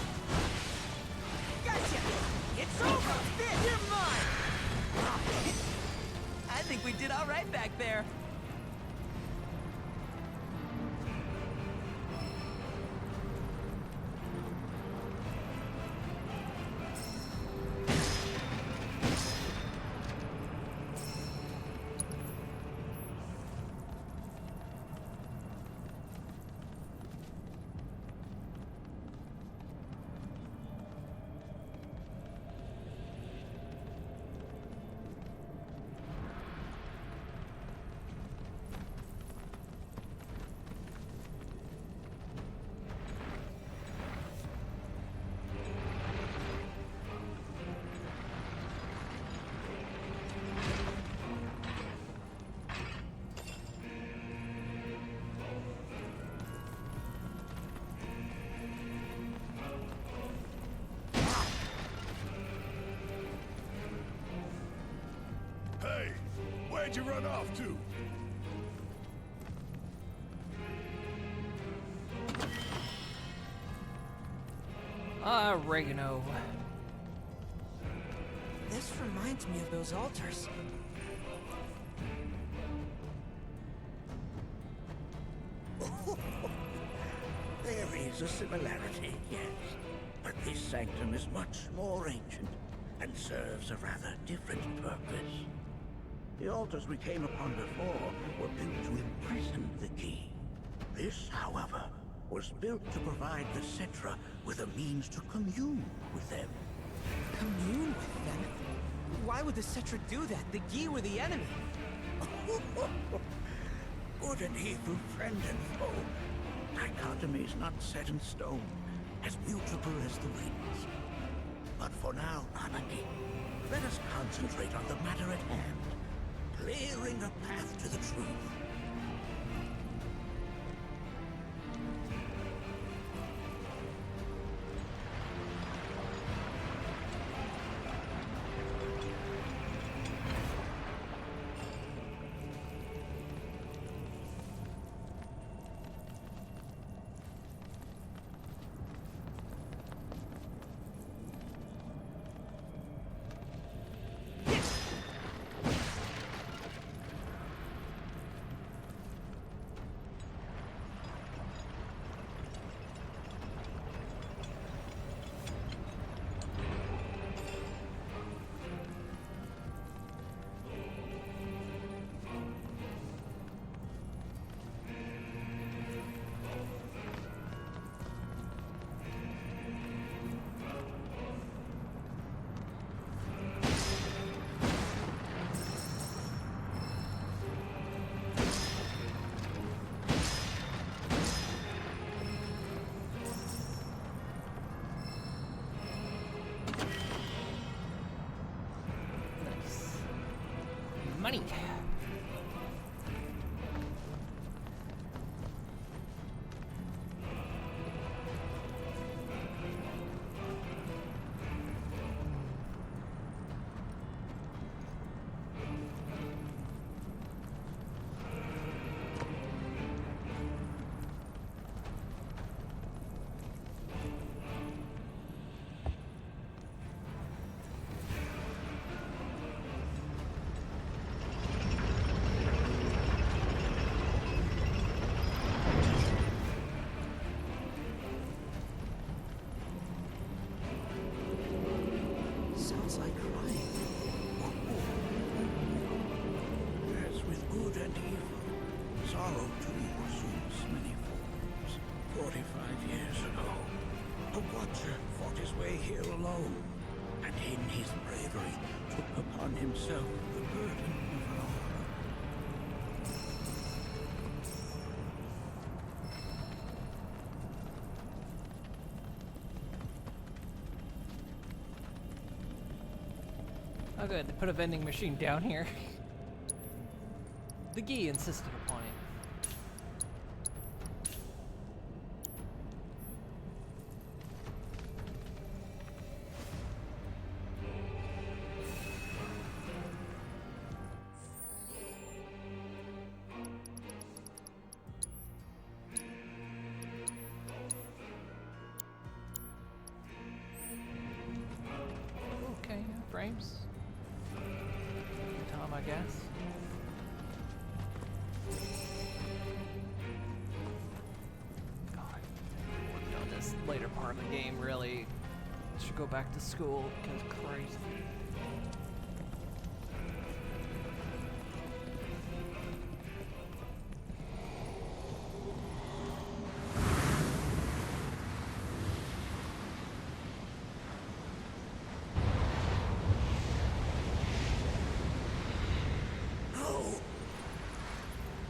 Where'd you run off to? Oregano. This reminds me of those altars. There is a similarity, yes. But this sanctum is much more ancient and serves a rather different purpose. The altars we came upon before were built to imprison the key. This, however, was built to provide the Cetra with a means to commune with them. Commune with them? Why would the Cetra do that? The Gi were the enemy. Good and evil, friend and foe. Dichotomy's not set in stone, as mutable as the winds. But for now, Anaki, let us concentrate on the matter at hand, clearing a path to the truth. Money. Sounds like crying. As with good and evil, sorrow too assumes many forms. 45 years ago, a watcher fought his way here alone, and in his bravery took upon himself the burden of our. Oh good, they put a vending machine down here. The Gi insisted upon it. Okay, frames. Tom, I guess. God, worked on this later part of the game. Really should go back to school because Christ.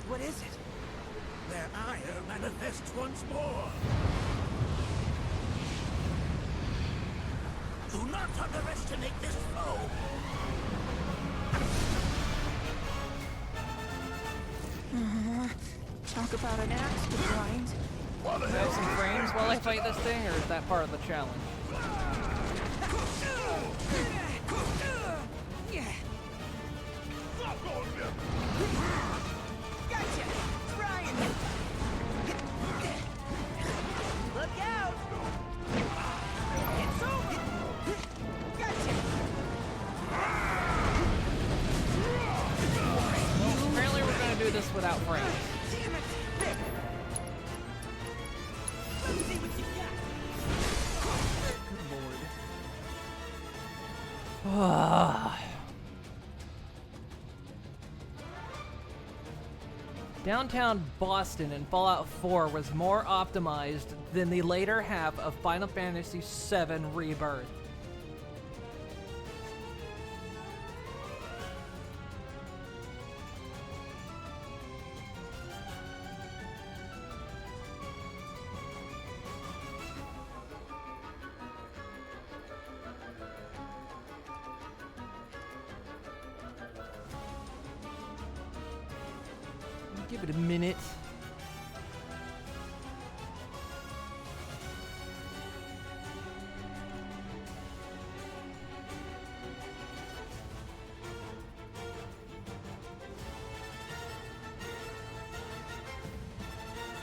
What is it? Their ire manifests once more. Do not underestimate this foe. Talk about an axe to grind. Do I have some frames while I fight this thing, or is that part of the challenge? Gotcha! Brian! Look out! It's over! Gotcha! Well, apparently we're gonna do this without frames. Damn it! There! Let's see what you got! Good lord. Downtown Boston in Fallout 4 was more optimized than the later half of Final Fantasy VII Rebirth. Give it a minute.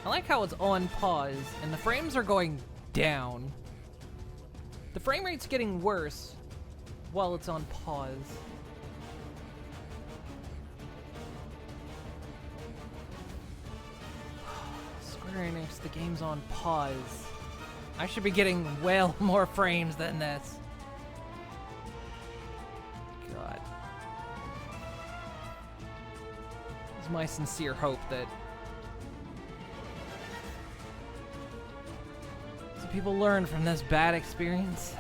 I like how it's on pause and the frames are going down. The frame rate's getting worse while it's on pause. Square Enix, the game's on pause. I should be getting well more frames than this. God. It's my sincere hope that some people learn from this bad experience.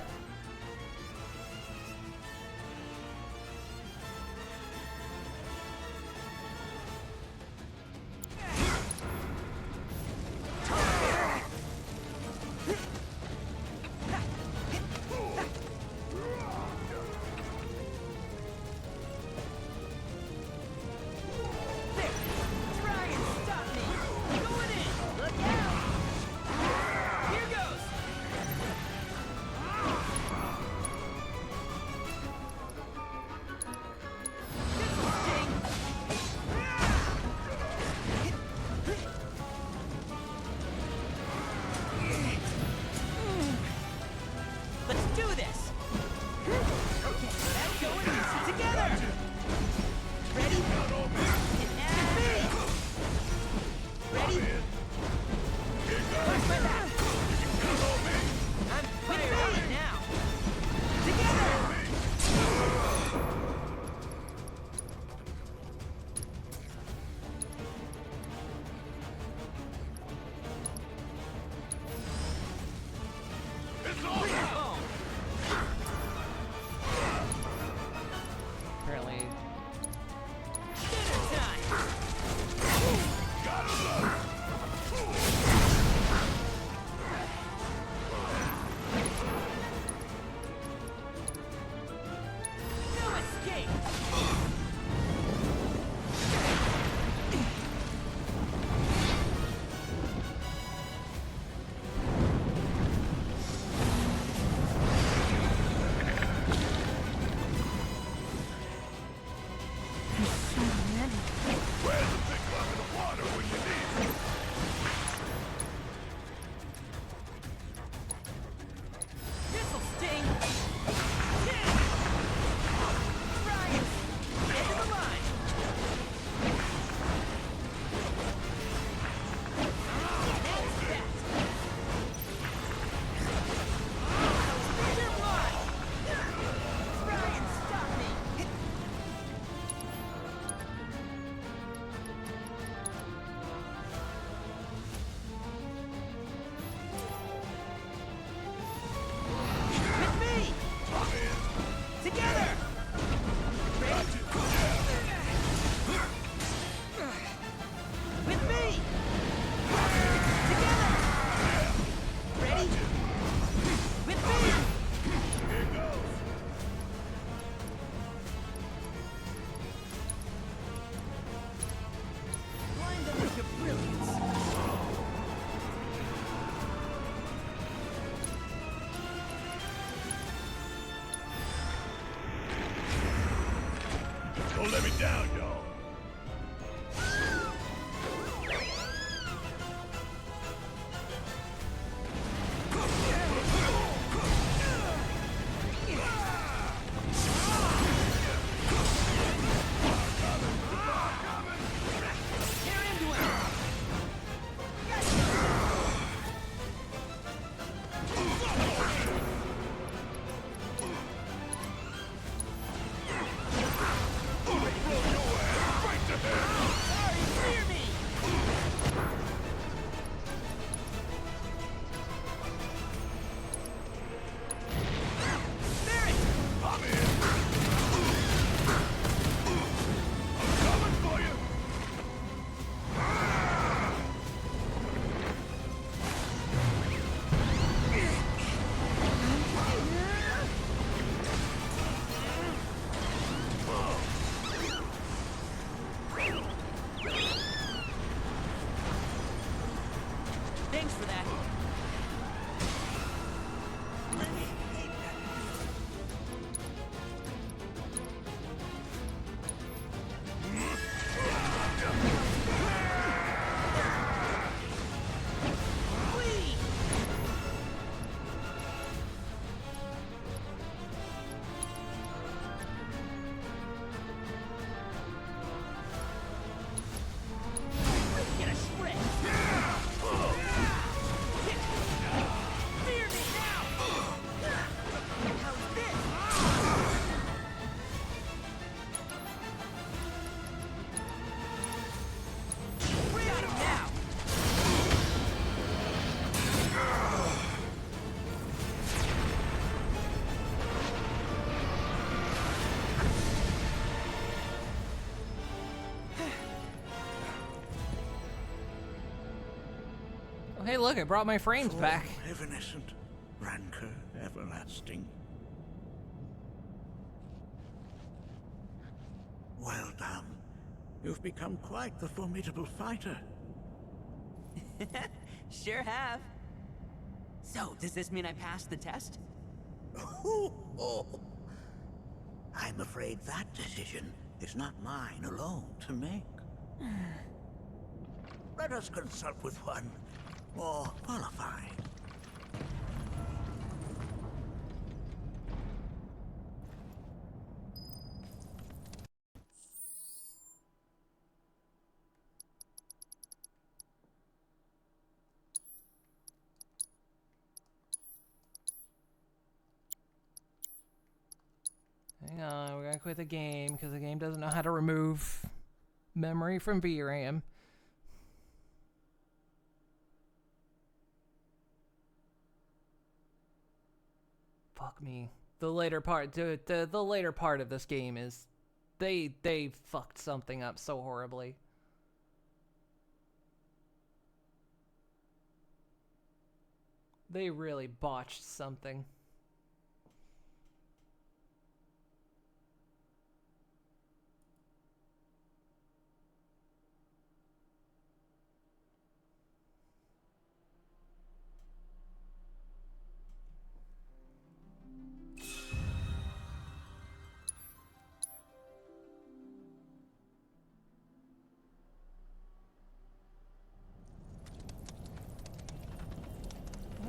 Don't let me down, y'all. Hey, look, I brought my frames Soul back. Evanescent, rancor everlasting. Well done. You've become quite the formidable fighter. Sure have. So, does this mean I passed the test? I'm afraid that decision is not mine alone to make. Let us consult with one more qualified. Hang on, we're gonna quit the game because the game doesn't know how to remove memory from VRAM. Fuck me. The later part, the later part of this game is, they fucked something up so horribly. They really botched something.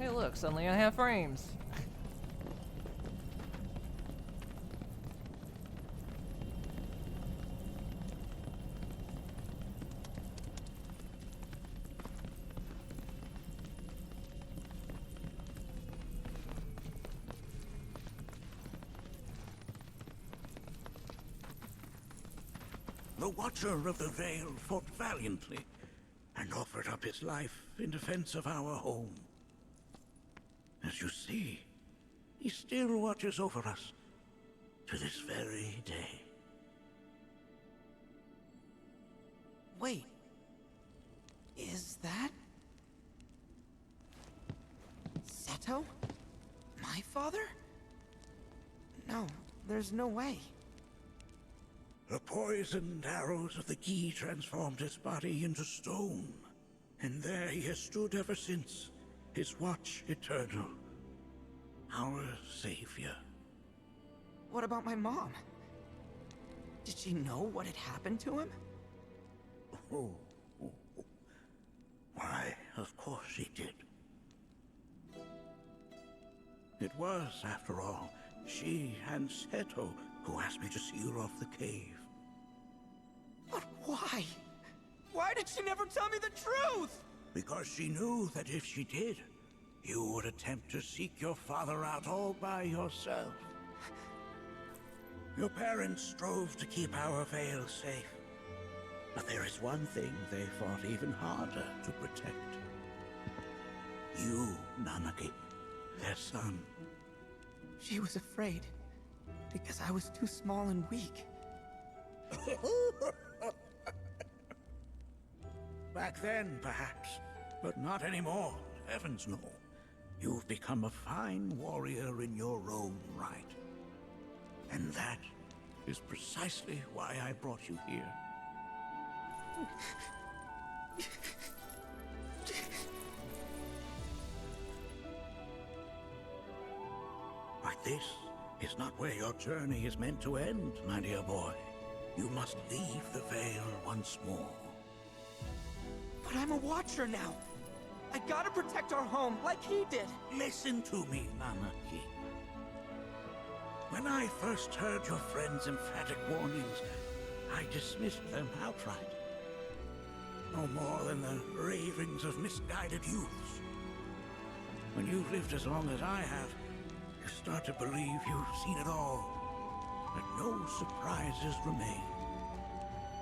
Hey, look, suddenly I have frames. The Watcher of the Veil fought valiantly and offered up his life in defense of our home. As you see, he still watches over us to this very day. Wait. Is that... Seto? My father? No, there's no way. The poisoned arrows of the key transformed his body into stone, and there he has stood ever since, his watch eternal. Our savior. What about my mom? Did she know what had happened to him? Oh. Why, of course she did. It was, after all, she and Seto who asked me to seal off the cave. But why? Why did she never tell me the truth? Because she knew that if she did, you would attempt to seek your father out all by yourself. Your parents strove to keep our Veil safe. But there is one thing they fought even harder to protect. You, Nanaki, their son. She was afraid, because I was too small and weak. Back then, perhaps, but not anymore. Heavens no. You've become a fine warrior in your own right. And that is precisely why I brought you here. But this is not where your journey is meant to end, my dear boy. You must leave the Veil once more. But I'm a Watcher now. I gotta protect our home, like he did. Listen to me, Nanaki. When I first heard your friend's emphatic warnings, I dismissed them outright. No more than the ravings of misguided youths. When you've lived as long as I have, you start to believe you've seen it all, that no surprises remain.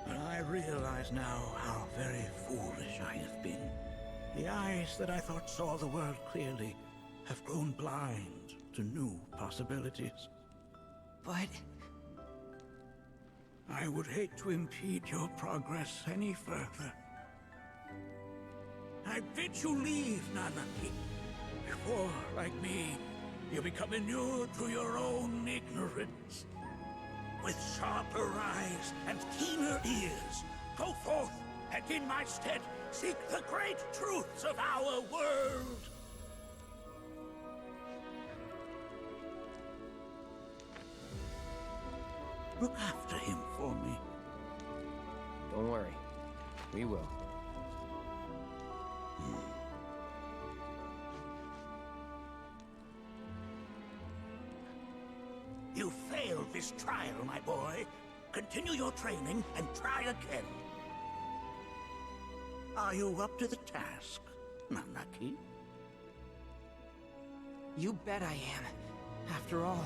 But I realize now how very foolish I have been. The eyes that I thought saw the world clearly have grown blind to new possibilities. But... I would hate to impede your progress any further. I bid you leave, Nanaki. Before, like me, you become inured to your own ignorance. With sharper eyes and keener ears, go forth and in my stead seek the great truths of our world. Look after him for me. Don't worry. We will. You failed this trial, my boy. Continue your training and try again. Are you up to the task, Nanaki? You bet I am. After all.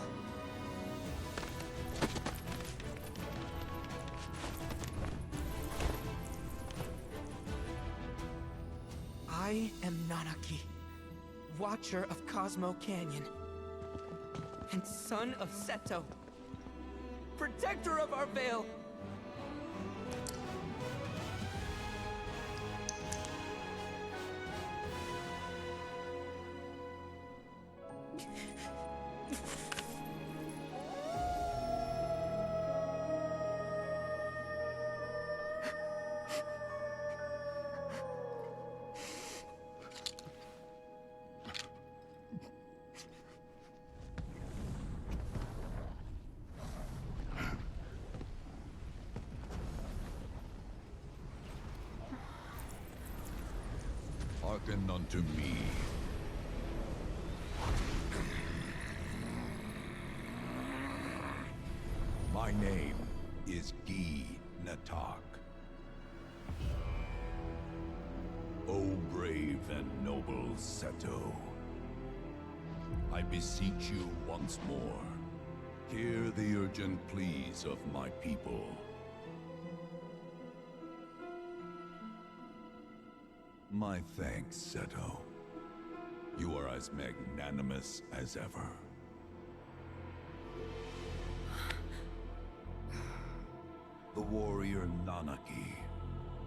I am Nanaki, Watcher of Cosmo Canyon, and son of Seto, protector of our Veil. Hearken unto me. My name is Gi Natak. O brave and noble Seto, I beseech you once more, hear the urgent pleas of my people. My thanks, Seto. You are as magnanimous as ever. The warrior Nanaki,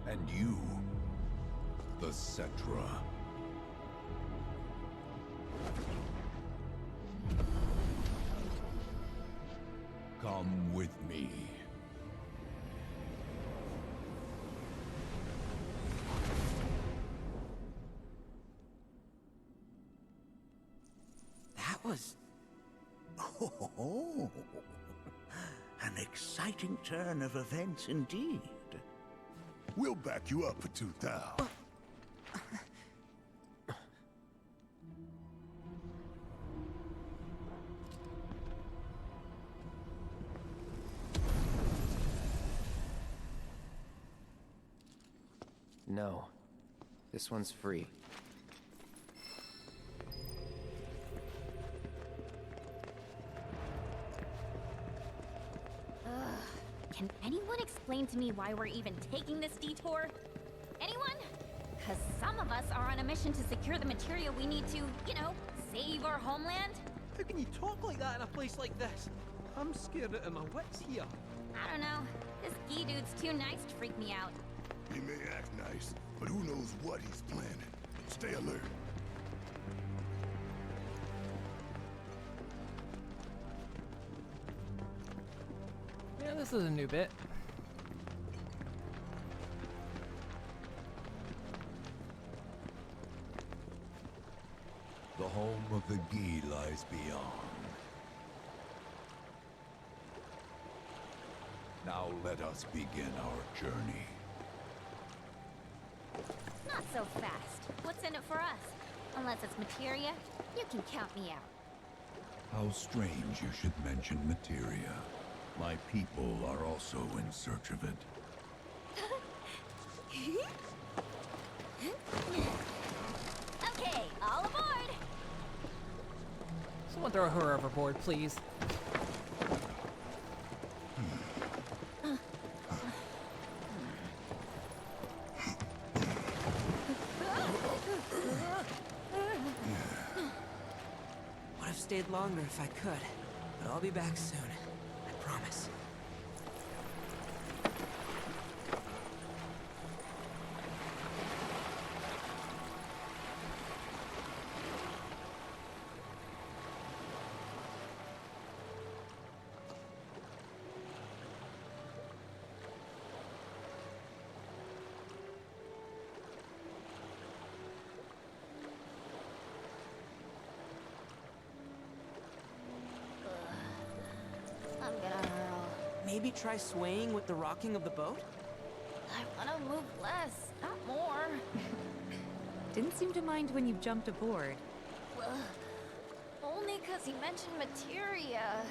and you, the Cetra. Come with me. That was... Oh, an exciting turn of events indeed. We'll back you up for 2,000. No. This one's free. Can anyone explain to me why we're even taking this detour? Anyone? Because some of us are on a mission to secure the material we need to, you know, save our homeland. How can you talk like that in a place like this? I'm scared out of my wits here. I don't know. This Gi dude's too nice to freak me out. He may act nice, but who knows what he's planning. Stay alert. Yeah, this is a new bit. The home of the Gi lies beyond. Now let us begin our journey. Not so fast. What's in it for us? Unless it's materia, you can count me out. How strange you should mention materia. My people are also in search of it. Okay, all aboard! Someone throw her overboard, please. Would have stayed longer if I could, but I'll be back soon. I promise. Maybe try swaying with the rocking of the boat? I want to move less, not more. Didn't seem to mind when you jumped aboard. Well, only because he mentioned materia.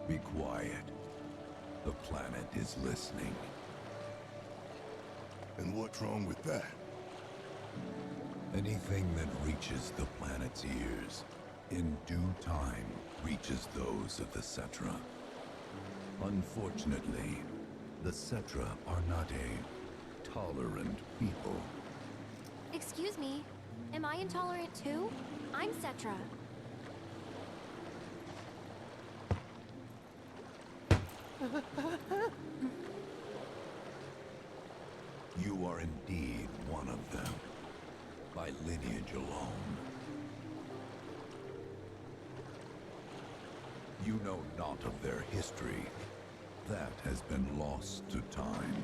Be quiet. The planet is listening. And what's wrong with that? Anything that reaches the planet's ears, in due time, reaches those of the Cetra. Unfortunately, the Cetra are not a tolerant people. Excuse me, am I intolerant too? I'm Cetra. You are indeed one of them, by lineage alone. You know not of their history. That has been lost to time.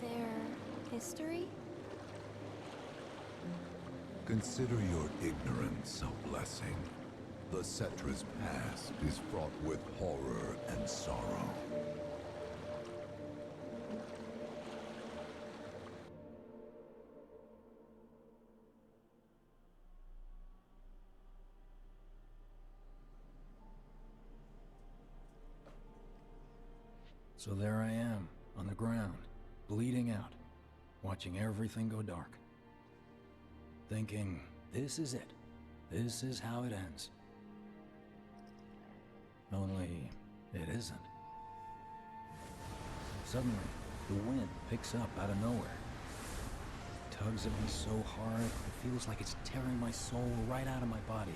Their history? Consider your ignorance a blessing. The Cetra's past is fraught with horror and sorrow. So there I am, on the ground, bleeding out, watching everything go dark. Thinking, this is it. This is how it ends. Only, it isn't. Suddenly, the wind picks up out of nowhere. It tugs at me so hard, it feels like it's tearing my soul right out of my body.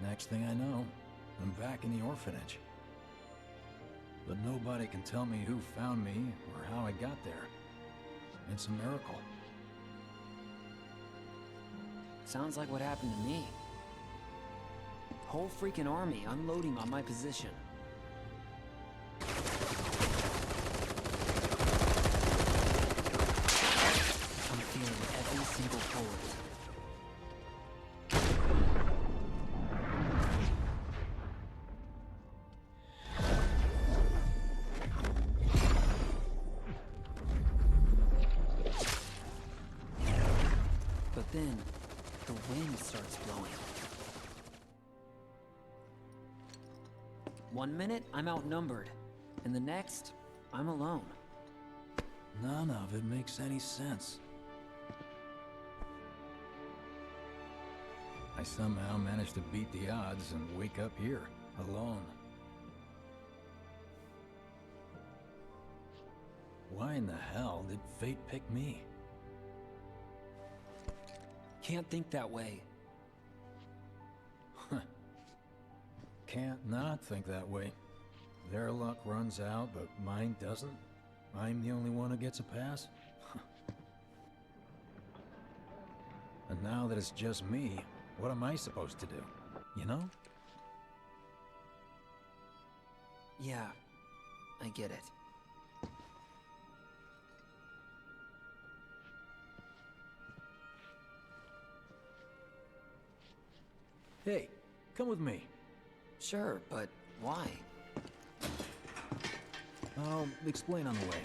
Next thing I know, I'm back in the orphanage. But nobody can tell me who found me or how I got there. It's a miracle. Sounds like what happened to me. Whole freaking army unloading on my position. I'm feeling every single bullet. But then, the wind starts blowing. 1 minute, I'm outnumbered. And the next, I'm alone. None of it makes any sense. I somehow managed to beat the odds and wake up here, alone. Why in the hell did fate pick me? Can't think that way. Can't not think that way. Their luck runs out, but mine doesn't. I'm the only one who gets a pass. And now that it's just me, what am I supposed to do? You know? Yeah, I get it. Hey, come with me. Sure, but why? I'll explain on the way.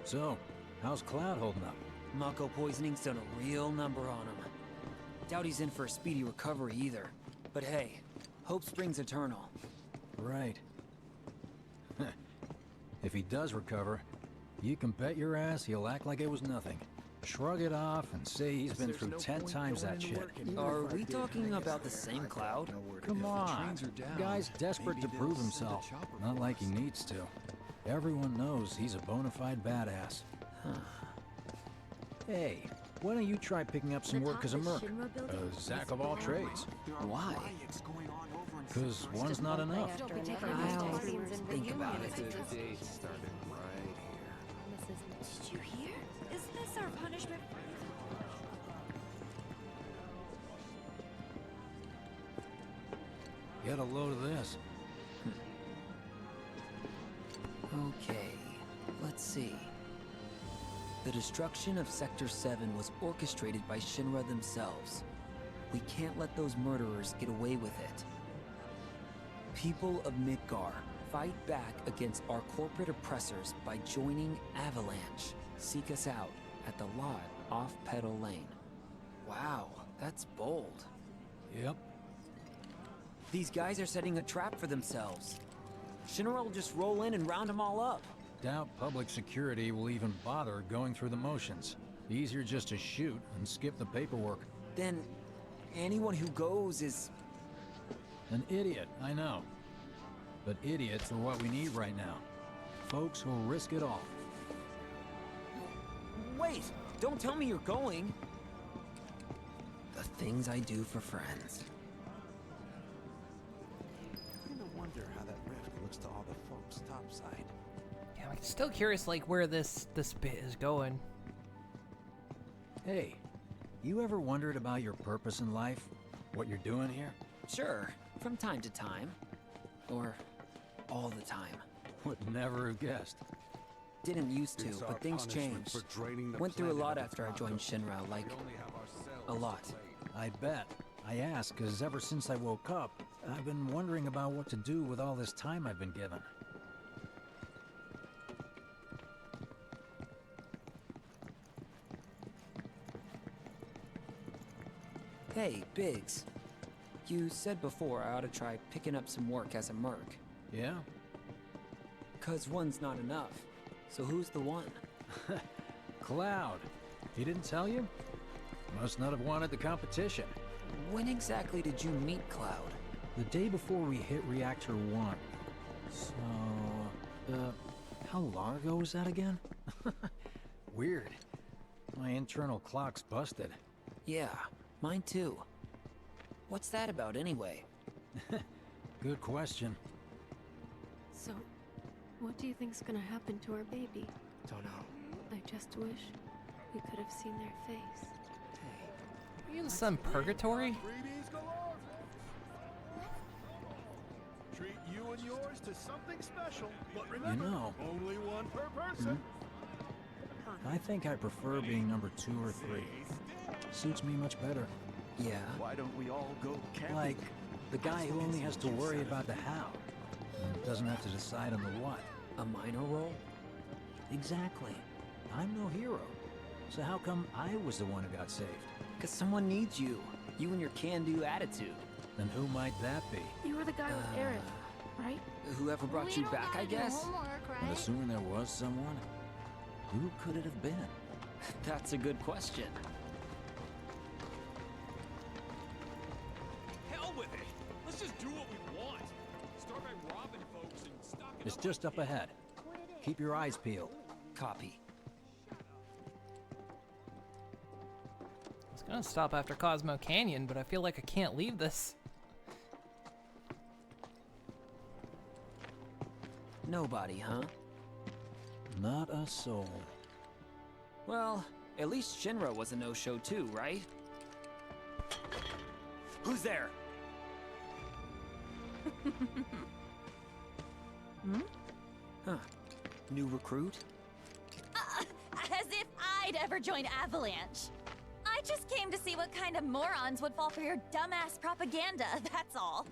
So, how's Cloud holding up? Mako poisoning's done a real number on him. Doubt he's in for a speedy recovery either. But hey, hope springs eternal. Right. If he does recover, you can bet your ass he'll act like it was nothing. Shrug it off and say he's been through 10 times that shit. Are we talking about the same Cloud? Come on. The guy's desperate to prove himself. Not like he needs to. Everyone knows he's a bona fide badass. Hey, why don't you try picking up some work as a merc? A Zack of all trades. Why? Because one's not enough. I'll think about it. The date started right here. deserve punishment. Get a load of this. Okay, let's see. The destruction of Sector 7 was orchestrated by Shinra themselves. We can't let those murderers get away with it. People of Midgar, fight back against our corporate oppressors by joining Avalanche. Seek us out at the lot off Petal Lane. Wow, that's bold. Yep. These guys are setting a trap for themselves. Shinra will just roll in and round them all up. Doubt public security will even bother going through the motions. Easier just to shoot and skip the paperwork. Then anyone who goes is... An idiot, I know. But idiots are what we need right now. Folks who'll risk it all. Wait! Don't tell me you're going! The things I do for friends. I kinda wonder how that rift looks to all the folks topside. Yeah, I'm still curious, like, where this bit is going. Hey, you ever wondered about your purpose in life? What you're doing here? Sure, from time to time. Or all the time. Would never have guessed. Didn't used to, It's our but things punishment changed. for draining the Went through a planet lot of its after I joined Shinra, like, a lot. I bet. I ask, because ever since I woke up, I've been wondering about what to do with all this time I've been given. Hey, Biggs. You said before I ought to try picking up some work as a merc. Yeah? 'Cause one's not enough. So who's the one? Cloud. He didn't tell you? Must not have wanted the competition. When exactly did you meet Cloud? The day before we hit Reactor 1. So, how long ago was that again? Weird. My internal clock's busted. Yeah, mine too. What's that about anyway? Good question. So, what do you think's gonna happen to our baby? Don't know. I just wish we could have seen their face. Are you in some purgatory? Freebies galore. Treat you and yours to something special, but remember, know. only one per person. I think I prefer being number 2 or 3. Suits me much better. Yeah. Why don't we all go camping? Like, the guy who only has to worry about the how, and doesn't have to decide on the what. A minor role? Exactly. I'm no hero. So how come I was the one who got saved? 'Cause someone needs you. You and your can-do attitude. Then who might that be? You were the guy with Aerith, right? Whoever brought you back, I guess? And assuming there was someone, who could it have been? That's a good question. Hell with it. Let's just do what we want. Start by robbing folks and stocking It's up just on up ahead. Keep your eyes peeled. Copy. I was gonna stop after Cosmo Canyon, but I feel like I can't leave this. Nobody, huh? Not a soul. Well, at least Shinra was a no-show too, right? Who's there? Huh. New recruit? As if I'd ever join Avalanche. I just came to see what kind of morons would fall for your dumbass propaganda, that's all.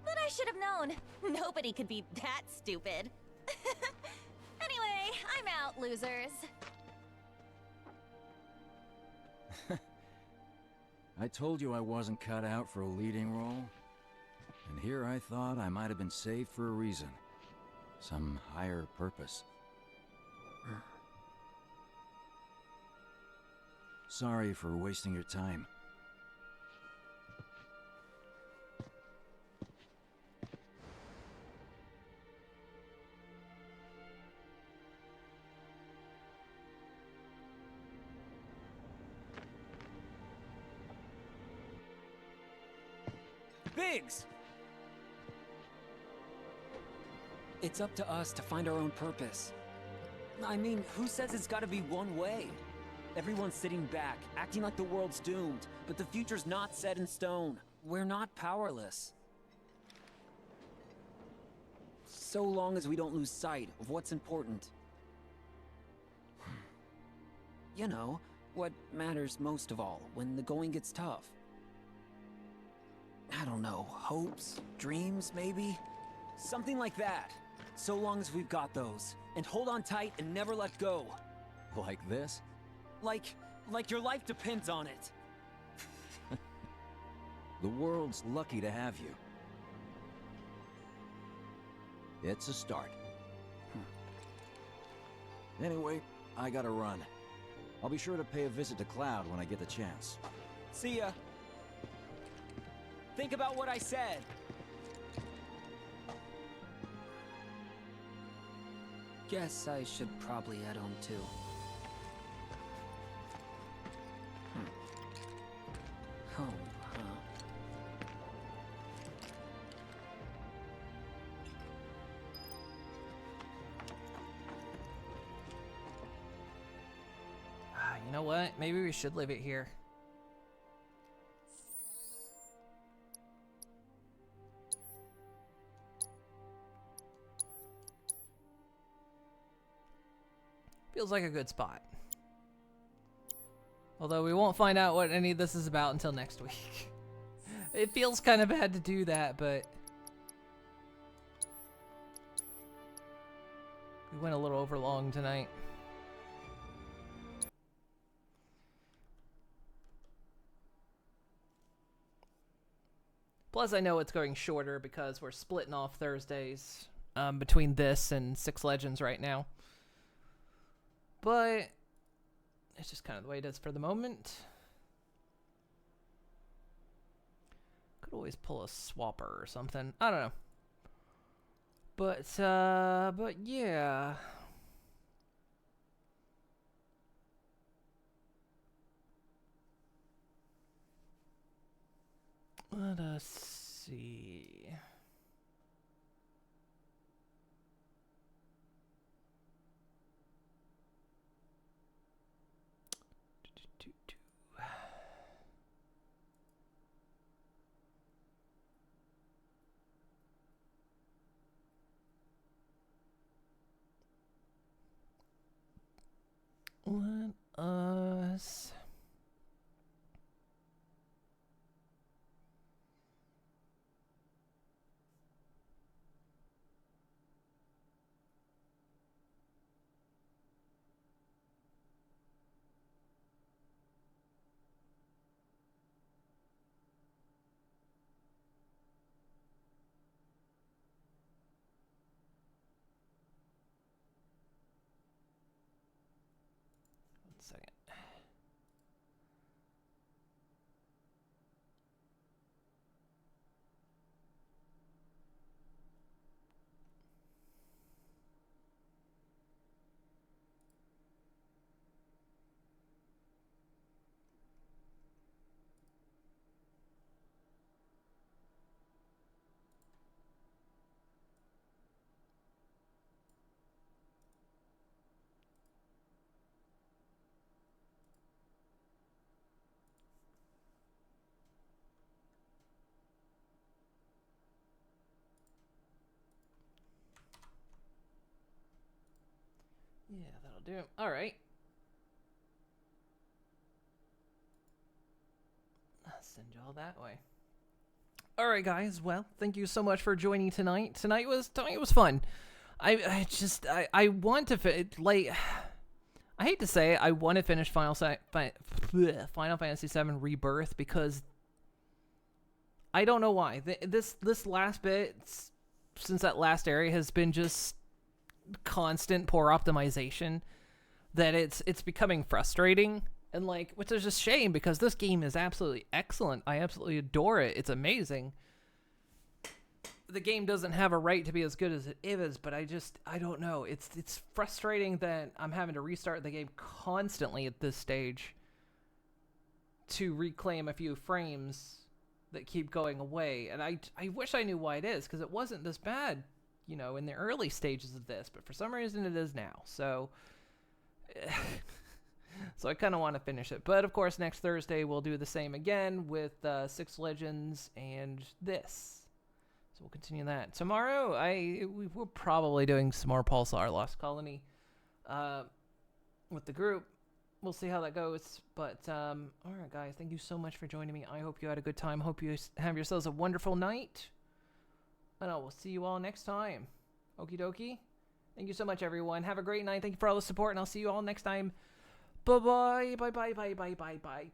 But I should have known. Nobody could be that stupid. Anyway, I'm out, losers. I told you I wasn't cut out for a leading role. And here I thought I might have been saved for a reason. Some higher purpose. Sorry for wasting your time. Biggs! It's up to us to find our own purpose. I mean, who says it's gotta be one way? Everyone's sitting back, acting like the world's doomed, but the future's not set in stone. We're not powerless. So long as we don't lose sight of what's important. You know, what matters most of all when the going gets tough. I don't know, hopes, dreams, maybe? Something like that. So long as we've got those. And hold on tight and never let go. Like this? Like your life depends on it. The world's lucky to have you. It's a start. Anyway, I gotta run. I'll be sure to pay a visit to Cloud when I get the chance. See ya. Think about what I said. Guess I should probably head home too. Home, huh? You know what? Maybe we should leave it here. Feels like a good spot. Although we won't find out what any of this is about until next week. It feels kind of bad to do that, but we went a little over long tonight. Plus, I know it's going shorter because we're splitting off Thursdays between this and Six Legends right now. But it's just kind of the way it is for the moment. Could always pull a swapper or something. I don't know. But yeah. Let us see. Let us second. Yeah, that'll do. All right. I'll send you all that way. All right, guys. Well, thank you so much for joining tonight. Tonight was fun. I want to like. I hate to say it, I want to finish Final Fantasy VII Rebirth because I don't know why. This last bit since that last area has been just constant poor optimization that it's becoming frustrating, and like, which is a shame because this game is absolutely excellent. I absolutely adore it. It's amazing. The game doesn't have a right to be as good as it is, but I don't know. It's frustrating that I'm having to restart the game constantly at this stage to reclaim a few frames that keep going away, and I wish I knew why it is, because it wasn't this bad, you know, in the early stages of this, but for some reason it is now. So So I kind of want to finish it. But of course, next Thursday we'll do the same again with 6 Legends and this. So we'll continue that. Tomorrow, we're probably doing some more Pulsar Lost Colony with the group. We'll see how that goes. But, all right, guys, thank you so much for joining me. I hope you had a good time. Hope you have yourselves a wonderful night. And I will see you all next time. Okie dokie. Thank you so much, everyone. Have a great night. Thank you for all the support, and I'll see you all next time. Bye-bye. Bye-bye. Bye-bye. Bye-bye. Bye.